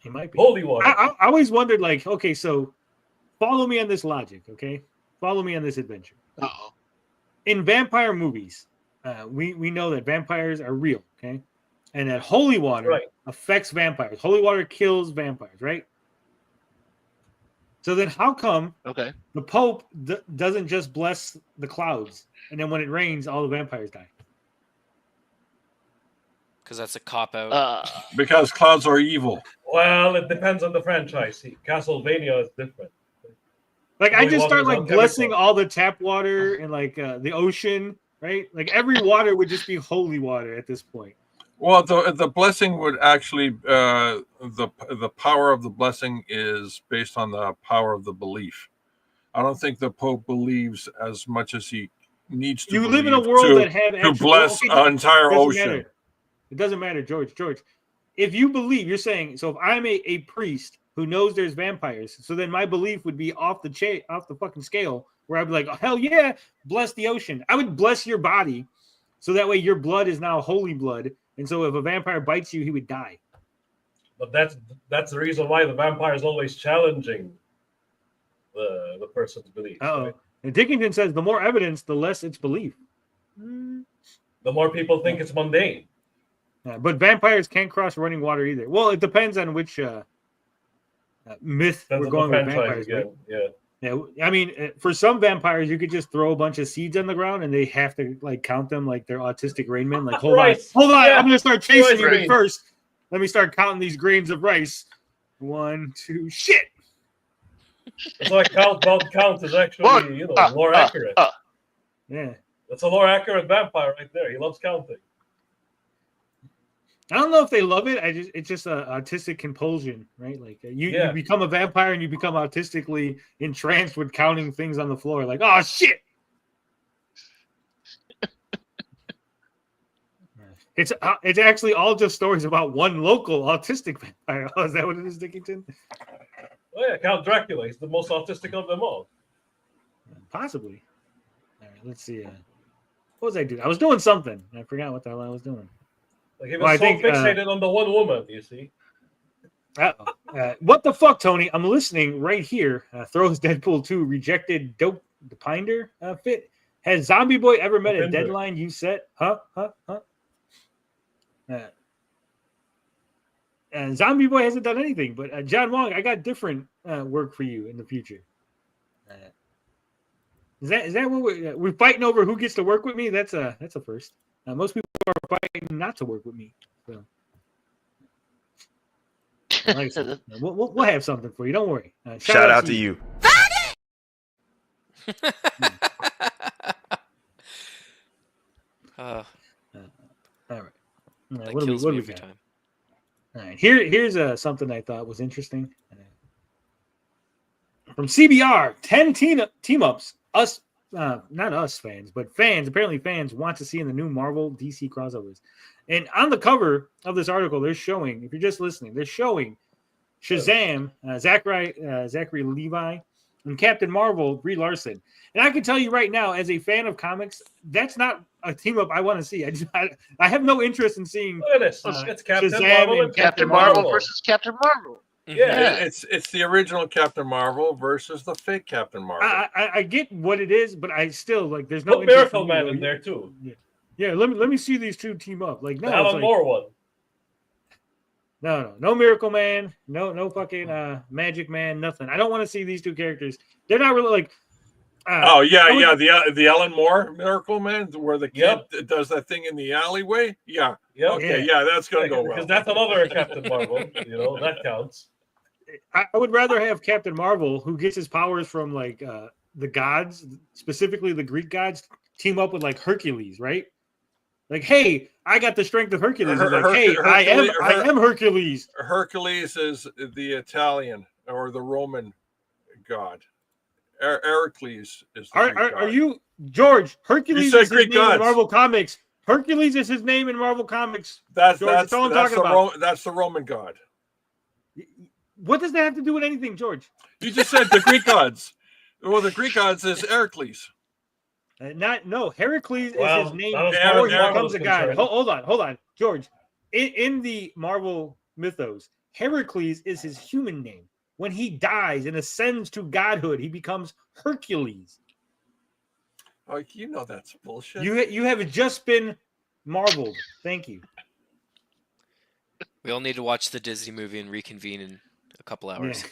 He might be. Holy water. I always wondered, like, okay, so follow me on this logic, okay? Follow me on this adventure. Uh-oh. In vampire movies, we know that vampires are real, okay? And that holy water affects vampires. Holy water kills vampires, right? So then how come the Pope doesn't just bless the clouds, and then when it rains, all the vampires die? Because that's a cop-out. Because clouds are evil. Well, it depends on the franchise. See, Castlevania is different. Like, I just start like blessing all the tap water and like the ocean, right? Like every water would just be holy water at this point. Well, the blessing would actually the power of the blessing is based on the power of the belief. I don't think the Pope believes as much as he needs to. You live in a world that have to bless an entire ocean. Matter. It doesn't matter, George. If you believe, you're saying, so if I'm a priest who knows there's vampires, so then my belief would be off the fucking scale, where I'd be like, oh, hell yeah, bless the ocean. I would bless your body, so that way your blood is now holy blood, and so if a vampire bites you, he would die. But that's the reason why the vampire is always challenging the person's belief. Right? And Dickinson says the more evidence, the less it's belief. The more people think it's mundane. But vampires can't cross running water either. Well, it depends on which myth we're going with vampires. Right? Yeah. I mean, for some vampires, you could just throw a bunch of seeds on the ground, and they have to like count them like they're autistic Rainmen. Like, hold on, yeah. I'm gonna start chasing you, but first, let me start counting these grains of rice. 1, 2, shit. So count is actually more accurate. Yeah, that's a more accurate vampire right there. He loves counting. I don't know if they love it. It's just an autistic compulsion, right? Like you become a vampire and you become autistically entranced with counting things on the floor. Like, oh shit! It's actually all just stories about one local autistic vampire. Oh, is that what it is, Dickinson? Oh yeah, Count Dracula. He's the most autistic of them all. Possibly. All right, let's see. What was I doing? I was doing something. I forgot what the hell I was doing. Like he was fixated on the one woman, you see. What the fuck, Tony? I'm listening right here. Throws Deadpool 2 rejected Dope Depinder fit. Has Zombie Boy ever met a deadline you set? Zombie Boy hasn't done anything, but John Wong, I got different work for you in the future. Is that what we're fighting over? Who gets to work with me? That's a first. Most people are fighting not to work with me. So, like I said, we'll have something for you. Don't worry. Shout out to you. All right. That What kills do me we every got? time. All right. Here's something I thought was interesting. From CBR, 10 team-ups. Not us fans, but fans. Apparently, fans want to see in the new Marvel DC crossovers. And on the cover of this article, they're showing, if you're just listening, they're showing Shazam, Zachary Levi, and Captain Marvel, Brie Larson. And I can tell you right now, as a fan of comics, that's not a team up I want to see. I have no interest in seeing. Look at this. It's Captain Shazam Marvel and Captain Marvel versus Captain Marvel. Yeah, it's the original Captain Marvel versus the fake Captain Marvel. I get what it is, but I still like. There's no put Miracle Man in there too. Yeah. Let me see these two team up. Like no, the Alan Moore one. No Miracle Man, no fucking Magic Man, nothing. I don't want to see these two characters. They're not really like. The Alan Moore Miracle Man, where the kid does that thing in the alleyway. Yeah. Okay. Yeah, that's gonna go well because that's another Captain Marvel. That counts. I would rather have Captain Marvel, who gets his powers from like the gods, specifically the Greek gods, team up with like Hercules, right? Like, hey, I got the strength of Hercules. I am Hercules. Hercules is the Italian or the Roman god. Heracles is the Greek god. Are you George? Hercules is his name gods. in Marvel Comics. Hercules is his name in Marvel Comics. That's the Roman god. What does that have to do with anything, George? You just said the Greek gods. Well, the Greek gods is Heracles. Heracles is his name before he becomes a god. Hold on, George. In the Marvel mythos, Heracles is his human name. When he dies and ascends to godhood, he becomes Hercules. Oh, that's bullshit. You have just been marveled. Thank you. We all need to watch the Disney movie and reconvene in a couple hours.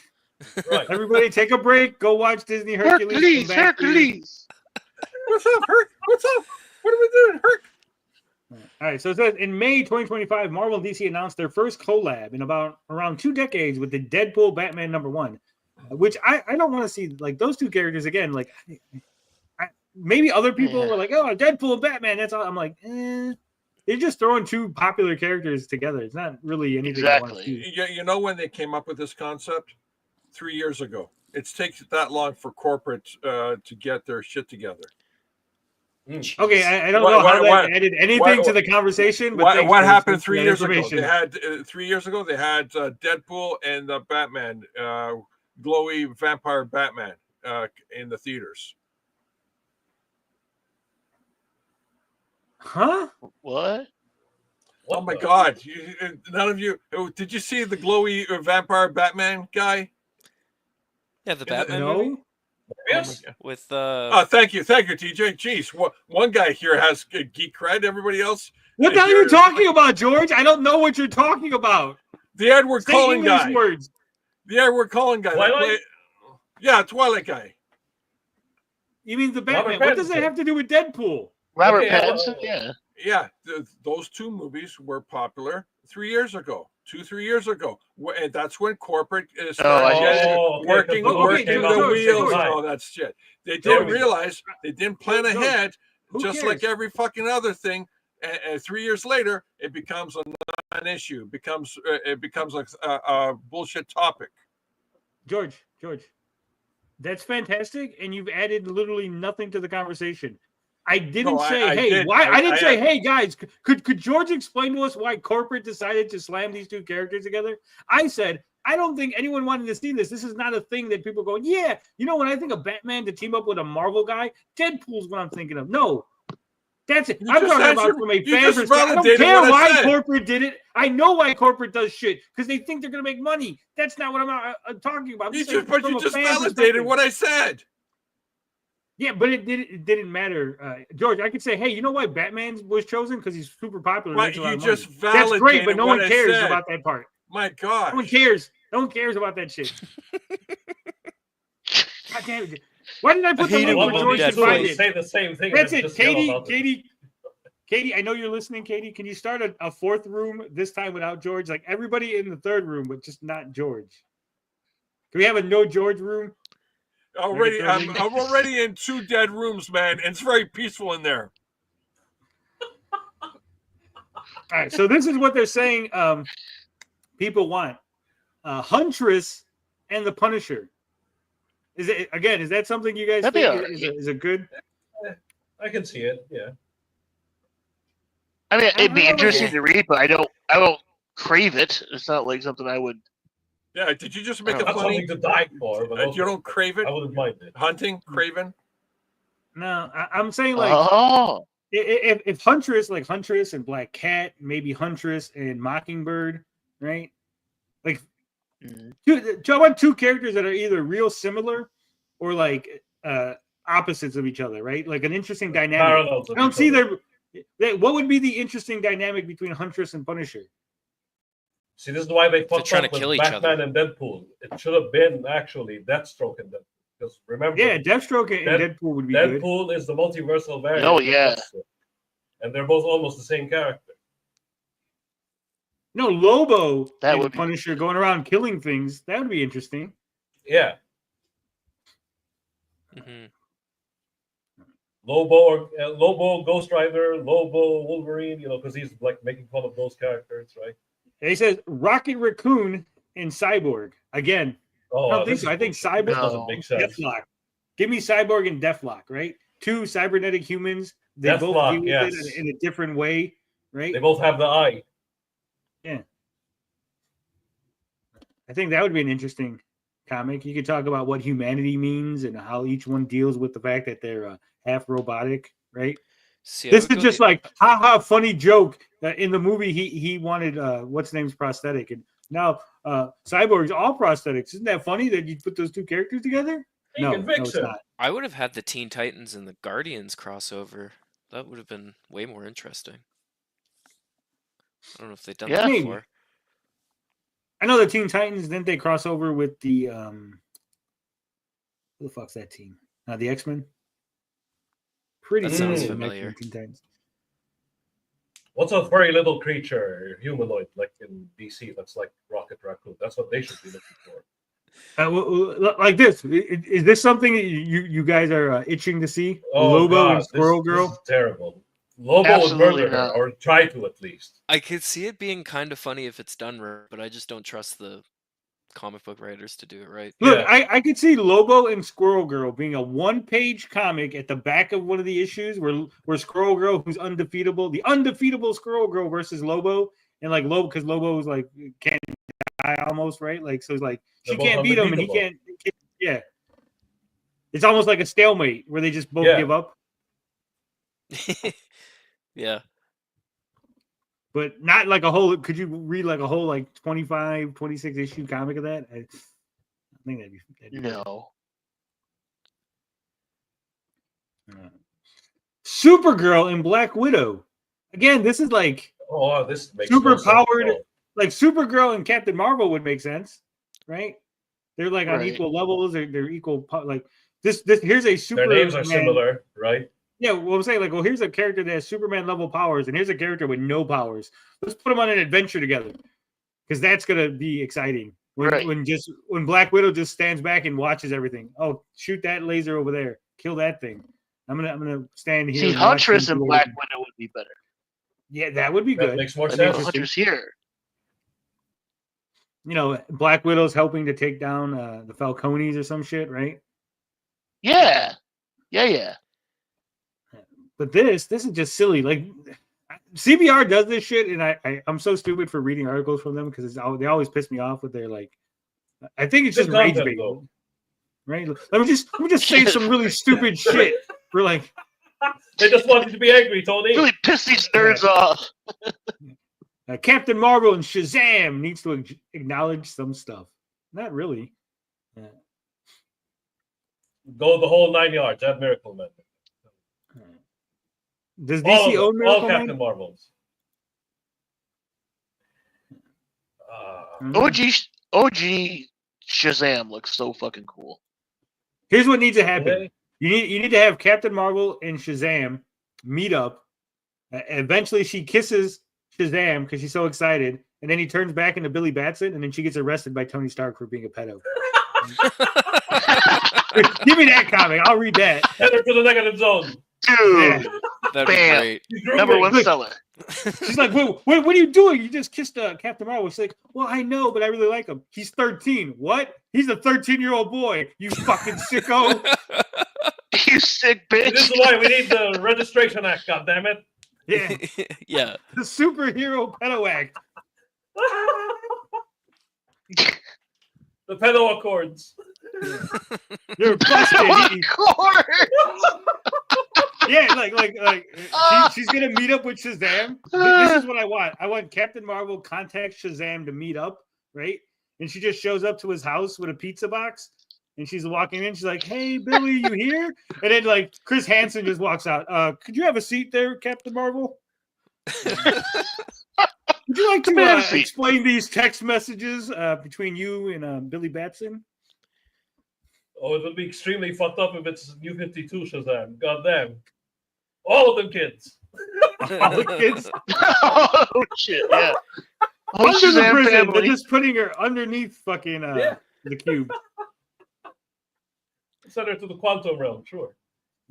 Yeah. Right. Everybody take a break. Go watch Disney Hercules. Hercules. What's up, Herc? What's up? What are we doing, Herc? All right. So it says in May 2025, Marvel and DC announced their first collab in around 2 decades with the Deadpool Batman #1, which I don't want to see like those two characters again. Like maybe other people Yeah. were like, "Oh, Deadpool, Batman." That's all. I'm like, they're just throwing two popular characters together. It's not really anything I want to Exactly. see. You know when they came up with this concept? 3 years ago. It's taken that long for corporate to get their shit together. Okay, I don't know how that added anything to the conversation, but what happened thanks for 3 that years ago? information. They had 3 years ago. They had Deadpool and Batman, glowy vampire Batman, in the theaters. Huh? What? Oh my God! None of you did you see the glowy vampire Batman guy? Yeah, the Batman movie. No. Yes. With Oh, thank you, TJ. Jeez, one guy here has geek cred. Everybody else. What the hell are you talking about, George? I don't know what you're talking about. The Edward Say Cullen English guy. words. The Edward Cullen guy. Twilight? Yeah, Twilight guy. You mean the Batman? Robert What does that Pattinson. have to do with Deadpool? Robert Okay, Pattinson? Yeah. Yeah, those two movies were popular 3 years ago, 3 years ago, and that's when corporate started working George, the wheels and all that shit. They didn't realize, they didn't plan ahead, just like every fucking other thing. And 3 years later, it becomes a non-issue. It becomes a bullshit topic. George, that's fantastic, and you've added literally nothing to the conversation. I didn't say, hey, why? I didn't say, hey, guys, could George explain to us why corporate decided to slam these two characters together? I said, I don't think anyone wanted to see this. This is not a thing that people go, yeah, you know, when I think of Batman to team up with a Marvel guy, Deadpool's what I'm thinking of. No, that's it. I'm talking about from a fan perspective. I don't care why corporate did it. I know why corporate does shit, because they think they're going to make money. That's not what I'm talking about. You just validated what I said. Yeah, but it didn't matter, George. I could say, hey, you know why Batman was chosen? Because he's super popular. Right, you just validated. That's great, but no one cares about that part. My God, no one cares. No one cares about that shit. God damn it! Why didn't I put the link where George can find it? Say the same thing. That's it, Katie. I know you're listening, Katie. Can you start a fourth room this time without George? Like everybody in the third room, but just not George. Can we have a no George room? I'm already in 2 dead rooms, man, and it's very peaceful in there. All right, so this is what they're saying. People want Huntress and the Punisher. Is that something you guys think is a good? I can see it. Yeah. I mean, it'd be interesting to read, but I don't crave it. It's not like something I would. Yeah, did you just make it funny? Something to die for, but you don't crave it. I wouldn't mind it. Hunting, craven. No, I'm saying like if Huntress, like Huntress and Black Cat, maybe Huntress and Mockingbird, right? Like, I want 2 characters that are either real similar or like opposites of each other, right? Like an interesting dynamic. I don't see what would be the interesting dynamic between Huntress and Punisher? See, this is why they fucked up with Batman and Deadpool. It should have been actually Deathstroke and Deadpool. Because remember, Deathstroke and Deadpool would be good. Deadpool is the multiversal variant. Oh yeah, and they're both almost the same character. No, Lobo and Punisher going around killing things. That would be interesting. Yeah. Mm-hmm. Lobo, Ghost Rider, Lobo, Wolverine. You know, because he's like making fun of those characters, right? And he says Rocket Raccoon and Cyborg again. Oh, I don't think so. I think Cyborg doesn't make sense. Deathlock. Give me Cyborg and Deathlock, right? 2 cybernetic humans. They both deal with it in a different way, right? They both have the eye. Yeah. I think that would be an interesting comic. You could talk about what humanity means and how each one deals with the fact that they're half robotic, right? See, this is just like funny joke. In the movie, he wanted what's name's prosthetic, and now Cyborg's all prosthetics. Isn't that funny that you put those 2 characters together? No, it's not. I would have had the Teen Titans and the Guardians crossover. That would have been way more interesting. I don't know if they've done that before. I know the Teen Titans. Didn't they cross over with the who the fuck's that team? The X-Men. Pretty sounds familiar. What's a furry little creature, humanoid, like in DC? That's like Rocket Raccoon. That's what they should be looking for. Like this. Is this something you guys are itching to see? Oh, Lobo God, and Squirrel this Girl? is terrible. Lobo Absolutely would murder her, not. or try to at least. I could see it being kind of funny if it's done right, but I just don't trust the comic book writers to do it right. Look, Yeah. I could see Lobo and Squirrel Girl being a one-page comic at the back of one of the issues where Squirrel Girl, who's undefeatable, the undefeatable Squirrel Girl versus Lobo, and like Lobo, because Lobo is like can't die almost, right? Like so, it's like she They're can't both beat him, and he unbeatable. can't. Yeah, it's almost like a stalemate where they just both Yeah. give up, Yeah. but not like a whole. Could you read like a whole like 25, 26 issue comic of that? I think that'd be good. No. Supergirl and Black Widow. Again, this is like Oh, this makes super no sense at powered. all. Like Supergirl and Captain Marvel would make sense, right? They're like on Right. equal levels. They're equal. Like this. Here's a Their names are Superman. similar, right? Yeah, well, I'm saying like, well, here's a character that has Superman level powers, and here's a character with no powers. Let's put them on an adventure together, because that's gonna be exciting. Right. When Black Widow just stands back and watches everything. Oh, shoot that laser over there. Kill that thing. I'm gonna stand here. See, and watch Huntress them and do Black everything. Widow would be better. Yeah, that would be That good. makes more I mean, sense. Huntress here. You know, Black Widow's helping to take down the Falcones or some shit, right? Yeah. Yeah. But this is just silly. Like CBR does this shit, and I'm so stupid for reading articles from them because they always piss me off with their like. I think it's Good just rage content, bait, though. right? Let me just say some really stupid shit. We're like, They just want you to be angry, Tony. Really piss these nerds off. Captain Marvel and Shazam needs to acknowledge some stuff. Not really. Go the whole 9 yards. Add Miracle Man. Does All DC of own them. All Miracle Captain Man? Marvels. OG Shazam looks so fucking cool. Here's what needs to happen. Okay. You need to have Captain Marvel and Shazam meet up. Eventually, she kisses Shazam because she's so excited, and then he turns back into Billy Batson, and then she gets arrested by Tony Stark for being a pedo. Give me that comic. I'll read that. Header to the negative zone. Dude, That'd be Bam. great. He's number grooming. one seller. She's like, wait, what are you doing? You just kissed Captain Marvel. She's like, well, I know, but I really like him. He's 13. What? He's a 13-year-old boy. You fucking sicko. You sick bitch. This is why we need the Registration Act, goddammit. Yeah. Yeah. The superhero pedo act. The pedo accords. You're busted. Of course. Yeah, like she's gonna meet up with Shazam. This is what I want. I want Captain Marvel contact Shazam to meet up, right? And she just shows up to his house with a pizza box, and she's walking in. She's like, "Hey, Billy, you here?" And then like Chris Hansen just walks out. Could you have a seat there, Captain Marvel? Would you like to explain these text messages between you and Billy Batson? Oh, it would be extremely fucked up if it's New 52 Shazam. Goddamn. All of them kids. All the kids Oh shit! Yeah. Whole under the Shazam prison. They're family. just putting her underneath fucking the cube. Send her to the quantum realm, sure.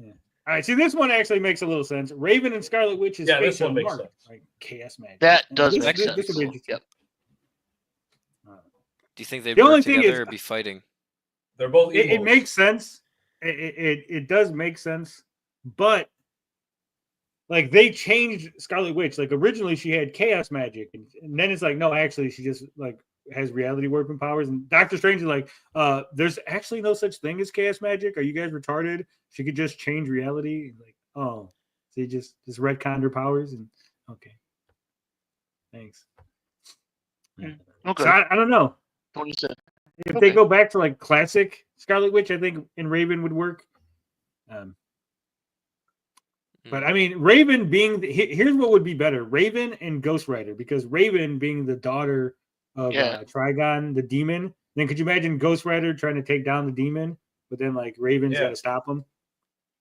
All right, see, this one actually makes a little sense. Raven and Scarlet Witch is Yeah, this face one makes mark, sense. like chaos magic. That does This- make this- sense. this will be interesting. Yep. Do you think they'd The only work thing together is- or be fighting? They're both It evils. makes sense. It does make sense, but like they changed Scarlet Witch. Like originally she had chaos magic, and then it's like no, actually she just like has reality warping powers. And Doctor Strange is like, there's actually no such thing as chaos magic. Are you guys retarded? She could just change reality. Like, oh, so you just retconned her powers, and okay, thanks. Okay. So I don't know. What you said. If Okay. they go back to like classic Scarlet Witch, I think in Raven would work. But I mean, Raven being here's what would be better: Raven and Ghost Rider, because Raven being the daughter of Trigon, the demon. Then could you imagine Ghost Rider trying to take down the demon, but then like Raven's got to stop him?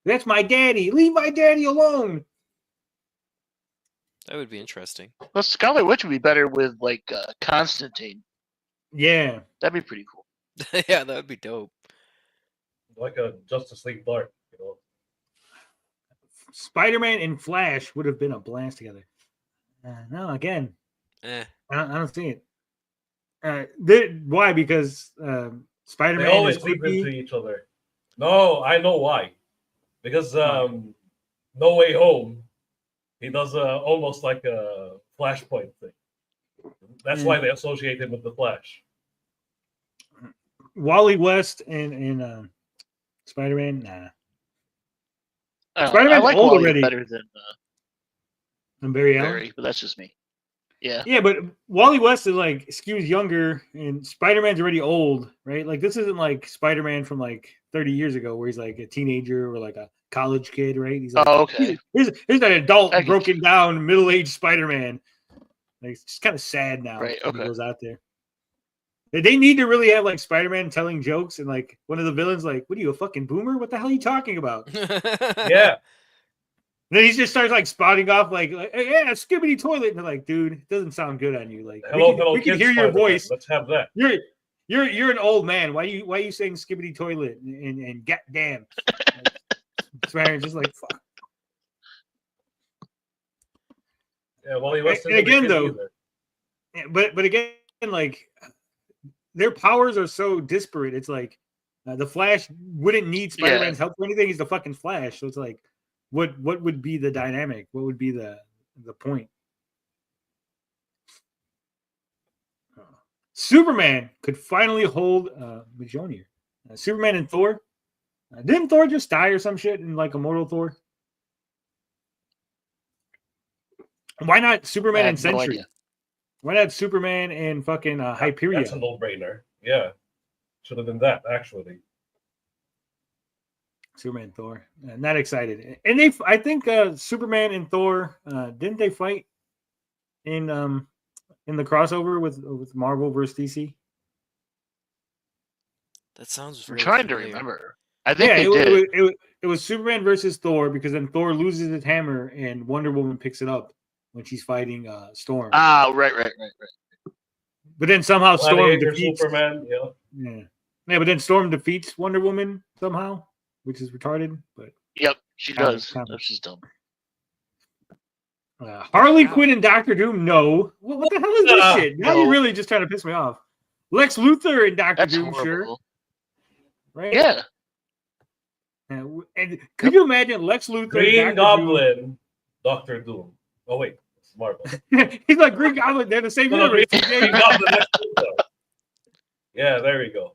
That's my daddy. Leave my daddy alone. That would be interesting. Well, Scarlet Witch would be better with like Constantine. Yeah, That'd be pretty cool. Yeah, that would be dope. Like a Justice League Dark, you know. Spider-Man and Flash would have been a blast together. No, again, Eh. I don't see it. Why? Because They Spider-Man always is leap into creepy. each other. No, I know why. Because Why? No Way Home, he does almost like a Flashpoint thing. That's why they associate him with the Flash. Wally West and Spider-Man, nah. I Spider-Man's like old Wally already. better than And Barry Allen. Barry, but that's just me. Yeah. Yeah, but Wally West is like skews younger, and Spider-Man's already old, right? Like this isn't like Spider-Man from like 30 years ago, where he's like a teenager or like a college kid, right? He's like, Oh, okay. Here's that adult, I get broken down, middle-aged Spider-Man. Like it's just kind of sad now Right, when he okay. goes out there. They need to really have like Spider-Man telling jokes, and like one of the villains, like, "What are you, a fucking boomer? What the hell are you talking about?" Yeah. Then he just starts like spouting off like yeah, skibbity toilet, and they're like, dude, it doesn't sound good on you. Like, Hello, we can kids, hear your Spider-Man. voice. Let's have that. You're an old man. Why are you saying skibbity toilet and goddamn? Spider just like fuck. Yeah, Wally West And isn't a again, kid though, either. but again, like their powers are so disparate. It's like the Flash wouldn't need Spider-Man's help for anything. He's the fucking Flash, so it's like, what would be the dynamic? What would be the point? Superman could finally hold Mjolnir. Superman and Thor. Didn't Thor just die or some shit in like Immortal Thor? Why not Superman and no Sentry? idea. Why not Superman and fucking Hyperion? That's a no-brainer. Yeah. Should have been that, actually. Superman and Thor. Not excited. And I think Superman and Thor, didn't they fight in the crossover with Marvel versus DC? That sounds I'm really trying familiar. to remember. I think they it, did. it was Superman versus Thor, because then Thor loses his hammer and Wonder Woman picks it up when she's fighting Storm. Ah, right. But then somehow Storm Gladiator, defeats Superman, yeah, but then Storm defeats Wonder Woman somehow, which is retarded. But Yep, she Comic- does. comic. No, she's dumb. Harley Wow. Quinn and Doctor Doom, no. What the hell is this shit? Now no. you're really just trying to piss me off. Lex Luthor and Doctor That's Doom, horrible. sure, right? Yeah. And could you imagine Lex Luthor, Green and Dr. Goblin, Doctor Doom. Oh, wait. It's Marvel. Doom? He's like Green Goblin. They're the same No, universe. Green Goblin, that's Luthor. Yeah, there we go.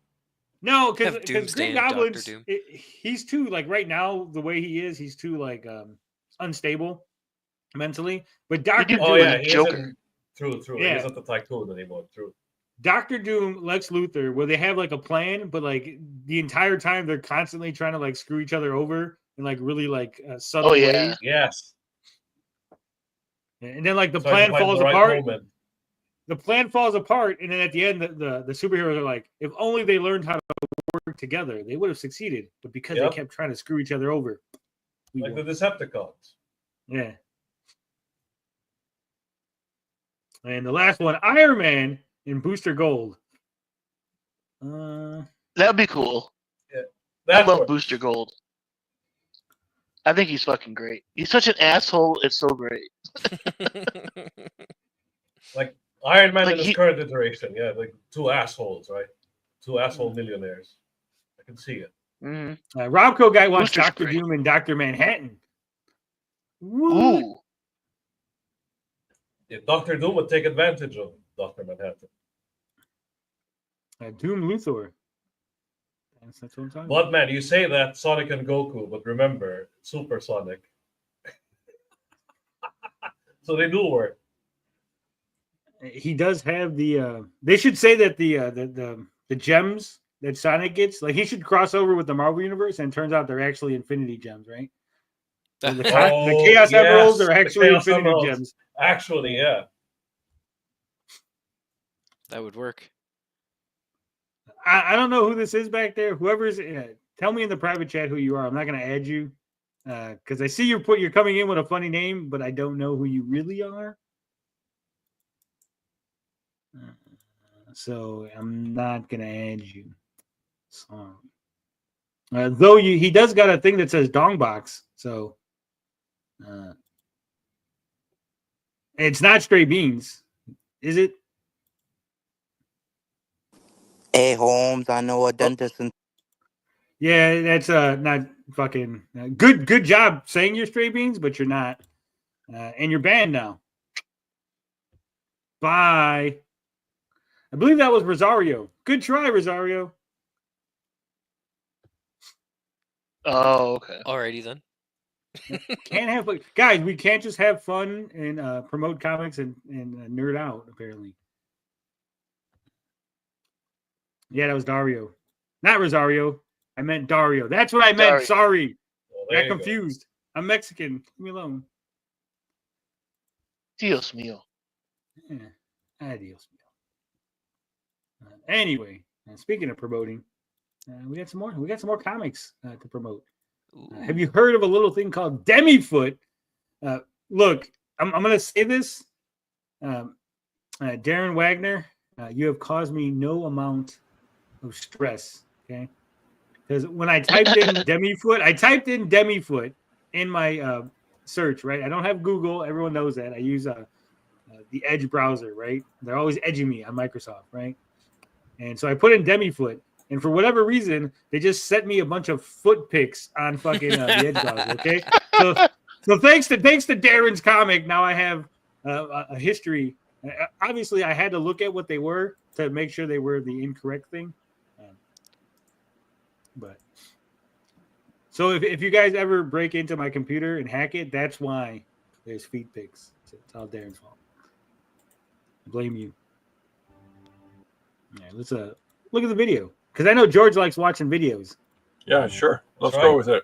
No, Have because Doomsday Green and Dr. Goblin's Doom. he's too, like, right now the way he is, he's too like unstable mentally. But Doctor Oh, Doom, yeah, he Joker. isn't. True. Yeah. He isn't the tycoon anymore. True. Doctor Doom, Lex Luthor, where they have like a plan, but like the entire time they're constantly trying to like screw each other over in like really like subtle Oh, yeah. ways. Yes. And then like the Trying to plan find falls the right apart. moment. The plan falls apart, and then at the end, the superheroes are like, if only they learned how to work together, they would have succeeded. But because Yep. they kept trying to screw each other over, we Like won. the Decepticons. Yeah. And the last one, Iron Man and Booster Gold. That'd be cool. I That love works. Booster Gold. I think he's fucking great. He's such an asshole. It's so great. Like Iron Man Like in his he- current iteration. Yeah, like two assholes, right? Two asshole millionaires. I can see it. Mm-hmm. Robco guy wants Booster's Dr. great. Doom and Dr. Manhattan. What? Ooh. Yeah, Doctor Doom would take advantage of Dr. Manhattan. Doom Luthor. That's what I'm talking But man, you say that Sonic and Goku, but remember, Super Sonic. So they do work. He does have the they should say that the gems that Sonic gets, like he should cross over with the Marvel universe, and it turns out they're actually Infinity Gems, right? The Chaos Emeralds are the actually Chaos Infinity Emeralds. Gems. Actually, yeah. That would work. I don't know who this is back there. Whoever's tell me in the private chat who you are. I'm not going to add you because I see you're coming in with a funny name, but I don't know who you really are. So I'm not going to add you. song. Though he does got a thing that says Dong Box, so it's not Stray Beans, is it? Hey Holmes, I know a dentist and Yeah, that's not fucking good job saying you're Stray Beans, but you're not, and you're banned now. Bye. I believe that was Rosario. Good try, Rosario. Oh, okay. Alrighty then. Can't have guys. We can't just have fun and promote comics and nerd out. Apparently, yeah, that was Dario, not Rosario. I meant Dario. That's what I meant. Dario. Sorry, Well, got there you go. confused. I'm Mexican. Leave me alone. Dios mío. Yeah. Adios. Anyway, speaking of promoting, we got some more. We got some more comics to promote. Have you heard of a little thing called Demifoot? Look, I'm going to say this. Darren Wagner, you have caused me no amount of stress. Okay, because when I typed in Demifoot, I typed in Demifoot in my search. Right, I don't have Google. Everyone knows that. I use the Edge browser. Right, they're always edging me on Microsoft. Right. And so I put in Demifoot, and for whatever reason, they just sent me a bunch of foot pics on fucking the Edge browser. Okay, so thanks to Darren's comic, now I have a history. Obviously, I had to look at what they were to make sure they were the incorrect thing. But so if you guys ever break into my computer and hack it, that's why there's feet pics. It's all Darren's fault. I blame you. Yeah, let's look at the video because I know George likes watching videos. Yeah, sure. Let's That's go right. with it.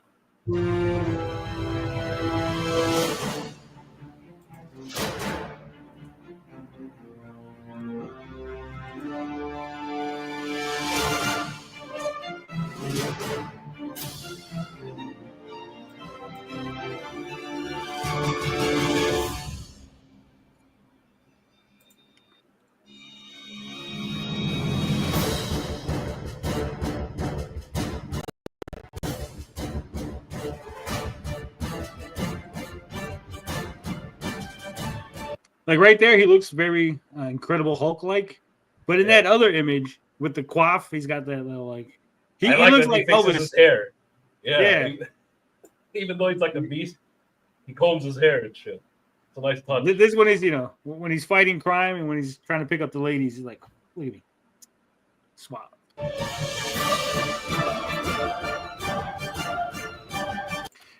Like right there, he looks very Incredible Hulk-like, but in that other image with the coif, he's got that little like he looks like he fixes Elvis. his hair. Yeah. Yeah. Even though he's like a beast, he combs his hair and shit. It's a nice touch. This one is, when he's fighting crime and when he's trying to pick up the ladies, he's like, look at me, swap.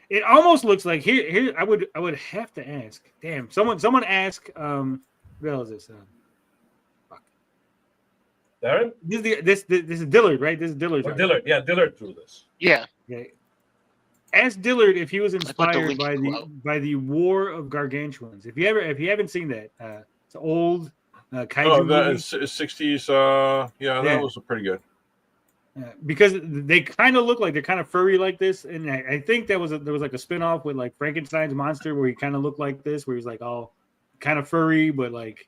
It almost looks like here. I would have to ask. Damn, someone ask. What else is this? Fuck. Darren? This is Dillard, right? This is Dillard. Oh, Dillard. Yeah, Dillard drew this. Yeah. Okay. Ask Dillard if he was put the inspired link by the War of Gargantuans. If you haven't seen that, it's an old kaiju Oh, that movie. is 60s. Yeah, that was pretty good. Because they kind of look like they're kind of furry like this, and I think there was like a spinoff with like Frankenstein's monster where he kind of looked like this, where he's like all kind of furry, but like.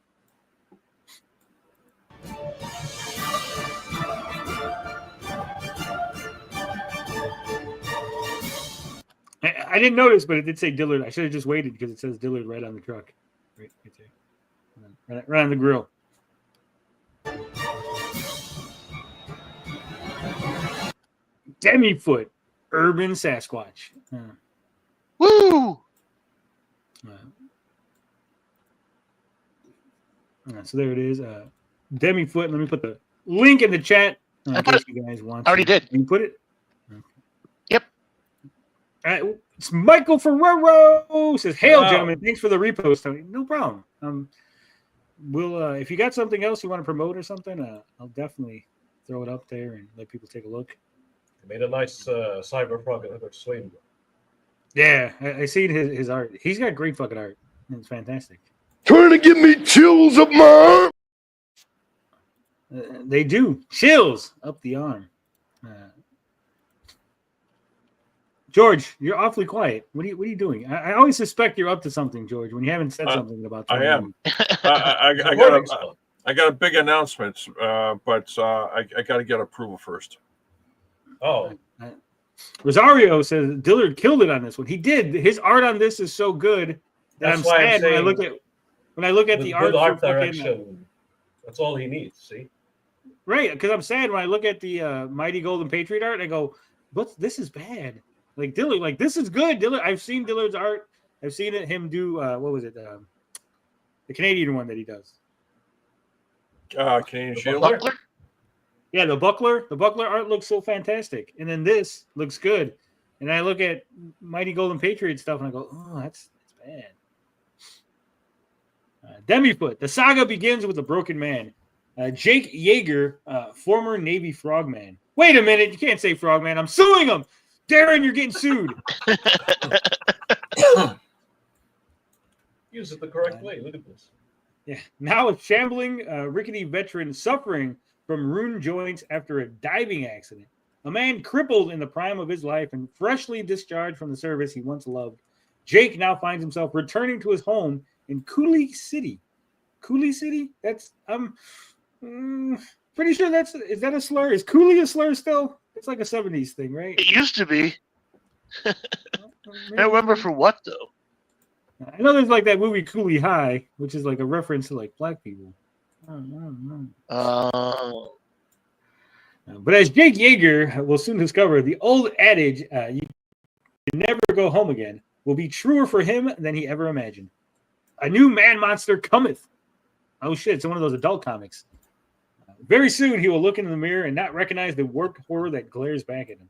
I didn't notice, but it did say Dillard. I should have just waited because it says Dillard right on the truck, right there, right on the grill. Demifoot, Urban Sasquatch. Woo! So there it is. Demifoot. Let me put the link in the chat in case you guys want. I already did. You put it? Okay. Yep. All right. It's Michael Ferrero says, "Hail, Wow. gentlemen! Thanks for the repost, Tony. No problem. We'll if you got something else you want to promote or something, I'll definitely throw it up there and let people take a look." He made a nice cyberpunk and swing. Yeah, I seen his art. He's got great fucking art. It's fantastic. Trying to give me chills up my arm. They do chills up the arm. George, you're awfully quiet. What are you doing? I always suspect you're up to something, George, when you haven't said something about. I am. I got a big announcement, but I got to get approval first. Oh, Rosario says Dillard killed it on this one. He did. His art on this is so good that That's I'm why I'm sad when I look saying at the with art good art for fucking, direction. That's all he needs. See, right? Because I'm sad when I look at the Mighty Golden Patriot art and I go, "But this is bad." Like Dillard, like this is good. Dillard, I've seen Dillard's art. I've seen him do what was it? The Canadian one that he does. Canadian Shield. Buckler? Yeah, the buckler art looks so fantastic, and then this looks good. And I look at Mighty Golden Patriot stuff, and I go, "Oh, that's bad." Demifoot. The saga begins with a broken man. Jake Yeager, former Navy frogman. Wait a minute, you can't say frogman. I'm suing him. Darren, you're getting sued. use it the correct way. Look at this. Yeah. Now a shambling, rickety veteran suffering from ruined joints after a diving accident. A man crippled in the prime of his life and freshly discharged from the service he once loved. Jake now finds himself returning to his home in Cooley City. Cooley City? That's pretty sure is that a slur? Is Cooley a slur still? It's like a 70s thing, right? It used to be. I don't remember for what though. I know there's like that movie Cooley High, which is like a reference to like black people. I don't know. But as Jake Yeager will soon discover, the old adage, you can never go home again, will be truer for him than he ever imagined. A new man monster cometh. Oh shit, it's one of those adult comics. Very soon he will look into the mirror and not recognize the warped horror that glares back at him.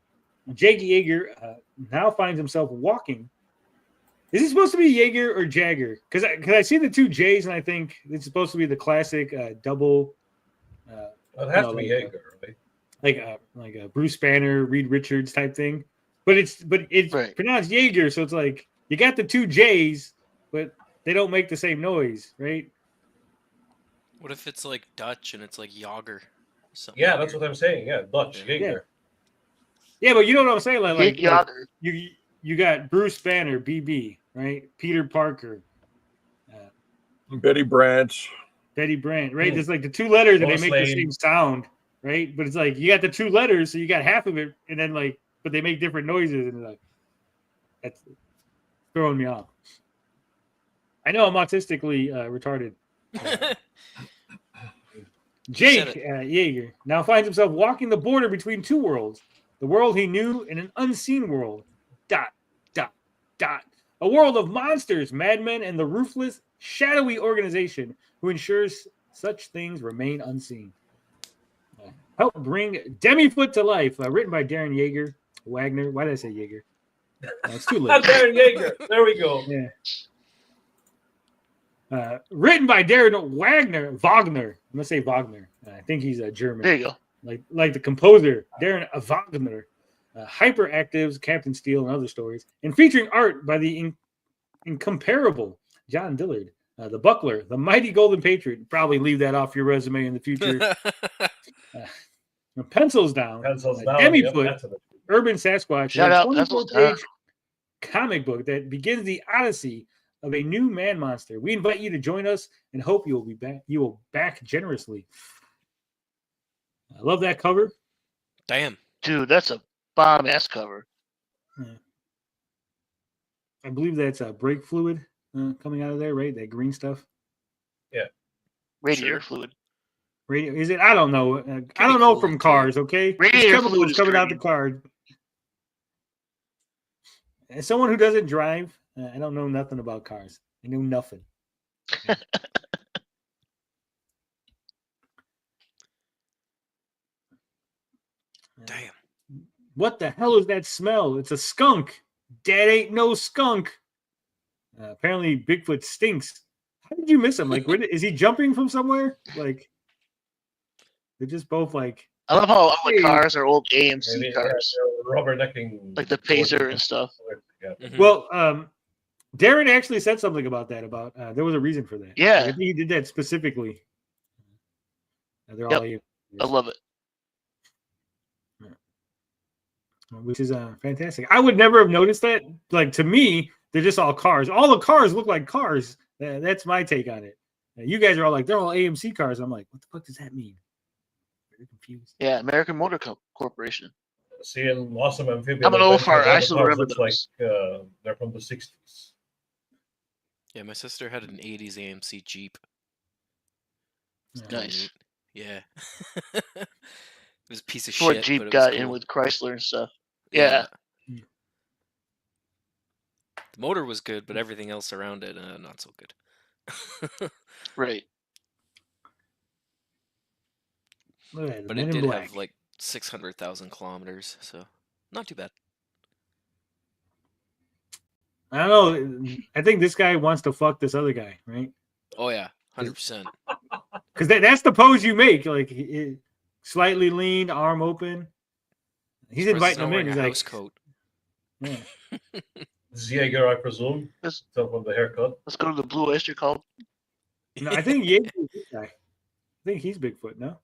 Jake Yeager now finds himself walking. Is he supposed to be Yeager or Jagger? Because I see the two J's and I think it's supposed to be the classic double. It has to be Yeager, right? Like a Bruce Banner, Reed Richards type thing, but it's right. Pronounced Yeager, so it's like you got the two J's, but they don't make the same noise, right? What if it's like Dutch and it's like Jager? Yeah, that's what I'm saying. Yeah, Dutch Yeager. Yeah, but you know what I'm saying? Like Jager. You got Bruce Banner, BB, right? Peter Parker, Betty Brant, right? There's like the two letters and they make the same sound. Right, but it's like you got the two letters, so you got half of it, and then but they make different noises, and like that's throwing me off. I know I'm autistically retarded. Jake Yeager now finds himself walking the border between two worlds: the world he knew and an unseen world. ... A world of monsters, madmen, and the ruthless, shadowy organization who ensures such things remain unseen. Help bring Demifoot to life. Written by Darren Yeager. Wagner. Why did I say Yeager? It's too late. Darren Yeager. There we go. Yeah. Written by Darren Wagner. I'm going to say Wagner. I think he's a German. There you go. Like the composer, Darren Wagner. Hyperactives, Captain Steel, and other stories. And featuring art by the incomparable John Dillard. The Buckler, the Mighty Golden Patriot. Probably leave that off your resume in the future. Pencils down. Demifoot, yep, Urban Sasquatch. Shout out, 24-page comic book that begins the odyssey of a new man monster. We invite you to join us and hope you will be back. You will back generously. I love that cover. Damn, dude, that's a bomb ass cover. I believe that's brake fluid coming out of there, right? That green stuff. Yeah, radiator fluid. Radio is it? I don't know. I don't know from cars. Okay, radiator fluid is coming out the car. As someone who doesn't drive, I don't know nothing about cars. I know nothing. Damn. What the hell is that smell? It's a skunk. That ain't no skunk. Apparently, Bigfoot stinks. How did you miss him? Like, is he jumping from somewhere? Like, they're just both like. I love how all the cars are old AMC cars. Rubbernecking. Like the Pacer and stuff. Yeah. Mm-hmm. Well, Darren actually said something about that. There was a reason for that. Yeah. Like, I think he did that specifically. They're all AMC. I love it. Which is fantastic. I would never have noticed that. Like, to me, they're just all cars. All the cars look like cars. That's my take on it. You guys are all like, they're all AMC cars. I'm like, what the fuck does that mean? Very confused. Yeah, American Motor Corporation. seeing awesome amphibian. I'm an old adventure, fart. I the still dogs remember looks like those. they're from the 60s. Yeah, my sister had an 80s AMC Jeep. Nice. Yeah. It was a piece of Before shit. Jeep but it got was in cool. with Chrysler and stuff. Yeah. The motor was good, but everything else around it, not so good. Right. But it did have like 600,000 kilometers, so not too bad. I don't know. I think this guy wants to fuck this other guy, right? Oh yeah, 100%. Because that's the pose you make, like slightly lean, arm open. He's inviting him in. He's like, house coat. Yeah. Jaeger, I presume. Tell from the haircut. Let's go to the Blue Oyster Cult. No, I think Jaeger is this guy. I think he's Bigfoot. No.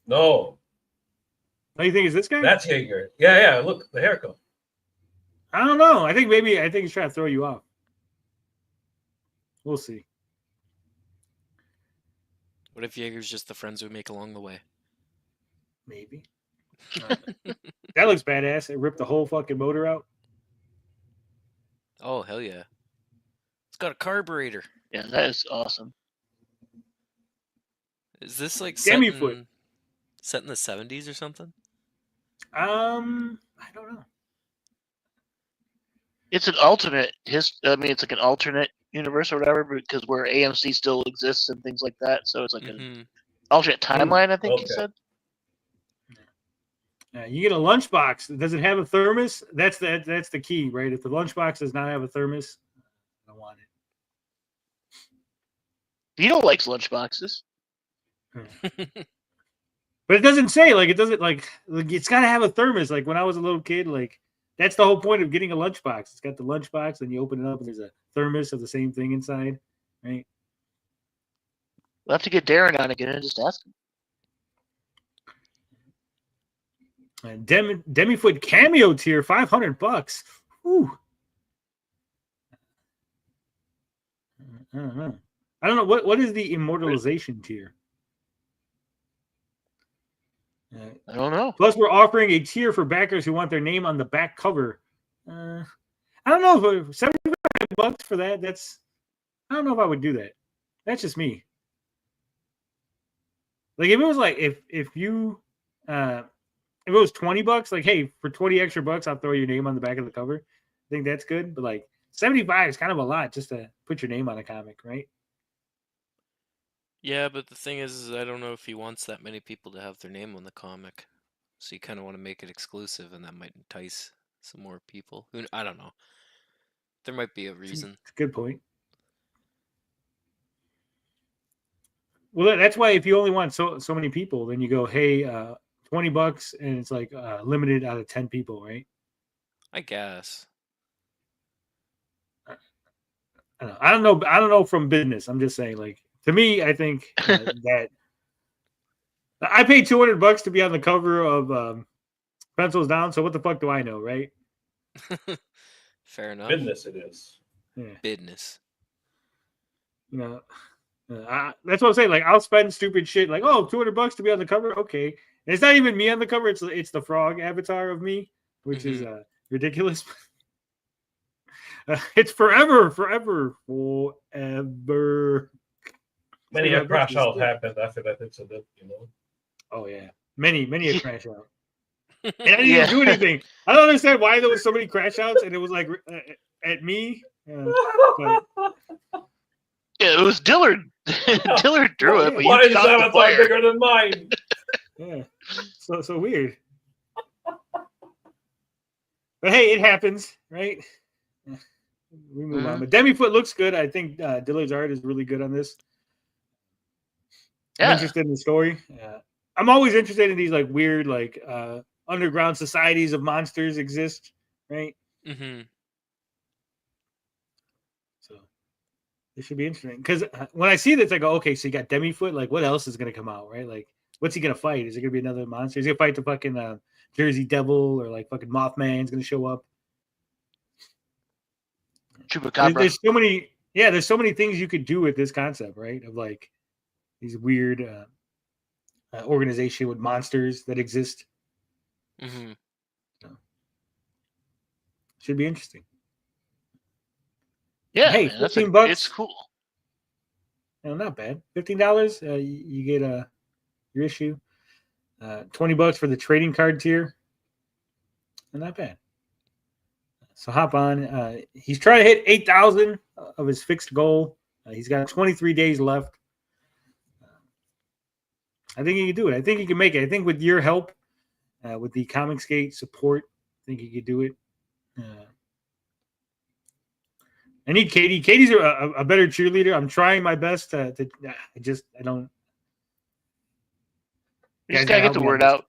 No. What do you think is this guy? That's Jaeger. Yeah. Look, the haircut. I don't know. I think he's trying to throw you off. We'll see. What if Jaeger's just the friends we make along the way? Maybe. That looks badass. It ripped the whole fucking motor out. Oh, hell yeah. It's got a carburetor. Yeah, that is awesome. Is this like set in the 70s or something? I don't know. It's an alternate it's like an alternate universe or whatever, because where AMC still exists and things like that. So it's like an alternate timeline, I think he said. You get a lunchbox. Does it have a thermos? That's the key, right? If the lunchbox does not have a thermos, I don't want it. You don't like lunchboxes. But it doesn't say, like, it doesn't, like it's got to have a thermos. Like when I was a little kid, like that's the whole point of getting a lunchbox. It's got the lunchbox, and you open it up, and there's a thermos of the same thing inside, right? We'll have to get Darren on again and just ask him. And Demifoot cameo tier, $500. Ooh. I don't know. I don't know what is the immortalization tier. I don't know. Plus, we're offering a tier for backers who want their name on the back cover. I don't know if $75 for that. I don't know if I would do that. That's just me. Like if it was like if it was $20, like, hey, for 20 extra bucks, I'll throw your name on the back of the cover. I think that's good. But like 75 is kind of a lot just to put your name on a comic, right? Yeah, but the thing is I don't know if he wants that many people to have their name on the comic. So you kind of want to make it exclusive, and that might entice some more people. I don't know. There might be a reason. Good point. Well, that's why if you only want so many people, then you go, hey, $20, and it's like limited out of 10 people, right? I guess. I don't know from business. I'm just saying, like, to me, I think that I paid $200 to be on the cover of Pencils Down. So what the fuck do I know, right? Fair enough. Business it is. Yeah. Business. You know, that's what I'm saying. Like, I'll spend stupid shit. Like, oh, $200 to be on the cover. Okay, and it's not even me on the cover. It's the frog avatar of me, which is ridiculous. It's forever. Many a crash out happened after that incident, you know. Oh yeah, many a crash out. And I didn't even do anything. I don't understand why there was so many crash outs, and it was like at me. But... Yeah, it was Dillard. Dillard drew it, but why you is caught the avatar player. bigger than mine? Yeah, so weird. But hey, it happens, right? We move on. But Demifoot looks good. I think Dillard's art is really good on this. I'm interested in the story. I'm always interested in these like weird, like underground societies of monsters exist, right? Mm-hmm. So this should be interesting because when I see this, I go, okay, so you got Demifoot. Like, what else is going to come out, right? Like, what's he going to fight? Is it going to be another monster? Is he going to fight the fucking Jersey Devil or like fucking Mothman's going to show up? Chupacabra. There's so many. Yeah, there's so many things you could do with this concept, right? Of like these weird organization with monsters that exist. Mm-hmm. Should be interesting. Yeah, Hey, man, $15. it's cool. Not bad. $15. You get your issue. $20 for the trading card tier. Not bad. So hop on. He's trying to hit 8,000 of his fixed goal. He's got 23 days left. I think he can do it. I think he can make it. I think with your help, with the Comicsgate support, I think he could do it. I need Katie. Katie's a better cheerleader. I'm trying my best I don't. You just gotta get the word out.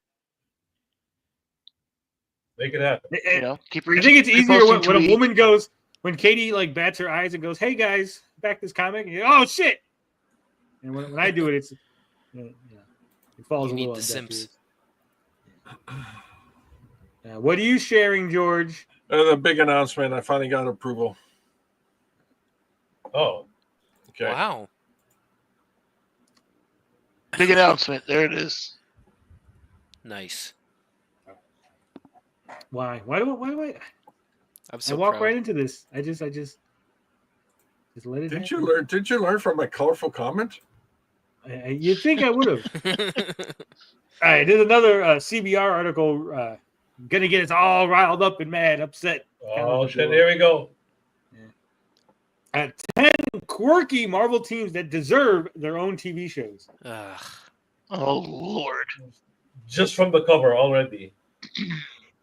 Make it happen. You know, keep I reaching. think it's easier when a tweets. woman goes, when Katie like bats her eyes and goes, "Hey guys, back this comic." And oh shit! And when I do it, it's it falls You a need little. the Simps. What are you sharing, George? The big announcement. I finally got approval. Oh, okay. Wow. Big announcement. There it is. Nice. Why do I? I'm so I walk proud. right into this. I just let it. Did you learn? Did you learn from my colorful comment? You'd think I would have. All right, there's another CBR article. Gonna get us all riled up and mad, upset. Oh shit! Here we go. 10 quirky Marvel teams that deserve their own TV shows. Oh Lord! Just from the cover already,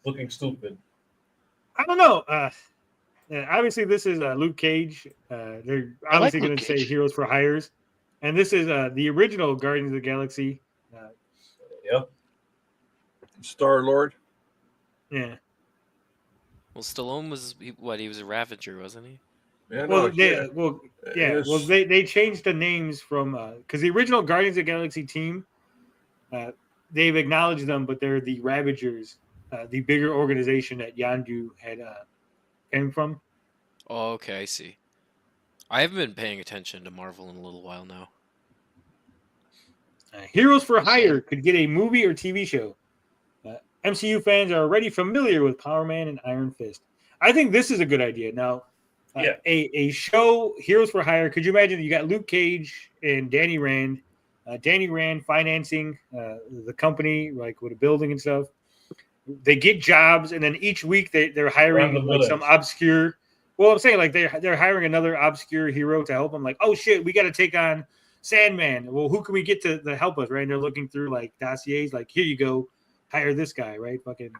looking stupid. I don't know. Obviously, this is Luke Cage. They're obviously going to say Heroes for Hires, and this is the original Guardians of the Galaxy. Yep. Star-Lord. Yeah. Well, Stallone was he was a Ravager, wasn't he? Yeah, they changed the names from because the original Guardians of the Galaxy team, they've acknowledged them, but they're the Ravagers, the bigger organization that Yondu had came from. Oh, okay, I see. I haven't been paying attention to Marvel in a little while now. Heroes for Hire could get a movie or TV show. MCU fans are already familiar with Power Man and Iron Fist. I think this is a good idea. Now, a show, Heroes for Hire, could you imagine you got Luke Cage and Danny Rand? Danny Rand financing the company, like with a building and stuff. They get jobs, and then each week they're hiring like some obscure. Well, I'm saying like they're hiring another obscure hero to help them. Like, oh shit, we got to take on Sandman. Well, who can we get to help us? Right? And they're looking through like dossiers. Like, here you go, hire this guy. Right? Fucking.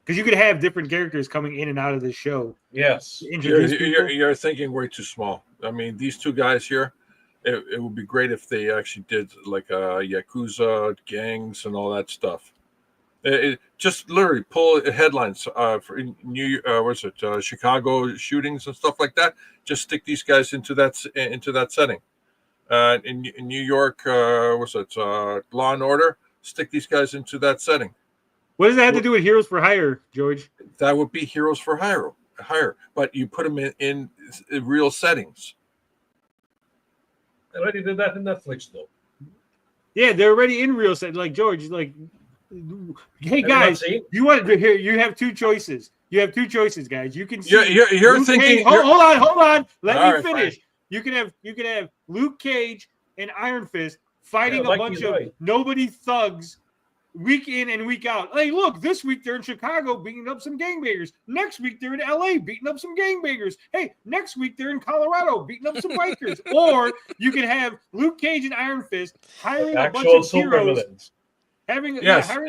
Because you could have different characters coming in and out of this show. Yes, you're thinking way too small. I mean, these two guys here. It would be great if they actually did like Yakuza gangs and all that stuff. Just literally pull headlines for Chicago shootings and stuff like that. Just stick these guys into that setting. In New York, Law and Order. Stick these guys into that setting. What does that have to do with Heroes for Hire, George? That would be Heroes for Hire, but you put them in real settings. They already did that in Netflix, though. Yeah, they're already in real set. Like George, like, hey guys, you want to hear? You have two choices. You have two choices, guys. You can see. You're thinking. Hold on. Let me finish. Fine. You can have Luke Cage and Iron Fist fighting a bunch of nobody thugs. Week in and week out. Hey, look, this week they're in Chicago beating up some gangbangers. Next week they're in LA beating up some gangbangers. Hey, next week they're in Colorado beating up some bikers. Or you can have Luke Cage and Iron Fist hiring a bunch of heroes. Hiring a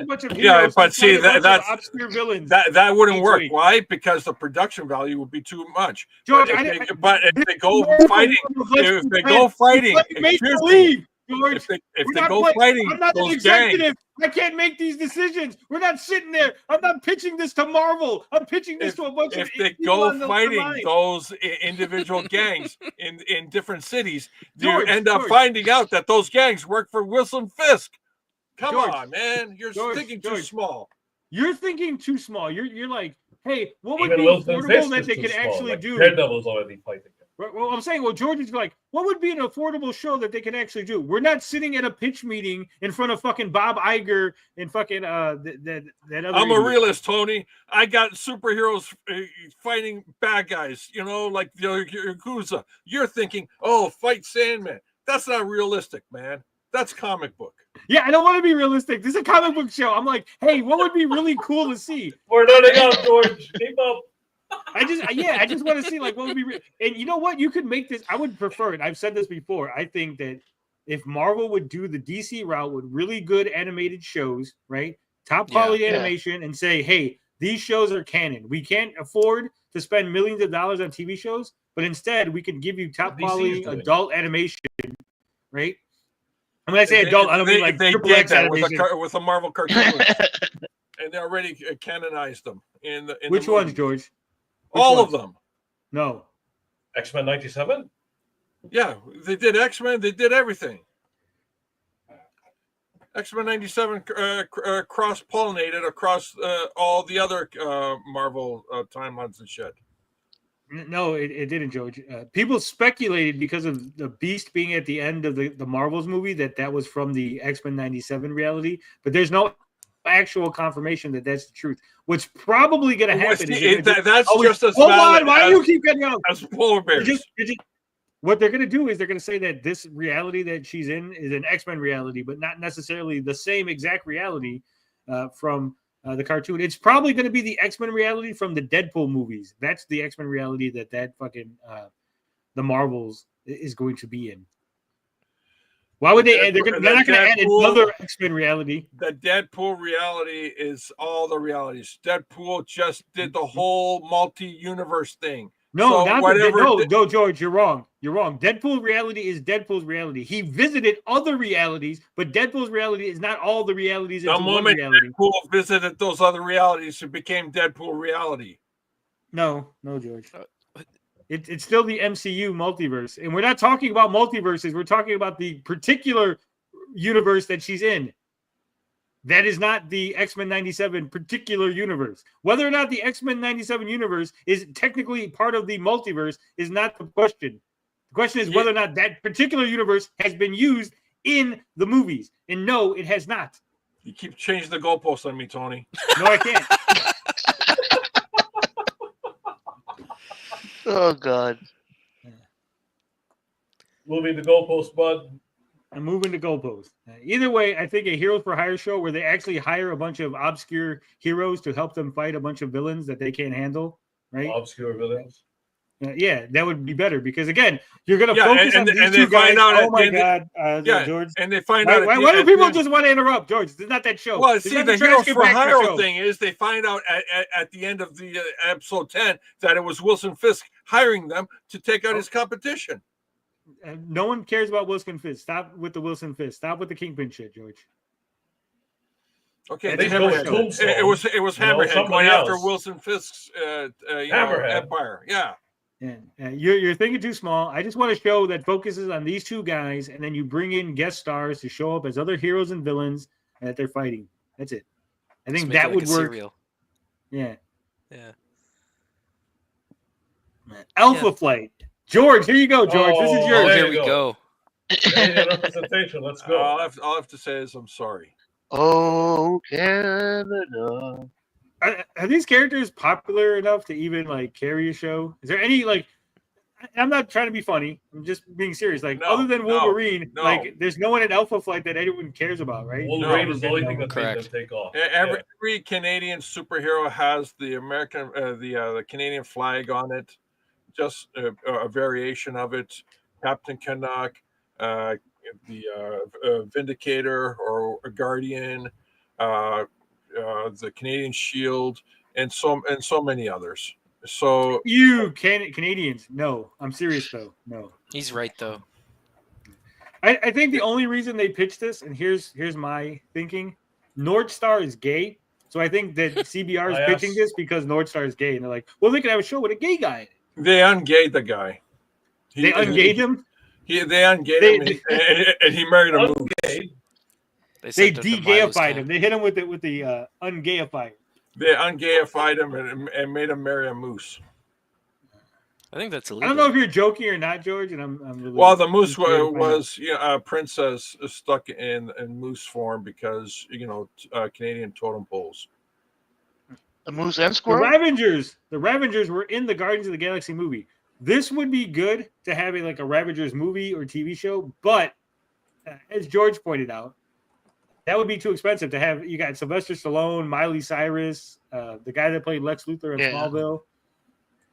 bunch of heroes. Yeah, but see that's obscure villains. That wouldn't work. Why? Because the production value would be too much. George, but if they go fighting, George, if they go fighting, I'm not an those executive. gangs. I can't make these decisions. We're not sitting there. I'm not pitching this to Marvel. I'm pitching this to a bunch of people. If they go fighting those individual gangs in different cities, you end up finding out that those gangs work for Wilson Fisk. Come on, man. You're thinking too small. You're thinking too small. You're like, hey, what would Even be Wilson affordable Fisk that they could small. actually like do? Daredevil's already fighting him. Well, I'm saying, George is like, what would be an affordable show that they could actually do? We're not sitting at a pitch meeting in front of fucking Bob Iger and fucking that other. I'm a realist, Tony. I got superheroes fighting bad guys, like the Yakuza. You're thinking, oh, fight Sandman. That's not realistic, man. That's comic book. Yeah, I don't want to be realistic. This is a comic book show. I'm like, hey, what would be really cool to see? We're running out, George. Keep up. I just want to see like what would be and you know what, you could make this. I would prefer it. I've said this before. I think that if Marvel would do the DC route with really good animated shows, right, top quality animation, and say, hey, these shows are canon. We can't afford to spend millions of dollars on TV shows, but instead we can give you top quality adult animation, right? And when I say adult, I don't mean like they triple did X that animation. with a Marvel cartoon, and they already canonized them in Which the ones, George? All of them. No. X-Men 97? Yeah, they did X-Men. They did everything. X-Men 97 cross-pollinated across all the other Marvel timelines and shit. No, it didn't, George. People speculated because of the Beast being at the end of the Marvels movie that was from the X-Men 97 reality, but there's no actual confirmation that that's the truth. What's probably going to happen is that's just as hold valid on. Why do you keep getting out? As polar bears. What they're going to do is they're going to say that this reality that she's in is an X-Men reality, but not necessarily the same exact reality from the cartoon. It's probably going to be the X-Men reality from the Deadpool movies. That's the X-Men reality that fucking the Marvels is going to be in. Why would they add? They're not going to add another X-Men reality. The Deadpool reality is all the realities. Deadpool just did the whole multi-universe thing. No, no, George, you're wrong. You're wrong. Deadpool reality is Deadpool's reality. He visited other realities, but Deadpool's reality is not all the realities. The moment Deadpool visited those other realities, it became Deadpool reality. No, George. It's still the MCU multiverse. And we're not talking about multiverses. We're talking about the particular universe that she's in. That is not the X-Men 97 particular universe. Whether or not the X-Men 97 universe is technically part of the multiverse is not the question. The question is whether or not that particular universe has been used in the movies. And no, it has not. You keep changing the goalposts on me, Tony. No, I can't. Oh, God. Moving the goalpost, bud. I'm moving the goalpost. Either way, I think a Heroes for Hire show where they actually hire a bunch of obscure heroes to help them fight a bunch of villains that they can't handle, right? Obscure villains. Yeah, that would be better because again, you're going to focus on these two guys. Oh my God, George! And they find out. Why do people just want to interrupt, George? This is not that show. Well, see, the Heroes for Hire thing is they find out at the end of the episode 10 that it was Wilson Fisk hiring them to take out his competition. No one cares about Wilson Fisk. Stop with the Wilson Fisk. Stop with the Kingpin shit, George. Okay, it was Hammerhead going after Wilson Fisk's empire. Yeah. You're thinking too small. I just want a show that focuses on these two guys, and then you bring in guest stars to show up as other heroes and villains that they're fighting. That's it. I think that would work. Yeah. Alpha Flight. George, here you go, George. This is yours. Here we go. Representation. Let's go. All I have to say is I'm sorry. Oh, Canada. Are these characters popular enough to even like carry a show? Is there any like? I'm not trying to be funny. I'm just being serious. Like other than Wolverine, like there's no one at Alpha Flight that anyone cares about, right? Wolverine is the only thing that made them take off. Every Canadian superhero has the American, the Canadian flag on it. Just a variation of it. Captain Canuck, the Vindicator or a Guardian. The Canadian Shield, and so many others. So you Canadians, no, I'm serious though. No, he's right though. I think the only reason they pitched this, and here's my thinking: Northstar is gay, so I think that CBR is pitching this because Northstar is gay, and they're like, well, they could have a show with a gay guy. They ungayed the guy. They ungayed him. They ungayed him, and he married a moose. They de-gayified him. They hit him with the ungayifier. They ungayified him and made him marry a moose. I think that's I illegal. don't know if you're joking or not, George. And I'm really Well, the moose curious to find out. was princess stuck in moose form because Canadian totem poles. A moose and The squirrel. Ravengers were in the Guardians of the Galaxy movie. This would be good to have a Ravengers movie or TV show, but as George pointed out, that would be too expensive to have. You got Sylvester Stallone, Miley Cyrus, the guy that played Lex Luthor in Smallville.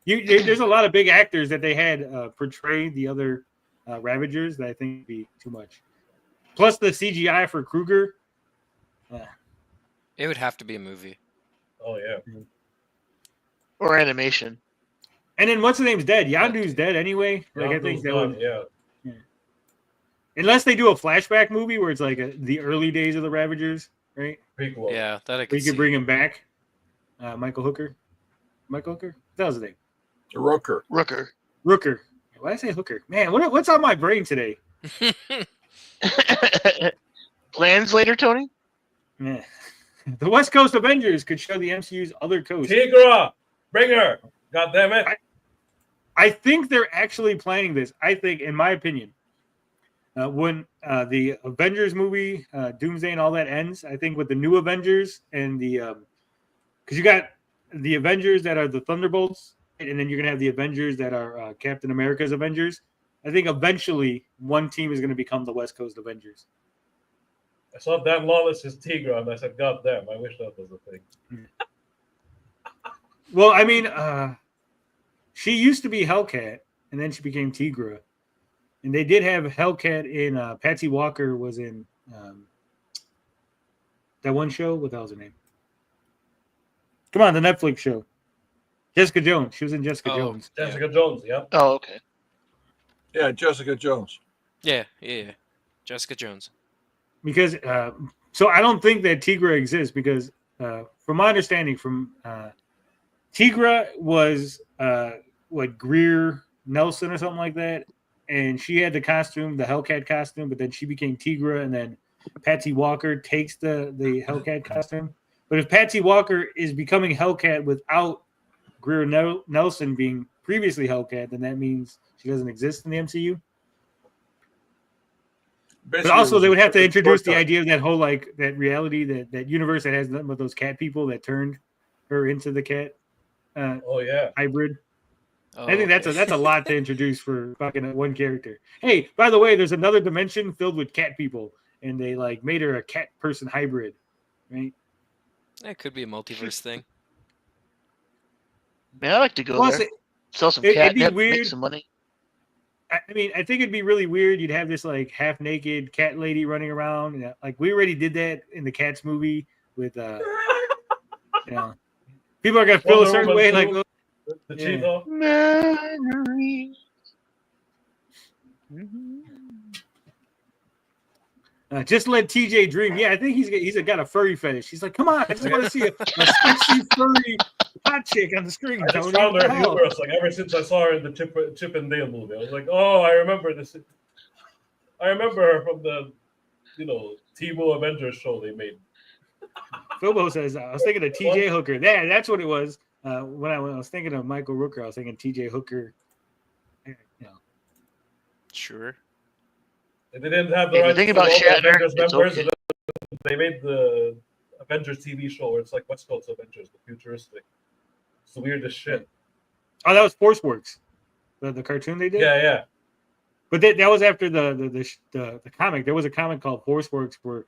There's a lot of big actors that they had portray the other Ravagers that I think would be too much. Plus the CGI for Kruger. It would have to be a movie. Oh yeah. Or animation. And then what's the name's dead? Yondu's dead anyway. I think that would, yeah. Unless they do a flashback movie where it's the early days of the Ravagers, right? Prequel. Yeah, that I could We see. could bring him back. Michael Hooker. That was the name. Rooker. Rooker. Why did I say Hooker? Man, what's on my brain today? Plans later, Tony? Yeah. The West Coast Avengers could show the MCU's other coast. Tigra, bring her. God damn it. I think they're actually planning this. I think, in my opinion, when the Avengers movie, Doomsday and all that ends, I think with the new Avengers and because you got the Avengers that are the Thunderbolts, and then you're going to have the Avengers that are Captain America's Avengers. I think eventually one team is going to become the West Coast Avengers. I saw Dan Lawless as Tigra, and I said, God damn, I wish that was a thing. Well, I mean, she used to be Hellcat, and then she became Tigra. And they did have Hellcat in Patsy Walker was in that one show. What the hell's her name? Come on, the Netflix show. Jessica Jones. She was in Jessica Jones. Jessica Jones, yeah. Oh, okay. Yeah, Jessica Jones. Yeah. Jessica Jones. Because so I don't think that Tigra exists because from my understanding from Tigra was Greer Nelson or something like that, and she had the costume, the Hellcat costume, but then she became Tigra, and then Patsy Walker takes the Hellcat costume. But if Patsy Walker is becoming Hellcat without Greer Nelson being previously Hellcat, then that means she doesn't exist in the MCU. Basically, but also, they would have to introduce the shortcut. idea of that whole that reality, that universe that has nothing but those cat people that turned her into the cat hybrid. Oh, I think that's a lot to introduce for fucking one character. Hey, by the way, there's another dimension filled with cat people, and they made her a cat person hybrid, right? That could be a multiverse thing. Man, I like to go Plus, there. Sell some it'd be catnip, weird. make some money. I mean, I think it'd be really weird. You'd have this half naked cat lady running around. We already did that in the Cats movie with, people are gonna feel a certain way. The cheetah. Memories. Just let TJ dream. Yeah, I think he's got a furry fetish. He's like, come on, I just want to see a sexy furry hot chick on the screen. I just Tony. found What her the hell? humorous. Ever since I saw her in the Chip and Dale movie, I was like, oh, I remember this. I remember her from the, Tebow Avengers show they made. Philbo says, I was thinking of TJ Hooker. Yeah, that's what it was. When I was thinking of Michael Rooker, I was thinking TJ Hooker. Sure. If they didn't have the If you rights think to about all the Shatner, Avengers it's members, okay. and then they made the Avengers TV show where it's like West Coast Avengers, the futuristic. It's the weirdest shit. Oh, that was ForceWorks, the cartoon they did. Yeah. But that was after the comic. There was a comic called ForceWorks where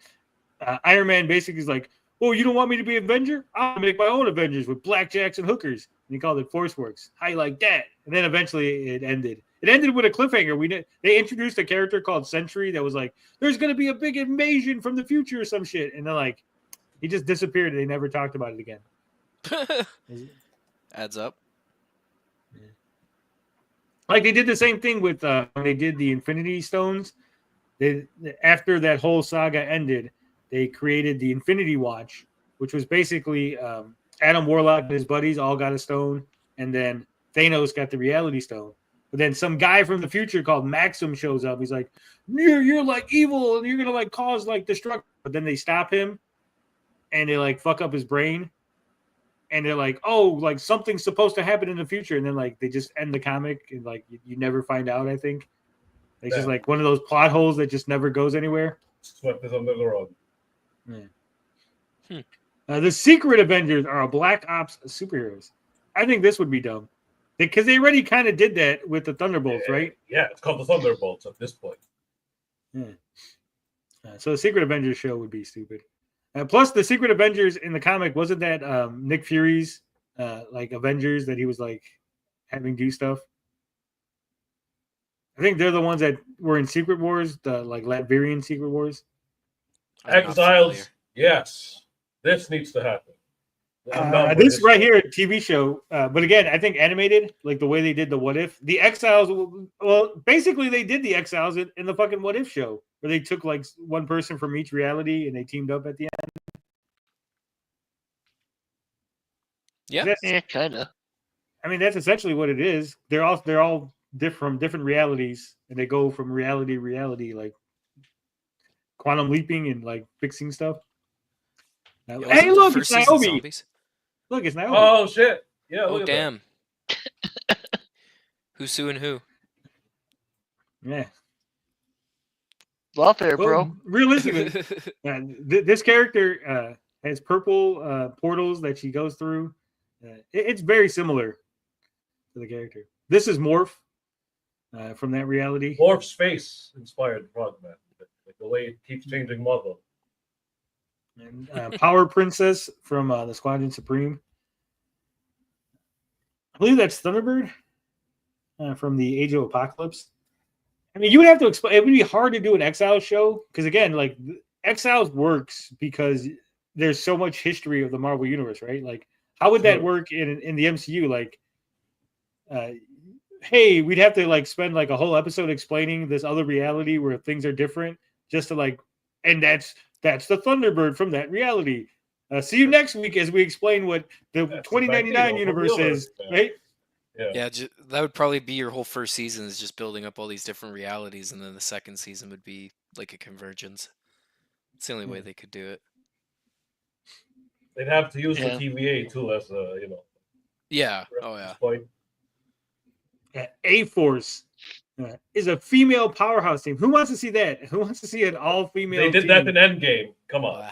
Iron Man basically is like, "Oh, you don't want me to be Avenger? I'll make my own Avengers with blackjacks and hookers." And he called it ForceWorks. How you like that? And then eventually it ended. It ended with a cliffhanger. They introduced a character called Sentry that was like, "There's going to be a big invasion from the future or some shit," and then he just disappeared. And they never talked about it again. Adds up. They did the same thing with when they did the Infinity Stones. After that whole saga ended, they created the Infinity Watch, which was basically Adam Warlock and his buddies all got a stone, and then Thanos got the Reality Stone. But then some guy from the future called Maxim shows up. He's like, "You're evil, and you're gonna cause destruction." But then they stop him, and they fuck up his brain. and they're like, oh, like something's supposed to happen in the future, and then like they just end the comic, and like you never find out. I think it's just like one of those plot holes that just never goes anywhere. Swept this under the rug. Yeah. The Secret Avengers are a Black Ops superheroes. I think this would be dumb because they already kind of did that with the Thunderbolts, right? Yeah, it's called the Thunderbolts at this point. Yeah. So the Secret Avengers show would be stupid. Plus, the Secret Avengers in the comic wasn't that Nick Fury's like Avengers that he was like having do stuff. I think they're the ones that were in Secret Wars, the like Latvian Secret Wars. Exiles, yes, this needs to happen. This right here, TV show, but again, I think animated, like the way they did the What If, the Exiles. Well, basically, they did the Exiles in the fucking What If show, where they took like one person from each reality and they teamed up at the end. Yeah, kind of. I mean, that's essentially what it is. They're all from different realities, and they go from reality to reality, like quantum leaping and like fixing stuff. Hey, look, it's Naomi. Look, it's Naomi. Oh shit! Yeah. Oh damn. Who's suing who? Yeah. Lawfare, bro. Realistically, this character has purple portals that she goes through. It's very similar to the character. This is Morph from that reality. Morph's face inspired Frogman. Like the way it keeps changing model. And Power Princess from the Squadron Supreme. I believe that's Thunderbird from the Age of Apocalypse. I mean, you would have to explain. It would be hard to do an Exiles show because, again, like Exiles works because there's so much history of the Marvel Universe, right? Like, how would that work in the MCU? Like, hey, we'd have to like spend like a whole episode explaining this other reality where things are different, just to like, and that's the Thunderbird from that reality. See you next week as we explain what the 2099 universe is, right? Yeah, that would probably be your whole first season, is just building up all these different realities, and then the second season would be like a convergence. It's the only way they could do it. They'd have to use the TVA too, as Yeah. Oh yeah. Point. A-Force is a female powerhouse team. Who wants to see that? Who wants to see an all-female? They did team? that in Endgame. Come on.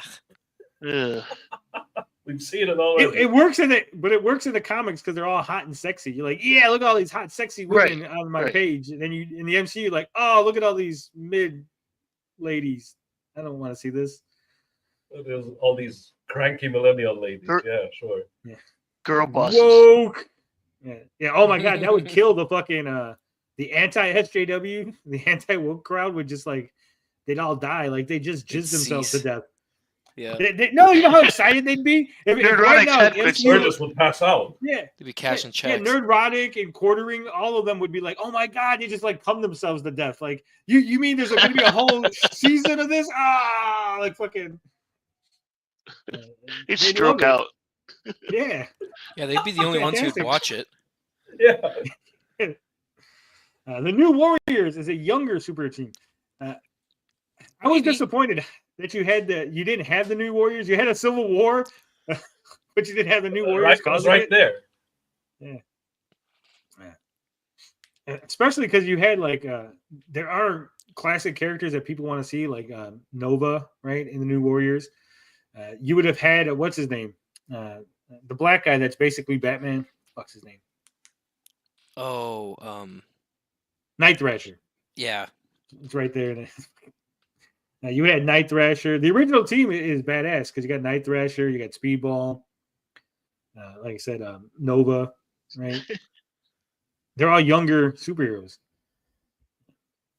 We've seen it already. It works in it, but it works in the comics because they're all hot and sexy. You're like, yeah, look at all these hot, sexy women on my page. And then you in the MCU, you're like, oh, look at all these mid ladies. I don't want to see this. There's all these cranky millennial ladies. Yeah, sure. Yeah. Girl bosses. Woke. Yeah. Oh my god, that would kill the fucking the anti-SJW, the anti-woke crowd would just like they'd all die. Like they just jizz themselves to death. Yeah. No, you know how excited they'd be? If right now, MCU would pass out. Yeah. They'd be cashing checks. Yeah, Nerdrotic and Quartering, all of them would be like, oh my god, they just like pump themselves to death. Like, you mean there's gonna be a whole season of this? Ah, like fucking He'd stroke out. Yeah. Yeah, they'd be the only ones who'd watch it. Yeah. The New Warriors is a younger super team. I was disappointed that you didn't have the New Warriors. You had a Civil War, but you didn't have the New Warriors. It was right there. Yeah. Especially because you had like there are classic characters that people want to see, like Nova, right, in the New Warriors. You would have had what's his name, the black guy that's basically Batman. What's his name? Oh, Night Thrasher. Yeah, it's right there. You had Night Thrasher. The original team is badass because you got Night Thrasher, you got Speedball. Like I said, Nova, right? They're all younger superheroes.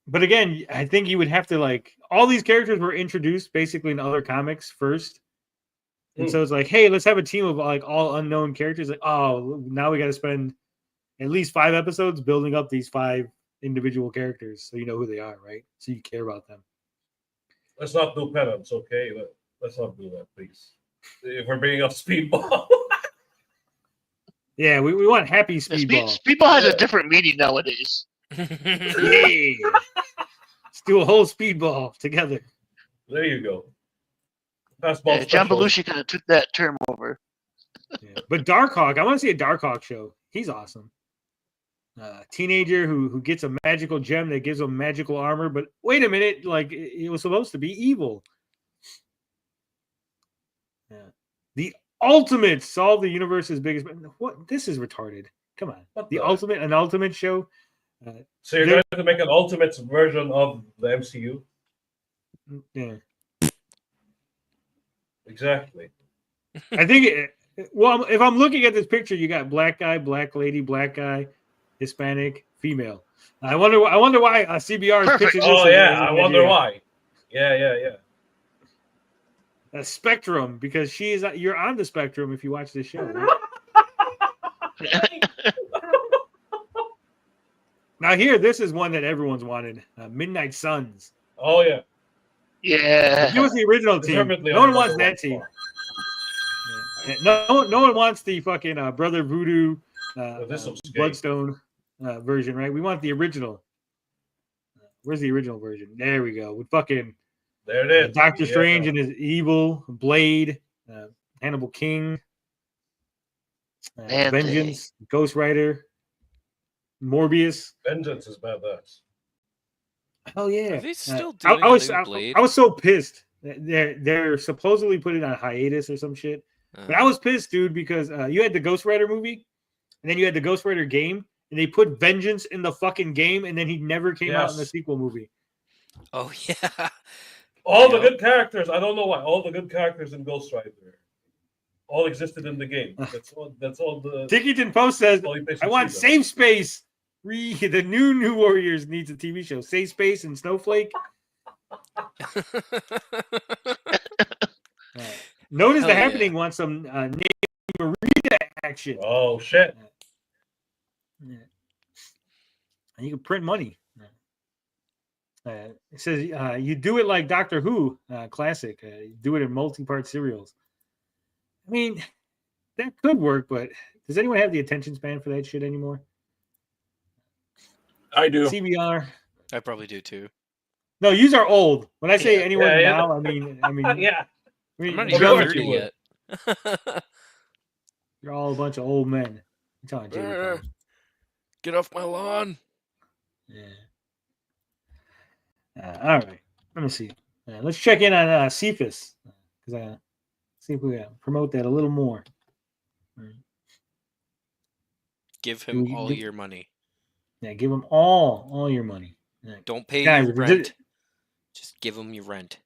But again, I think you would have to like all these characters were introduced basically in other comics first. And so it's like, hey, let's have a team of like all unknown characters. Like, oh, now we got to spend at least 5 episodes building up these 5 individual characters so you know who they are, right? So you care about them. Let's not do penance, okay? Let's not do that, please. If we're bringing up Speedball. Yeah, we want happy Speedball. Speedball has a different meaning nowadays. Yeah. Let's do a whole Speedball together. There you go. John Belushi kind of took that term over. Yeah. But Darkhawk, I want to see a Darkhawk show. He's awesome. Teenager who gets a magical gem that gives him magical armor, but wait a minute, like it was supposed to be evil. Yeah. The ultimate solve the universe's biggest. What? This is retarded. Come on. An ultimate show. So you're going to make an ultimate version of the MCU? Yeah. Exactly. I think. Well, if I'm looking at this picture, you got black guy, black lady, black guy, Hispanic, female. I wonder why CBR is pictures. Oh yeah, I wonder why. Yeah. A spectrum, because you're on the spectrum if you watch this show. Right? Now here, this is one that everyone's wanted. Midnight Suns. Oh yeah. Yeah. It was the original team. No one wants that team. Yeah. No one wants the fucking Brother Voodoo, Bloodstone version, right? We want the original. Where's the original version? There we go. With fucking there it is. Doctor Strange and his evil Blade, Hannibal King, Vengeance, Ghost Rider, Morbius. Vengeance is badass. Oh yeah. Are they still doing Blade? I was so pissed. They're supposedly putting on hiatus or some shit. But I was pissed, dude, because you had the Ghost Rider movie, and then you had the Ghost Rider game, and they put Vengeance in the fucking game, and then he never came out in the sequel movie. Oh yeah. All the good characters. I don't know why. All the good characters in Ghost Rider all existed in the game. That's all the Dickington Post says, I want Safe Space. The new Warriors needs a TV show. Safe Space and Snowflake. Notice the Happening wants some Name Marita action. Oh shit. Yeah. And you can print money. It says you do it like Doctor Who classic. You do it in multi-part serials. I mean, that could work, but does anyone have the attention span for that shit anymore? I do. CBR. I probably do too. No, yous are old. When I say anyone now, I mean yeah. I'm not even 30 yet. You're all a bunch of old men. Get off my lawn. Yeah. All right. Let me see. Let's check in on Cephas, because see if we can promote that a little more. Right. Give him all your money. Yeah, give him all your money. Right. Don't pay your rent. Just give him your rent.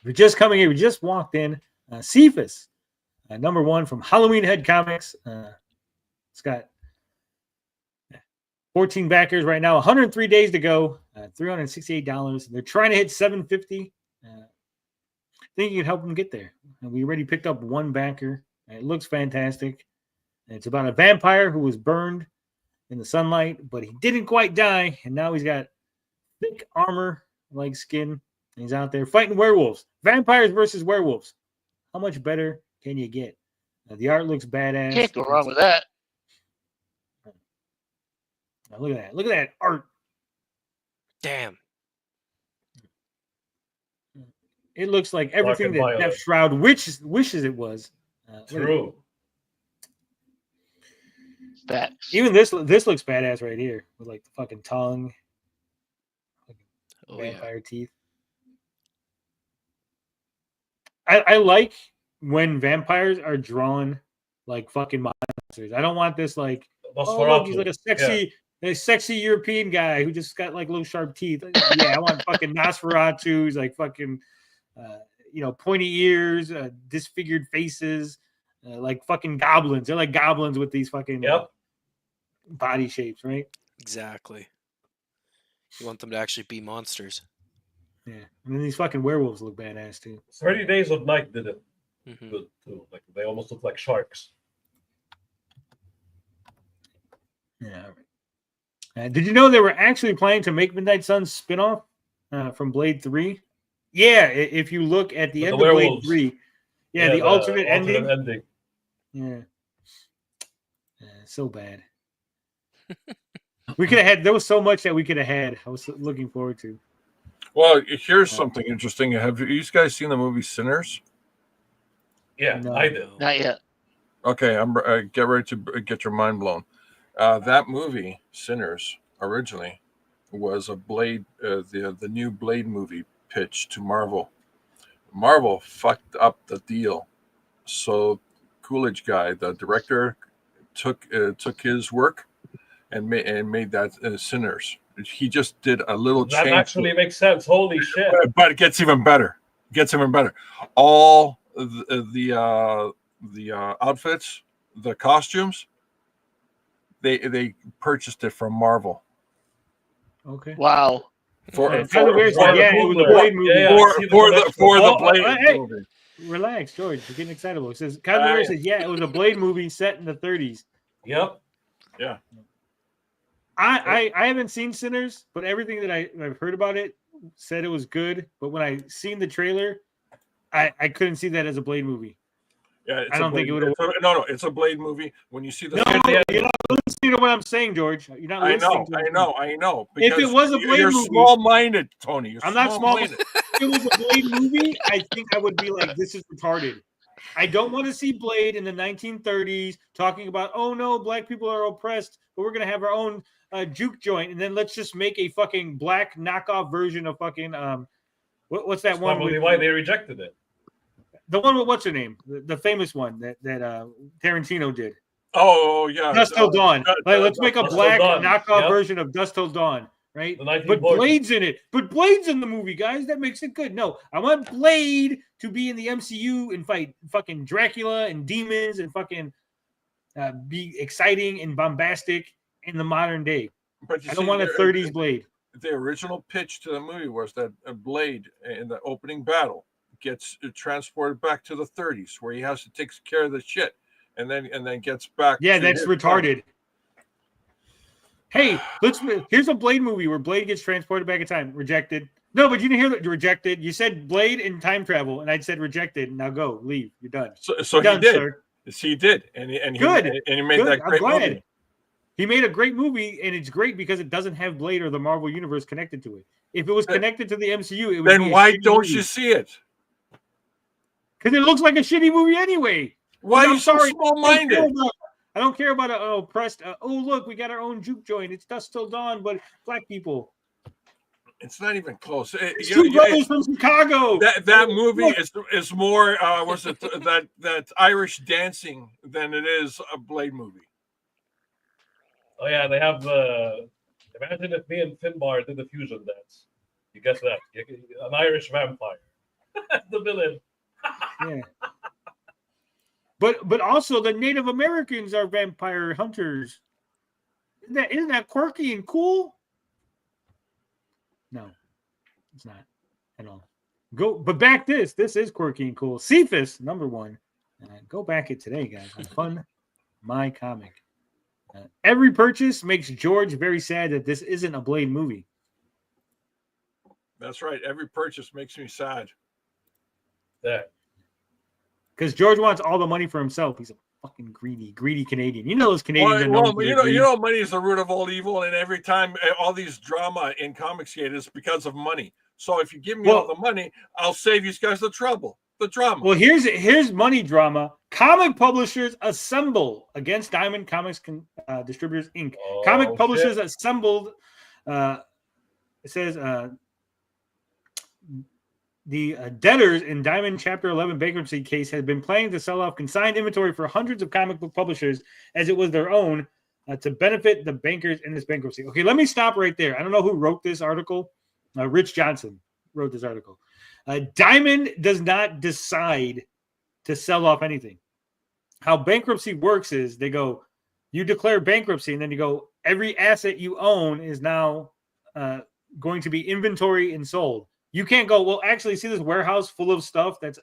We're just coming here. We just walked in. Cephas, number one from Halloween Head Comics. It's got 14 backers right now. 103 days to go. $368. They're trying to hit $750. I think you can help them get there. And we already picked up one backer. It looks fantastic. And it's about a vampire who was burned in the sunlight, but he didn't quite die. And now he's got thick armor like skin. And he's out there fighting werewolves. Vampires versus werewolves. How much better can you get? The art looks badass. Can't go wrong with that. Now look at that. Look at that art. Damn. It looks like everything that Death Shroud wishes it was. True. That. Even this looks badass right here with like the fucking tongue, vampire teeth. I like when vampires are drawn like fucking monsters. I don't want this like look, he's like a sexy European guy who just got like little sharp teeth. Yeah, I want fucking Nosferatu's like fucking pointy ears, disfigured faces, like fucking goblins. They're like goblins with these fucking body shapes, right? Exactly. You want them to actually be monsters. Yeah, and then these fucking werewolves look badass too. 30 Days of Night did it good too. Like they almost look like sharks. Yeah. Did you know they were actually planning to make Midnight Suns spin-off from Blade 3? Yeah, if you look at the end of Blade 3. Yeah, the alternate ending. Yeah. So bad. We could have had, there was so much that we could have had. I was looking forward to. Well, here's something interesting. Have you guys seen the movie Sinners? Yeah, no. I did. Not yet. Okay, I'm get ready to get your mind blown. That movie, Sinners, originally was a Blade, the new Blade movie pitch to Marvel. Marvel fucked up the deal, so Coolidge guy, the director, took his work and made that Sinners. He just did a little That change. actually makes sense. Holy shit! But it gets even better. All the outfits, the costumes, they purchased it from Marvel. Okay. Wow. For It was a Blade movie. The Blade movie. Relax, George. You're getting excitable. It says Kyler says, "Yeah, it was a Blade movie set in the 30s." Yep. Yeah. I haven't seen Sinners, but everything that I've heard about it said it was good. But when I seen the trailer, I couldn't see that as a Blade movie. Yeah, I don't think it would have. No, it's a Blade movie. When you see the, you're not listening to what I'm saying, George. You're not listening. I know. If it was a Blade you're movie, small-minded, Tony. I'm not small-minded. If it was a Blade movie, I think I would be like, this is retarded. I don't want to see Blade in the 1930s talking about, oh no, black people are oppressed, but we're gonna have our own juke joint, and then let's just make a fucking black knockoff version of fucking what's that one? Probably why they rejected it. The one with what's her name? The famous one that Tarantino did. Oh yeah, Dusk Till Dawn. Let's make a black knockoff version of Dusk Till Dawn, right? But Blade's in it. But Blade's in the movie, guys. That makes it good. No, I want Blade to be in the MCU and fight fucking Dracula and demons and fucking be exciting and bombastic in the modern day. But I don't want a 30s Blade. The original pitch to the movie was that Blade in the opening battle gets transported back to the 30s, where he has to take care of the shit, and then gets back. Yeah, that's retarded. Hey, here's a Blade movie where Blade gets transported back in time. Rejected. No, but you didn't hear that. Rejected. You said Blade and time travel, and I said rejected. Now go, leave. You're done. So You're he done, did. Sir. He did, and he made Good. that great movie. He made a great movie, and it's great because it doesn't have Blade or the Marvel Universe connected to it. If it was connected to the MCU, it would. Then why don't you see it? Because it looks like a shitty movie anyway. Why are you so small-minded? I don't care about oppressed. Oh, look, we got our own juke joint. It's Dusk Till Dawn, but black people. It's not even close. It's two brothers from Chicago. That movie is more was it that Irish dancing than it is a Blade movie. Oh yeah, they have. Imagine if me and Finbar did the fusion dance. You guess that? An Irish vampire. The villain. Yeah. But also the Native Americans are vampire hunters. Isn't that quirky and cool? No, it's not at all. But back this is quirky and cool. Cephas, number one. Go back it today, guys. On Fun My Comic. Every purchase makes George very sad that this isn't a Blade movie. That's right. Every purchase makes me sad. That. Because George wants all the money for himself. He's a fucking greedy Canadian. You know those Canadians. You know, money is the root of all evil, and every time all these drama in Comicsgate is because of money. So if you give me all the money, I'll save you guys the trouble, the drama. Well, here's money drama. Comic publishers assemble against Diamond Comics Distributors Inc. Comic publishers assembled. It says. The debtors in Diamond Chapter 11 bankruptcy case had been planning to sell off consigned inventory for hundreds of comic book publishers as it was their own to benefit the bankers in this bankruptcy. Okay, let me stop right there. I don't know who wrote this article. Rich Johnson wrote this article. Diamond does not decide to sell off anything. How bankruptcy works is they go, you declare bankruptcy, and then you go, every asset you own is now going to be inventory and sold. You can't go, well, actually, see this warehouse full of stuff that's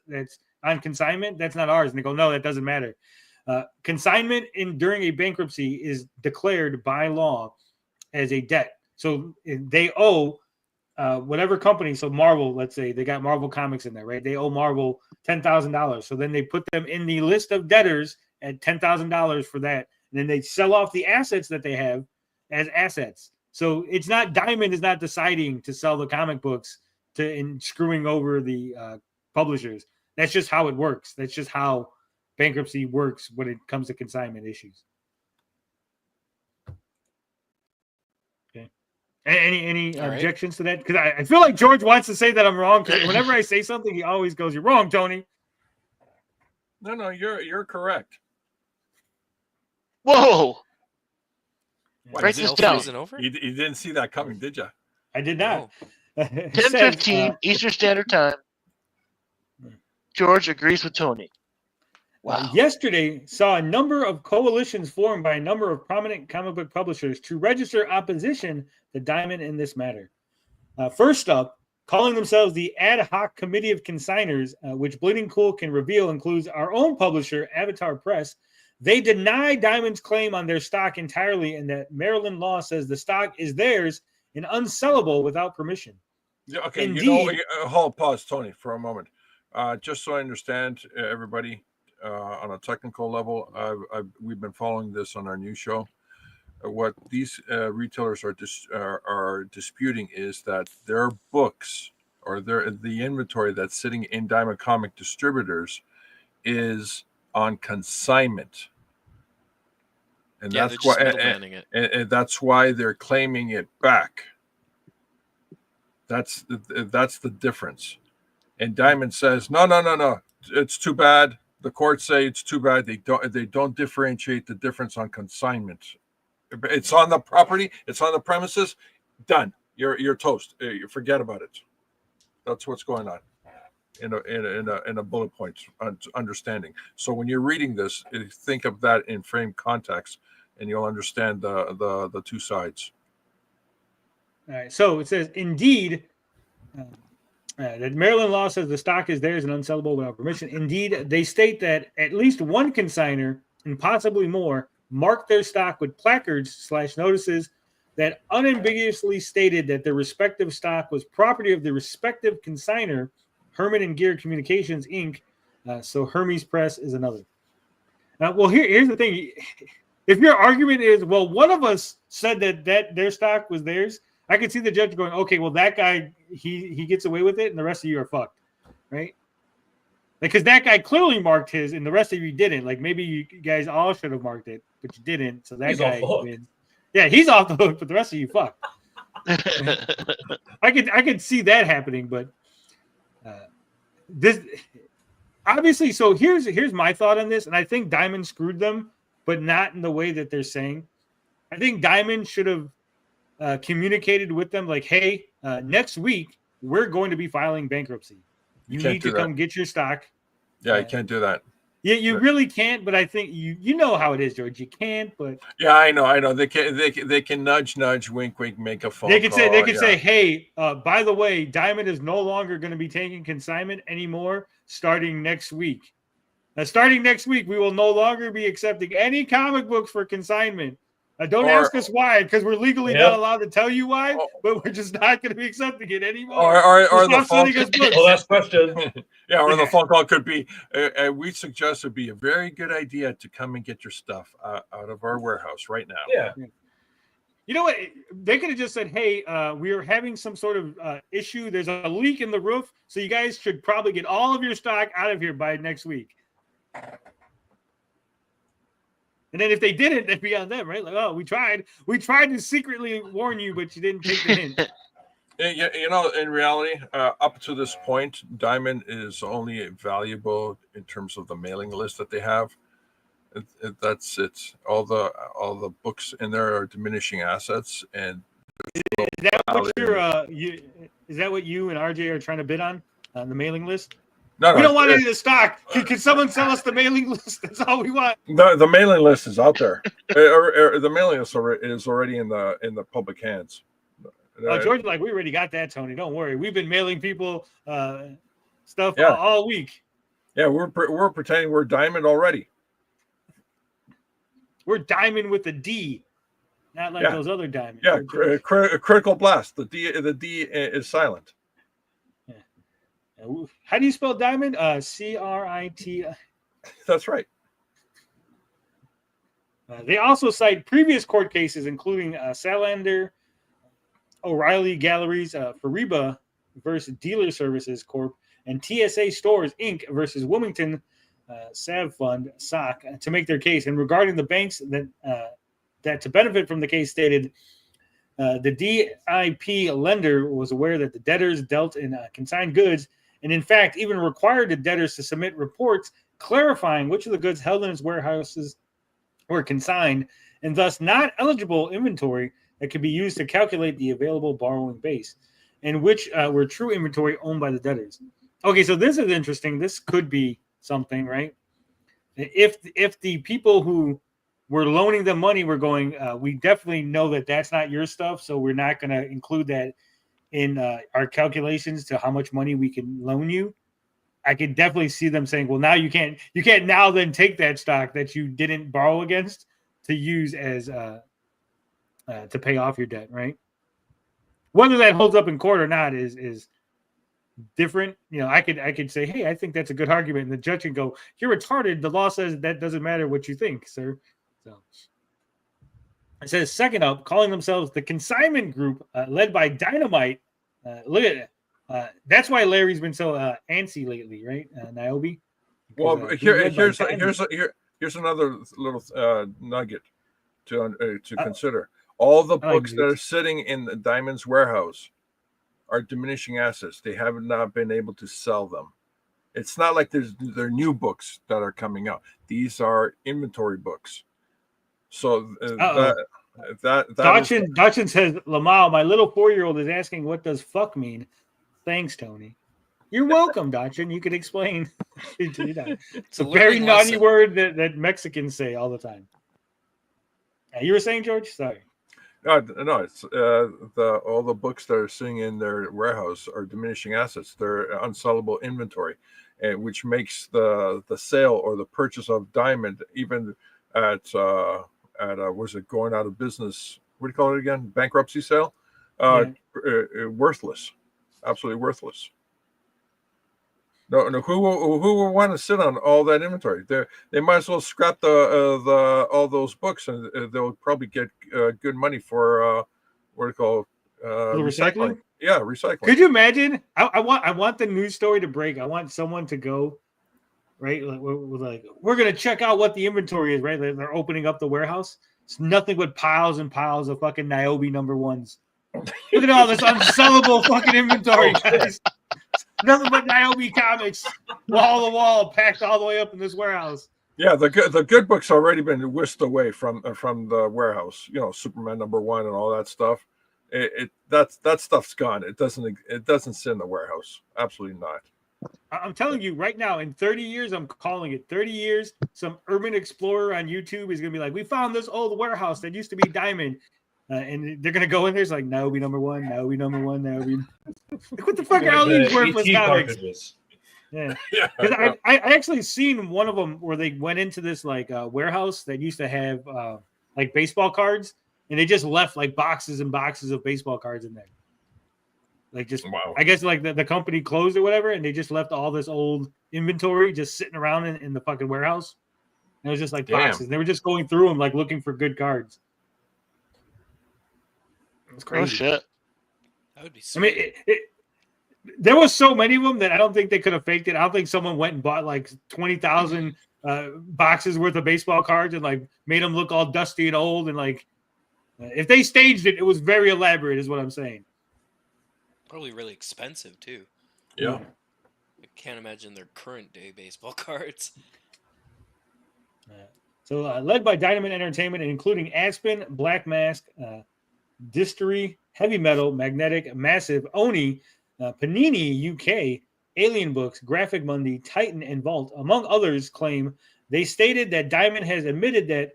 on consignment? That's not ours. And they go, no, that doesn't matter. Consignment during a bankruptcy is declared by law as a debt. So they owe whatever company. So Marvel, let's say, they got Marvel Comics in there, right? They owe Marvel $10,000. So then they put them in the list of debtors at $10,000 for that. And then they sell off the assets that they have as assets. So it's not, Diamond is not deciding to sell the comic books and screwing over the publishers. That's just how it works. That's just how bankruptcy works when it comes to consignment issues. Okay. Any All right. objections to that? Because I feel like George wants to say that I'm wrong. Because whenever I say something, he always goes, "You're wrong, Tony." No, you're correct. Whoa! Yeah. Write this down. Over? You didn't see that coming, did you? I did not. No. 10:15 Eastern Standard Time. George agrees with Tony. Wow. Yesterday saw a number of coalitions formed by a number of prominent comic book publishers to register opposition to Diamond in this matter. First up, calling themselves the Ad Hoc Committee of Consigners, which Bleeding Cool can reveal includes our own publisher, Avatar Press. They deny Diamond's claim on their stock entirely, and that Maryland law says the stock is theirs and unsellable without permission. Yeah, okay, Indeed. Pause, Tony, for a moment. Just so I understand, everybody, on a technical level, we've been following this on our new show. What these retailers are disputing is that their books or the inventory that's sitting in Diamond Comic Distributors is on consignment, and Yeah, that's they're why just middlemaning it. and that's why they're claiming it back. That's the difference. And Diamond says, no, it's too bad. The courts say it's too bad. They don't differentiate the difference on consignment. It's on the property. It's on the premises. Done. You're toast. You forget about it. That's what's going on in a bullet point understanding. So when you're reading this, think of that in frame context, and you'll understand the two sides. All right. So it says, indeed, that Maryland law says the stock is theirs and unsellable without permission. Indeed, they state that at least one consigner and possibly more marked their stock with placards / notices that unambiguously stated that their respective stock was property of the respective consigner, Herman and Gear Communications, Inc. So Hermes Press is another. Well, here's the thing. If your argument is, well, one of us said that their stock was theirs, I could see the judge going, okay, well, that guy, he gets away with it, and the rest of you are fucked, right? Because that guy clearly marked his, and the rest of you didn't. Like, maybe you guys all should have marked it, but you didn't. So that guy wins. Yeah, he's off the hook, but the rest of you fucked. I could see that happening, but this obviously. So here's my thought on this, and I think Diamond screwed them, but not in the way that they're saying. I think Diamond should have communicated with them like, hey, next week we're going to be filing bankruptcy. You need to come get your stock. Yeah, you can't do that. Yeah, you really can't, but I think you know how it is, George. You can't, but yeah, I know. They can nudge, wink, make a phone. They can say, hey, by the way, Diamond is no longer going to be taking consignment anymore starting next week. Starting next week, we will no longer be accepting any comic books for consignment. Don't ask us why, because we're legally not allowed to tell you why, but we're just not going to be accepting it anymore. Or the phone call. Last question. Yeah, or the phone call could be, we suggest it would be a very good idea to come and get your stuff out of our warehouse right now. Yeah. You know what? They could have just said, hey, we are having some sort of issue. There's a leak in the roof, so you guys should probably get all of your stock out of here by next week. And then if they didn't, that'd be on them, right? Like, oh, we tried to secretly warn you, but you didn't take the hint. You know, in reality, up to this point, Diamond is only valuable in terms of the mailing list that they have. That's it. All the books in there are diminishing assets, and is that what you and RJ are trying to bid on the mailing list? No, we don't want any of the stock. Can someone sell us the mailing list? That's all we want. The mailing list is out there. The mailing list is already in the public hands. George, like, we already got that, Tony. Don't worry. We've been mailing people stuff all week. Yeah, we're pretending we're Diamond already. We're Diamond with a D, not like those other diamonds. Yeah, critical blast. The D is silent. How do you spell diamond? C-R-I-T. That's right. They also cite previous court cases, including Salander, O'Reilly Galleries, Fariba versus Dealer Services Corp., and TSA Stores Inc. versus Wilmington Sav Fund, SOC, to make their case. And regarding the banks that to benefit from the case stated, the DIP lender was aware that the debtors dealt in consigned goods and, in fact, even required the debtors to submit reports clarifying which of the goods held in its warehouses were consigned and thus not eligible inventory that could be used to calculate the available borrowing base, and which were true inventory owned by the debtors. Okay, so this is interesting. This could be something, right? If the people who were loaning them money were going, we definitely know that that's not your stuff, so we're not going to include that in our calculations to how much money we can loan you. I could definitely see them saying, well, now you can't now then take that stock that you didn't borrow against to use as to pay off your debt, right? Whether that holds up in court or not is different. You know, I could say, hey, I think that's a good argument, and the judge can go, you're retarded. The law says that doesn't matter what you think, sir. So it says, second up, calling themselves the Consignment Group, led by Dynamite. Look at it. That's why Larry's been so antsy lately, right, Niobe? Well, here's another little nugget to consider. All the books that are sitting in the Diamond's warehouse are diminishing assets. They have not been able to sell them. It's not like they're new books that are coming out. These are inventory books. So Dachin says, Lamau, my little 4-year-old is asking, what does fuck mean? Thanks, Tony. You're welcome, Dachin. You could explain. It's a very naughty word that Mexicans say all the time. You were saying, George? Sorry. No, it's all the books that are sitting in their warehouse are diminishing assets. They're unsellable inventory, which makes the sale or the purchase of Diamond, even at was it going out of business? What do you call it again? Bankruptcy sale? Worthless, absolutely worthless. No, who will want to sit on all that inventory? They might as well scrap all those books, and they'll probably get good money for what do you call recycling? Yeah, recycling. Could you imagine? I want the news story to break. I want someone to go, right? We're gonna check out what the inventory is, right? They're opening up the warehouse. It's nothing but piles and piles of fucking Niobe #1s. Look at all this unsellable fucking inventory, guys. Nothing but Niobe comics, wall to wall, packed all the way up in this warehouse. Yeah, the good books already been whisked away from the warehouse. You know, Superman #1 and all that stuff. That stuff's gone. It doesn't sit in the warehouse. Absolutely not. I'm telling you right now, in 30 years, I'm calling it 30 years. Some urban explorer on YouTube is gonna be like, we found this old warehouse that used to be Diamond. And they're gonna go in there. It's like Niobe #1, Niobe #1, Niobe. Like, what the fuck are all these worthless comics? Yeah, because I actually seen one of them where they went into this like warehouse that used to have like baseball cards, and they just left like boxes and boxes of baseball cards in there. Like just, wow. I guess like the company closed or whatever, and they just left all this old inventory just sitting around in the fucking warehouse. And it was just like boxes. And they were just going through them like looking for good cards. It's crazy. Oh shit! That would be sweet. I mean, there was so many of them that I don't think they could have faked it. I don't think someone went and bought like 20,000 boxes worth of baseball cards and like made them look all dusty and old. And like, if they staged it, it was very elaborate, is what I'm saying. Probably really expensive too. Yeah. I can't imagine their current day baseball cards. So led by Dynamite Entertainment, including Aspen, Black Mask, Distory, Heavy Metal, Magnetic, Massive, Oni, Panini UK, Alien Books, Graphic Mundi, Titan, and Vault, among others, claim they stated that Diamond has admitted that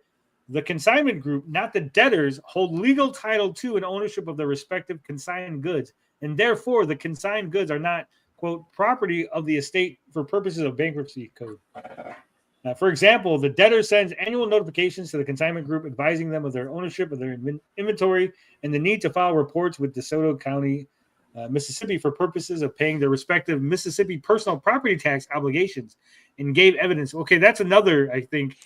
the consignment group, not the debtors, hold legal title to and ownership of their respective consigned goods, and therefore the consigned goods are not, quote, property of the estate for purposes of bankruptcy code. For example, the debtor sends annual notifications to the consignment group advising them of their ownership of their inventory and the need to file reports with DeSoto County, Mississippi for purposes of paying their respective Mississippi personal property tax obligations, and gave evidence. Okay, that's another, I think,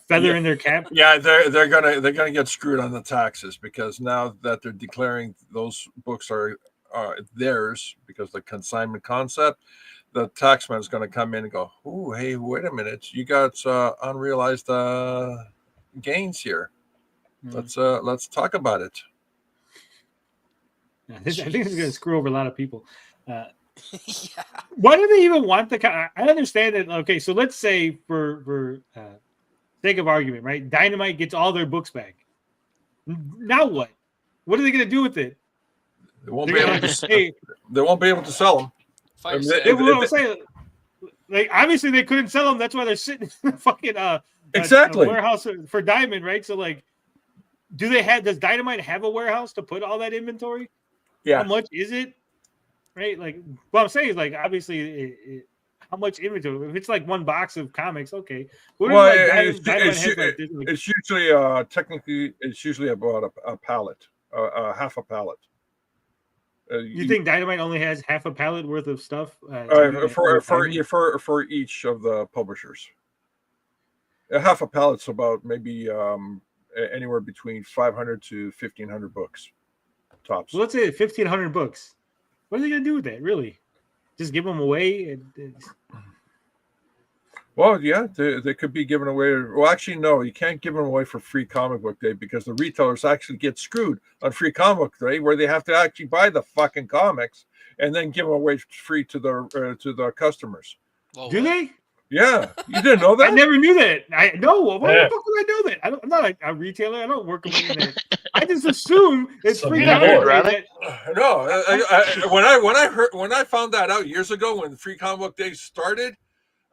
feather in their cap. Yeah, they're gonna get screwed on the taxes because now that they're declaring those books are theirs because the consignment concept, the taxman is going to come in and go, "Oh, hey, wait a minute, you got unrealized gains here. Let's talk about it." I think it's going to screw over a lot of people. Yeah. Why do they even want the? I understand that. Okay, so let's say for sake of argument, right? Dynamite gets all their books back. Now what? What are they going to do with it? They won't be able to. They won't be able to sell them. Fire I'm saying, like, obviously they couldn't sell them. That's why they're sitting in the fucking exactly warehouse for Diamond, right? So like, does Dynamite have a warehouse to put all that inventory? Yeah. How much is it? Right? Like, what I'm saying is, like, obviously, how much inventory? If it's like one box of comics, okay. It's usually technically it's usually about a pallet, half a pallet. You think Dynamite only has half a pallet worth of stuff for each of the publishers? Half a pallet's about maybe anywhere between 500 to 1,500 books, tops. Well, let's say 1,500 books. What are they going to do with that? Really? Just give them away? Well, yeah, they could be given away. Well, actually, no, you can't give them away for Free Comic Book Day because the retailers actually get screwed on Free Comic Book Day, where they have to actually buy the fucking comics and then give them away free to the customers. Well, do they? Yeah, you didn't know that? I never knew that. Why the fuck would I know that? I'm not a retailer. I don't work in there. I just assume it's free. No, when I found that out years ago when Free Comic Book Day started,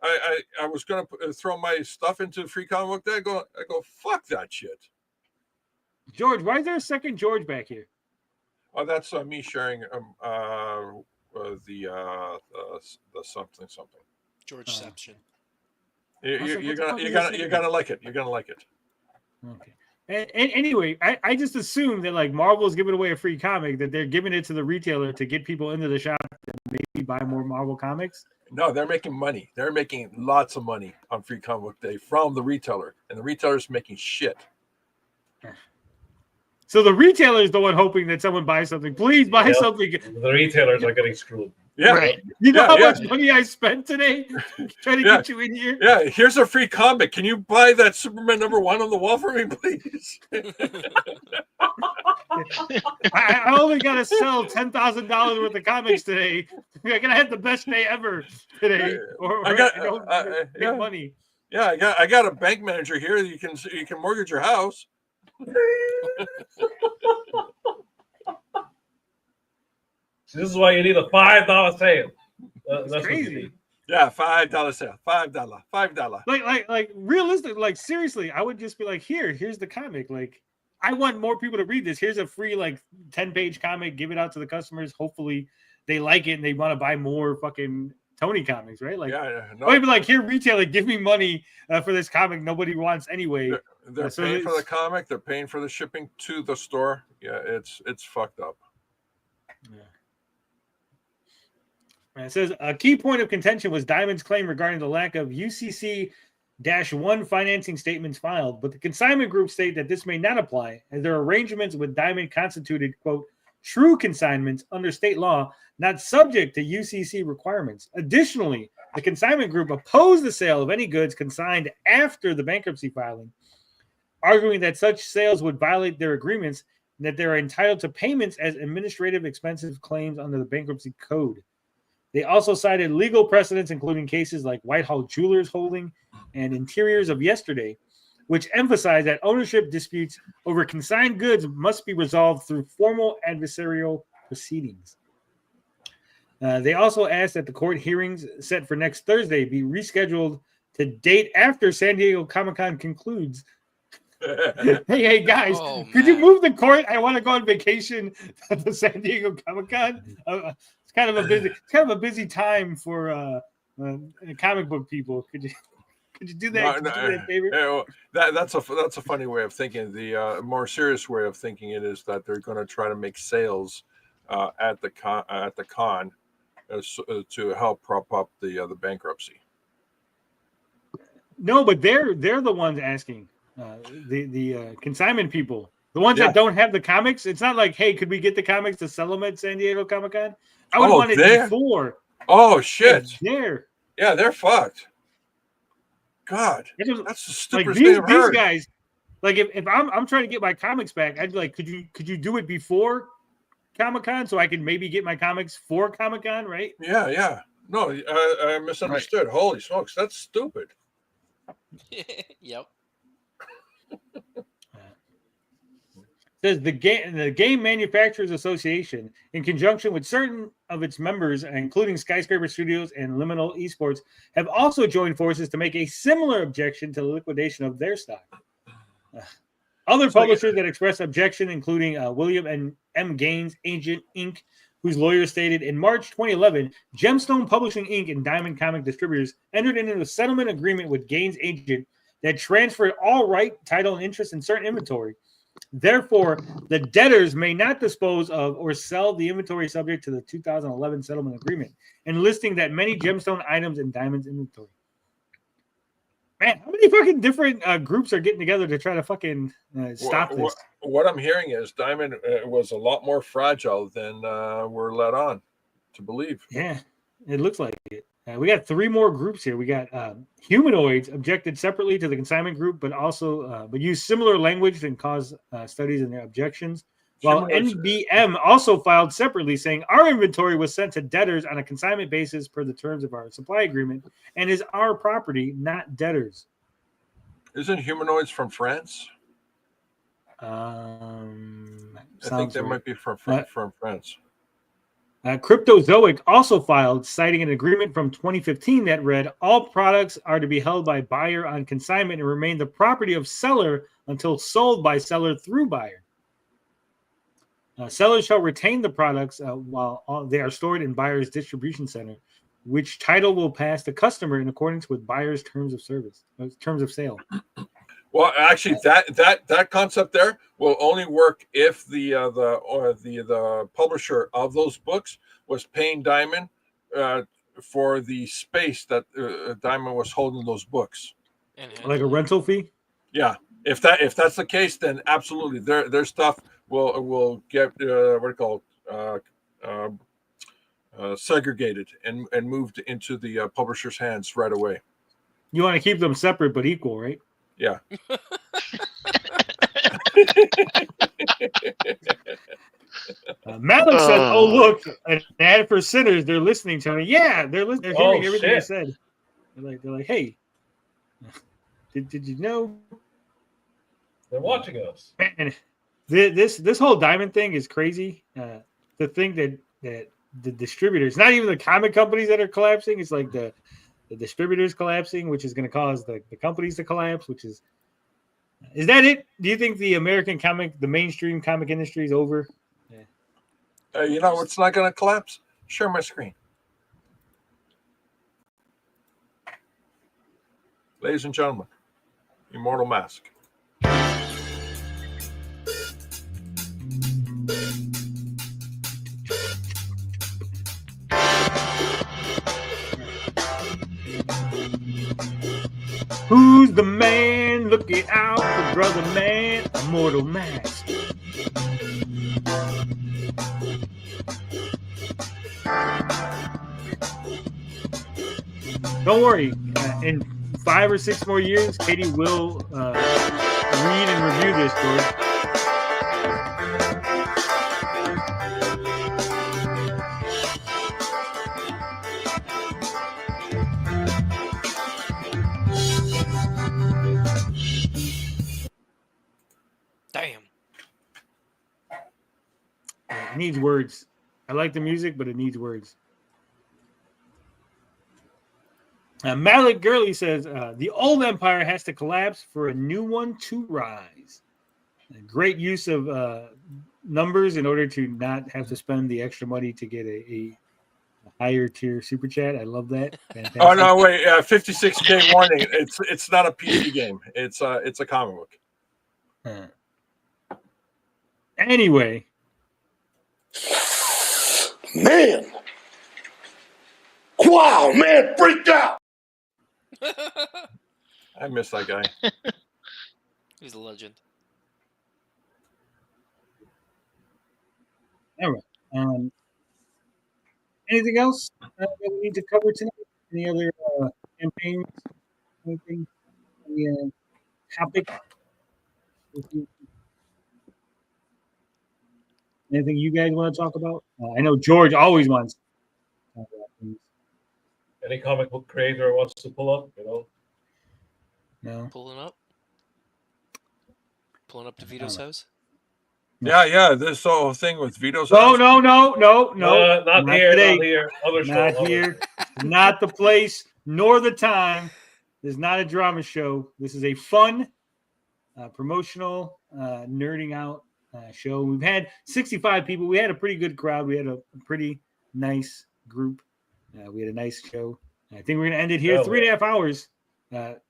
I was going to throw my stuff into Free Comic Book Day. I go, fuck that shit. George, why is there a second George back here? Oh, that's me sharing the something. Georgeception. You're gonna like it. You're gonna like it. Okay. And anyway, I just assume that like Marvel's giving away a free comic, that they're giving it to the retailer to get people into the shop and maybe buy more Marvel comics. No, they're making money. They're making lots of money on Free Comic Book Day from the retailer, and the retailer's making shit. So the retailer is the one hoping that someone buys something. Please buy something. The retailers are getting screwed. Yeah. Right. You know how much money I spent today trying to get you in here? Yeah, here's a free comic. Can you buy that Superman #1 on the wall for me, please? I only got to sell $10,000 worth of comics today. I'm gonna have the best day ever today, or I don't make money. Yeah, I got a bank manager here. You can mortgage your house. This is why you need a $5 sale. That's crazy. Yeah, $5 sale. $5. Like realistic. Like seriously, I would just be like, here's the comic. Like, I want more people to read this. Here's a free 10-page comic. Give it out to the customers. Hopefully, they like it and they want to buy more fucking Tony comics, right? Like, maybe like, here, retailer, give me money for this comic nobody wants anyway. They're paying for the comic. They're paying for the shipping to the store. Yeah, it's fucked up. Yeah. It says a key point of contention was Diamond's claim regarding the lack of UCC-1 financing statements filed, but the consignment group state that this may not apply, as their arrangements with Diamond constituted, quote, true consignments under state law, not subject to UCC requirements. Additionally, the consignment group opposed the sale of any goods consigned after the bankruptcy filing, arguing that such sales would violate their agreements and that they are entitled to payments as administrative expensive claims under the bankruptcy code. They also cited legal precedents, including cases like Whitehall Jewelers Holding and Interiors of Yesterday, which emphasize that ownership disputes over consigned goods must be resolved through formal adversarial proceedings. They also asked that the court hearings set for next Thursday be rescheduled to date after San Diego Comic-Con concludes. Hey guys, could you move the court? I want to go on vacation at the San Diego Comic-Con. It's kind of a busy time for comic book people. Could you do that? Do that favor? That's a funny way of thinking. The more serious way of thinking it is that they're going to try to make sales at the con to help prop up the bankruptcy. No, but they're the ones asking. The consignment people, the ones that don't have the comics. It's not like, hey, could we get the comics to sell them at San Diego Comic-Con? I would want it before. Oh shit! There. Yeah, they're fucked. God, That's that's the like stupidest thing I've these heard. guys. Like if I'm trying to get my comics back, I'd be like, could you do it before Comic-Con so I can maybe get my comics for Comic-Con, right? Yeah. No, I misunderstood. Right. Holy smokes, that's stupid. Yep. Says the Game Manufacturers Association, in conjunction with certain of its members, including Skyscraper Studios and Liminal Esports, have also joined forces to make a similar objection to the liquidation of their stock. Other publishers that expressed objection, including William M. Gaines Agent Inc., whose lawyer stated in March 2011, Gemstone Publishing Inc. and Diamond Comic Distributors entered into a settlement agreement with Gaines Agent that transferred all right, title, and interest in certain inventory. Therefore, the debtors may not dispose of or sell the inventory subject to the 2011 settlement agreement, and listing that many gemstone items in Diamond's inventory. Man, how many fucking different groups are getting together to try to fucking stop this? What I'm hearing is Diamond was a lot more fragile than we're led on to believe. Yeah, it looks like it. We got 3 more groups here. We got humanoids objected separately to the consignment group, but also but use similar language and cause studies in their objections. While NBM also filed separately, saying our inventory was sent to debtors on a consignment basis per the terms of our supply agreement and is our property, not debtors. Isn't humanoids from France? I think they might be from France. Cryptozoic also filed, citing an agreement from 2015 that read, all products are to be held by buyer on consignment and remain the property of seller until sold by seller through buyer. Sellers shall retain the products while they are stored in buyer's distribution center, which title will pass to customer in accordance with buyer's terms of sale. Well, actually, that concept there will only work if the publisher of those books was paying Diamond for the space that Diamond was holding those books, like a rental fee. Yeah, if that's the case, then absolutely, their stuff will get segregated and moved into the publisher's hands right away. You want to keep them separate but equal, right? Yeah. Malik said, "Oh look, an ad for sinners. They're listening to me. Yeah, they're listening. They're hearing everything I said. They're like, hey, did you know? They're watching us. Man, this whole diamond thing is crazy. The thing that the distributors, not even the comic companies that are collapsing, it's like the distributors collapsing, which is going to cause the companies to collapse. Which is that it? Do you think the mainstream comic industry is over? You know what's not going to collapse? Share my screen. Ladies and gentlemen, Immortal Mask. Who's the man looking out for brother man? Immortal Mask. Don't worry. In 5 or 6 more years, Katie will read and review this, George. Damn. It needs words. I like the music, but it needs words. Malik Gurley says, the old empire has to collapse for a new one to rise. Great use of numbers in order to not have to spend the extra money to get a higher tier super chat. I love that. Fantastic. Oh no, wait, 56K warning. It's not a PC game. It's a comic book. Anyway. Man. Wow, man, freaked out. I miss that guy. He's a legend. All right. Anything else that we need to cover tonight? Any other campaigns? Anything? Any topic? Anything you guys want to talk about? I know George always wants to talk about things. Any comic book creator wants to pull up, No. Pulling up to Vito's house. Yeah. This whole thing with Vito's No, house. no. Not here, today. not here. Other show. Not here. Not the place, nor the time. This is not a drama show. This is a fun, promotional, nerding out show. We've had 65 people. We had a pretty good crowd. We had a pretty nice group. We had a nice show. I think we're going to end it here. 3.5 hours.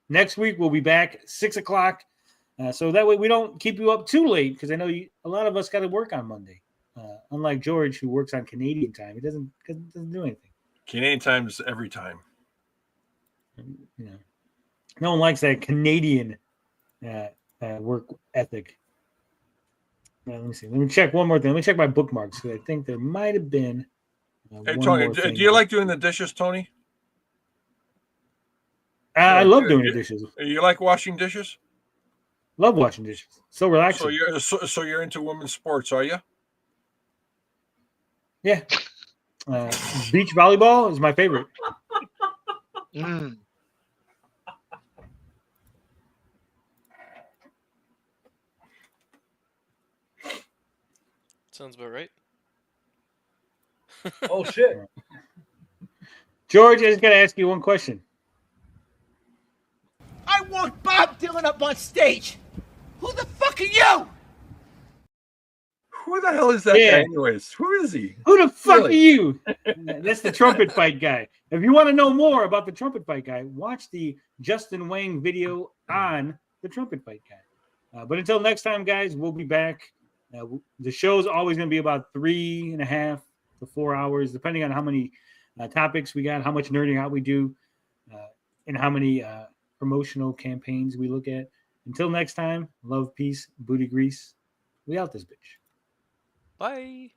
Next week, we'll be back 6 o'clock. So that way we don't keep you up too late, because I know a lot of us got to work on Monday. Unlike George, who works on Canadian time. He doesn't do anything. Canadian time is every time. No one likes that Canadian work ethic. Let me see. Let me check one more thing. Let me check my bookmarks, because I think there might have been. Hey, Tony, do you like doing the dishes, Tony? I love doing the dishes. You like washing dishes? Love washing dishes. So relaxing. So you're into women's sports, are you? Yeah. Beach volleyball is my favorite. Sounds about right. Oh shit. George, I just got to ask you one question. I want Bob Dylan up on stage. Who the fuck are you? Who the hell is that guy anyways? Who is he? Who the fuck are you? That's the trumpet fight guy. If you want to know more about the trumpet fight guy, watch the Justin Wang video on the trumpet fight guy. But until next time, guys, we'll be back. The show is always going to be about 3.5 to 4 hours, depending on how many topics we got, how much nerding out we do, and how many promotional campaigns we look at. Until next time, love, peace, booty grease. We out this bitch. Bye.